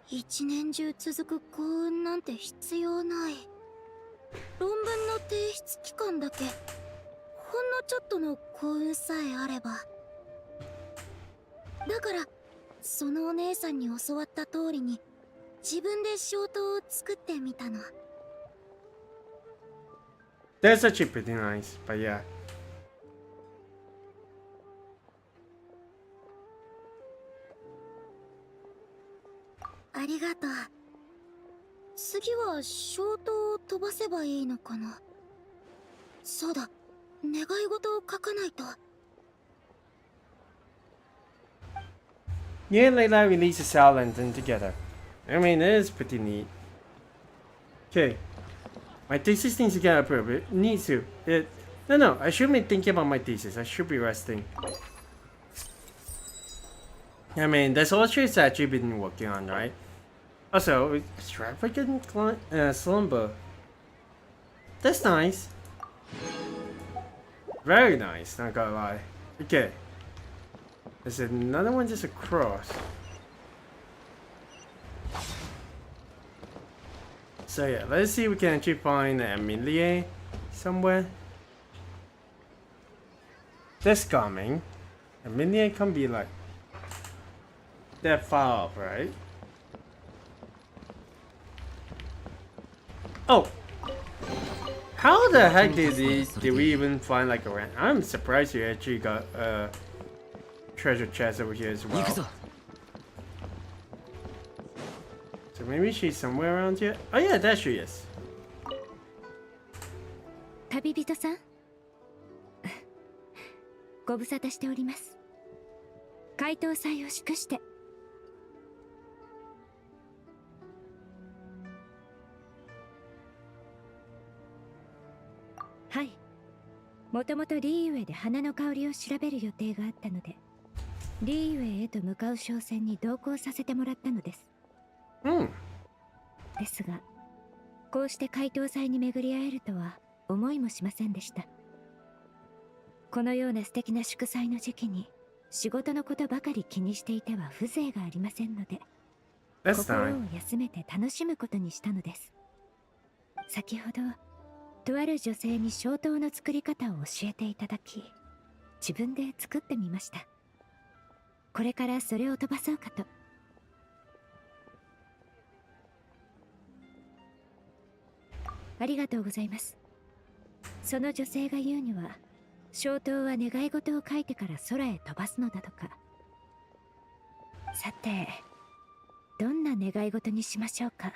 一年中続く幸運なんて必要ない。論文の提出期間だけほんのちょっとの幸運さえあれば。だからそのお姉さんに教わった通りに自分で消灯を作ってみたの。 That's actually pretty nice, but yeah. ありがとう。次は消灯を飛ばせばいいのかな。そうだ、願い事を書かないと。Yeah, Layla releases Sal and then together. I mean, it is pretty neat. Okay. My thesis needs to get approved. It needs to. No, I shouldn't be thinking about my thesis. I should be resting. I mean, that's all she's actually been working on, right? Also, extravagant slumber. That's nice. Very nice, not gonna lie. Okay. There's another one just across. So yeah, let's see if we can actually find Amelie somewhere. That's coming. Amelie can't be like that far off, right? Oh! How the heck did we even find like a rent? I'm surprised you actually got a treasure chest over here as well. So maybe she's somewhere around here. Oh yeah, there she is. 旅人さんご無沙汰しております。解答祭を祝して。はい。もともとリーユエで花の香りを調べる予定があったので、リーユエへと向かう商船に同行させてもらったのです。ですが、こうして解答祭に巡り会えるとは思いもしませんでした。このような素敵な祝祭の時期に仕事のことばかり気にしていては風情がありませんので、心を休めて楽しむことにしたのです。先ほどとある女性に消灯の作り方を教えていただき、自分で作ってみました。これからそれを飛ばそうかと。ありがとうございます。その女性が言うには、消灯は願い事を書いてから空へ飛ばすのだとか。さて、どんな願い事にしましょうか。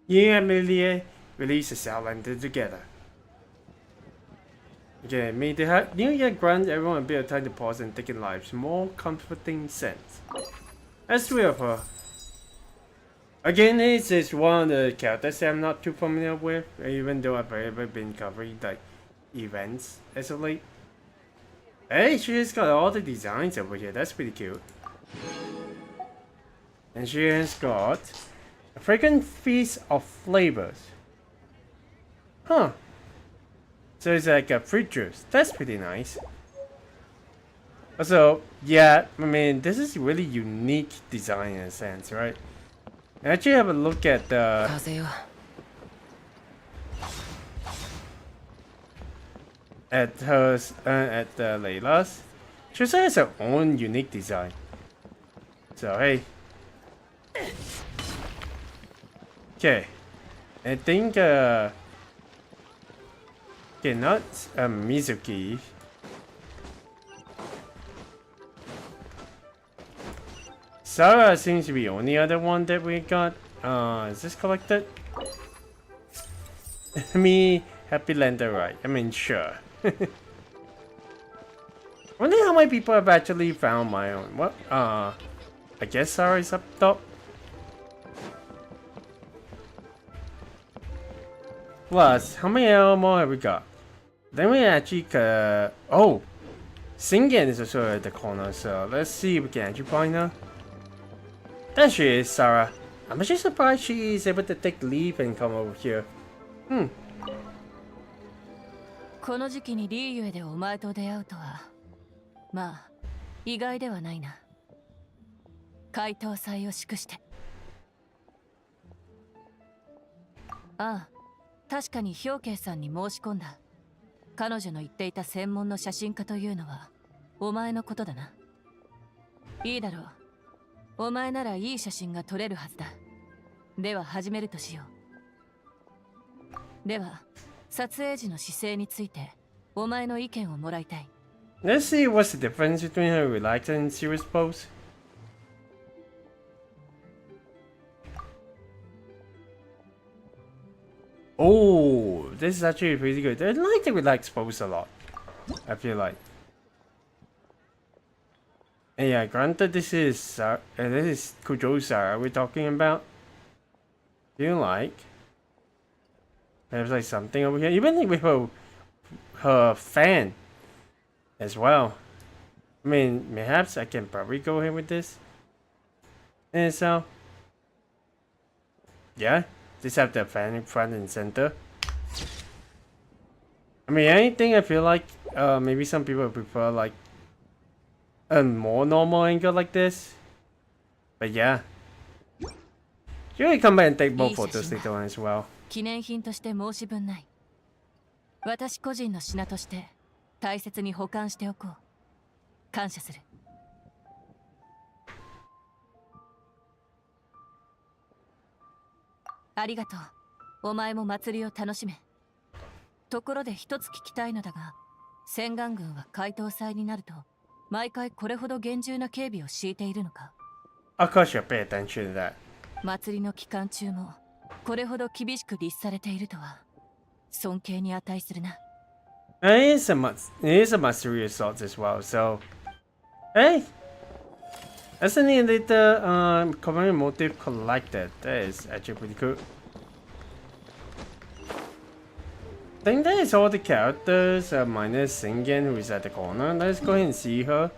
Yeah, Amelie releases Sal and together. Okay, may the New Year grant everyone a bit of time to pause and take in life's more comforting sense. That's three of her. Again, this is one of the characters that I'm not too familiar with, even though I've ever been covering like events as of late. Hey, she's got all the designs over here. That's pretty cute. And she has got a fragrant feast of flavors. Huh. So it's like a fruit juice. That's pretty nice. Also, yeah, I mean, this is really unique design in a sense, right? Actually, have a look at the at Layla's. She also has her own unique design. So hey. Okay. I think okay, not Mizuki. Sarah seems to be the only other one that we got. Is this collected? Me, Happy Lander, right? I mean, sure. Wonder how many people have actually found my own. What? I guess Sarah's up top. Plus, how many more have we got? Then we actually oh! Singen is also at the corner, so let's see if we can actually find her. There she is, Sarah. I'm actually surprised she is able to take leave and come over here. この時期にリーユエでお前と出会うとは、まあ意外ではないな。解答祭を祝して。ああ、確かに氷慶さんに申し込んだ。彼女の言っていた専門の写真家というのはお前のことだな。いいだろう。お前ならいい写真が撮れるはずだ。では始めるとしよう。では撮影時の姿勢についてお前の意見をもらいたい。Let's see what's the difference between her relaxed and serious pose. Oh, this is actually pretty good. I like the relaxed pose a lot. I feel like. And yeah, granted, this is Kujosa we're talking about. Feel like there's like something over here, even with her fan as well. I mean, perhaps I can probably go ahead with this. And so, yeah, just have the fan in front and center. I mean, anything I feel like maybe some people prefer like a more normal angle like this. But yeah. You can come back and take both photos later on as well. 記念品として申し分ない。私個人の品として大切に保管しておこう。感謝する。ありがとう。お前も祭りを楽しめ。ところで一つ聞きたいのだが、洗顔軍は解凍祭になると毎回これほど厳重な警備を敷いているのか？ Of course, you'll pay attention to that. 祭りの期間中もこれほど厳しく律されているとは尊敬に値するな。It is a mastery assault as well, so hey, that's an later common motive collected. That is actually pretty cool. I think that is all the characters minus Singen, who is at the corner. Let's go ahead and see her.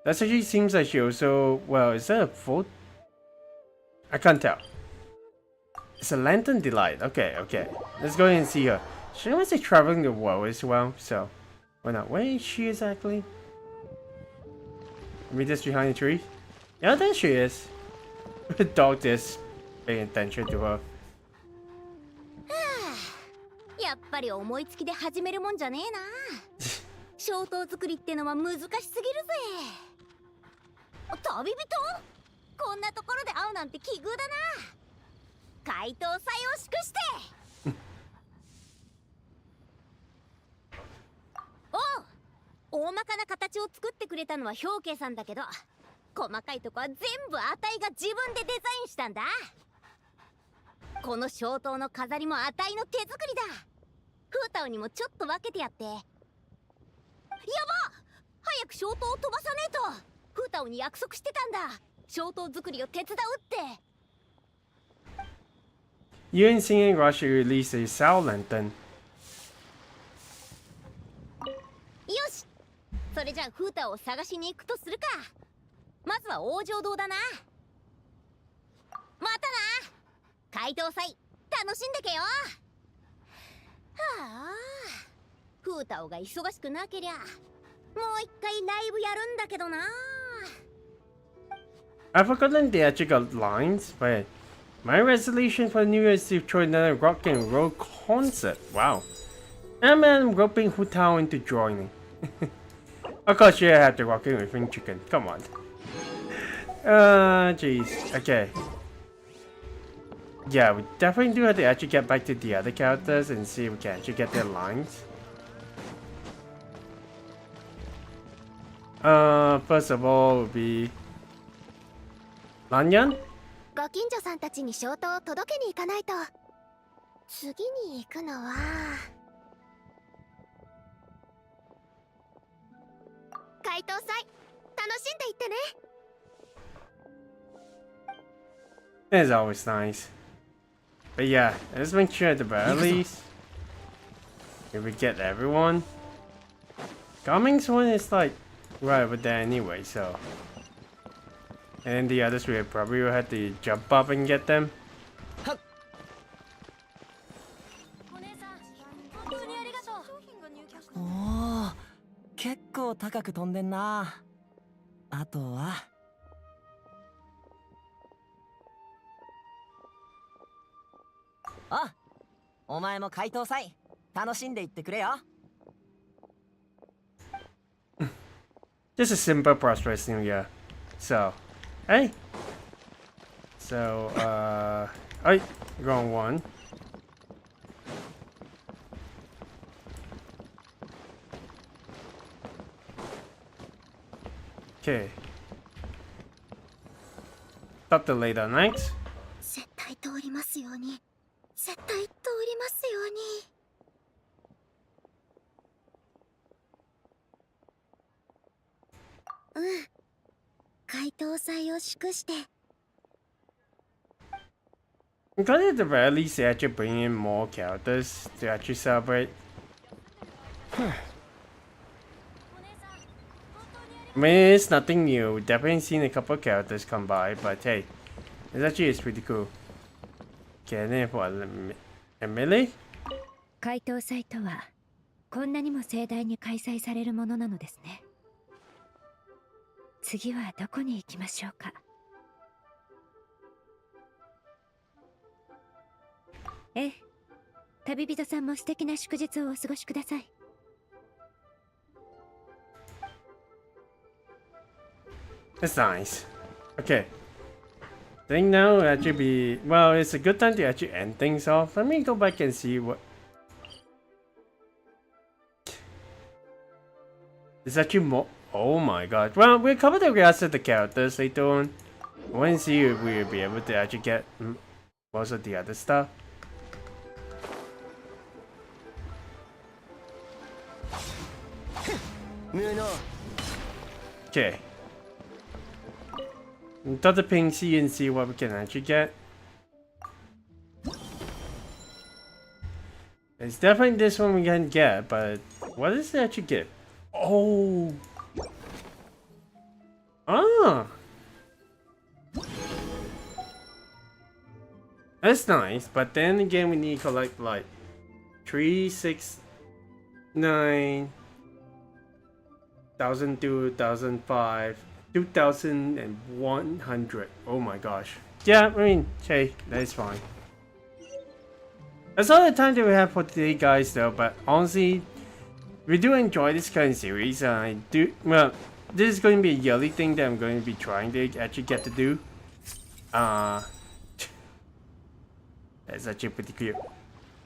That actually seems like she also, well, is that a full? I can't tell. It's a Lantern Delight. Okay, okay. Let's go ahead and see her. She must be traveling the world as well, so why not? Where is she exactly? Maybe just behind the tree? Yeah, there she is. The dog is paying attention to her. やっぱり思いつきで始めるもんじゃねえな。消灯作りってのは難しすぎるぜ。旅人？こんなところで会うなんて奇遇だな。解凍祭を祝して。おう、大まかな形を作ってくれたのは表慶さんだけど、細かいとこは全部あたいが自分でデザインしたんだ。この消灯の飾りもあたいの手作りだ。フータオにもちょっと分けてやって。やば！早く消灯を飛ばさねえと。フータオに約束してたんだ。消灯作りを手伝うって。You and Singing Rush released a Soul Lantern. よし、それじゃあフータオを探しに行くとするか。まずは王城堂だな。またな。解凍祭楽しんでけよ。はあ、フータオが忙しくなけりゃもう一回ライブやるんだけどな。I've forgotten the actual lines, but my resolution for New Year is to throw another rock and roll concert. Wow. And I'm roping Hu Tao into joining. Of course, you have to rock in with Wing Chicken. Come on. Jeez. Okay. Yeah, we definitely do have to actually get back to the other characters and see if we can actually get their lines. First of all would be Lanyan? ご近所さんたちに消灯を届けに行かないと。次に行くのは解凍祭楽しんでいってね。 It's always nice. But yeah, let's make sure at the very least if we get everyone. Cummings one is like right over there anyway, so. And then the others we probably will have to jump up and get them. おお、結構高く飛んでんな。あとはあ、お前も解凍祭楽しんでいってくれよ。Just a simple prosperous New Year. So, hey. So, hey, go on one. Okay. Dr. Later next. 絶対通りますように。絶対通りまを祝して。 I'm glad at the very least they actually bring in more characters to actually celebrate. I mean, it's nothing new. Definitely seen a couple of characters come by, but hey, it actually is pretty cool. Okay, then for Emily? 回答祭とはこんなにも盛大に開催されるものなのですね。次はどこに行きましょうか。ええ、旅人さんも素敵な祝日をお過ごしください。That's nice. Okay. I think now will actually be, well, it's a good time to actually end things off. Let me go back and see what. It's actually more. Oh my god. Well, we'll cover the rest of the characters later on. I want to see if we'll be able to actually get most of the other stuff. Okay. Another ping see and see what we can actually get. It's definitely this one we can get, but what does it actually get? Oh! Ah! That's nice, but then again we need to collect like 3, 6, 9, 1,002, 1,005, 2,100. Oh my gosh. Yeah, I mean, hey, that is fine. That's all the time that we have for today, guys, though, but honestly, we do enjoy this kind of series. I do, well, this is going to be a yearly thing that I'm going to be trying to actually get to do. That's actually pretty cute.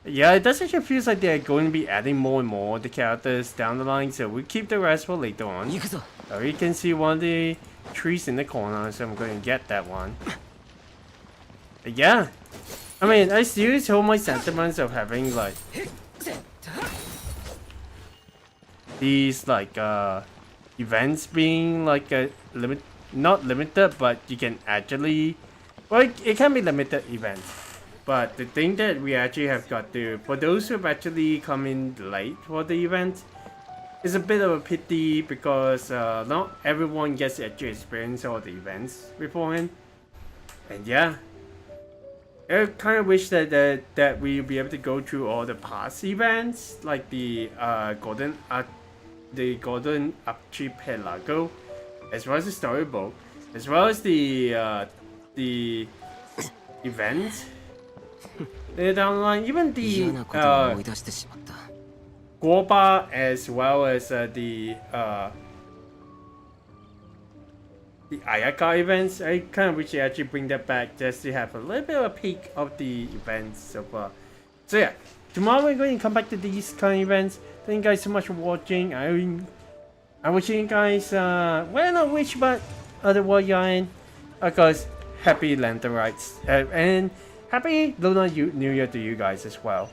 Yeah, it does actually feels like they're going to be adding more and more of the characters down the line, so we'll keep the rest for later on. So you can see one of the trees in the corner, so I'm going to get that one. But yeah, I mean, I still hold my sentiments of having like these like events being like a not limited, but you can actually, well, it can be limited events. But the thing that we actually have got to, for those who have actually come in late for the event, is a bit of a pity because not everyone gets to actually experience all the events beforehand. And yeah, I kind of wish that we'll be able to go through all the past events, like the golden archipelago, as well as the storybook, as well as the events. Down the line, even the Guoba, as well as the Ayaka events. I kind of wish they actually bring that back just to have a little bit of a peek of the events so far. So yeah, tomorrow we're going to come back to these kind of events. Thank you guys so much for watching. I'm wishing you guys, well, not wish, but other world you're in. Of course, happy Lantern Rites. And happy Lunar New Year to you guys as well.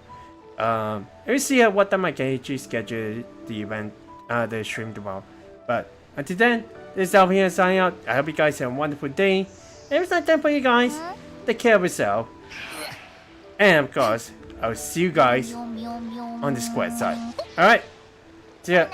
We'll see at what time I can actually schedule the event, the stream tomorrow. But until then, this is Delphin here signing out. I hope you guys have a wonderful day. And it's not time for you guys. Take care of yourself. And of course, I'll see you guys on the square side. Alright, see ya.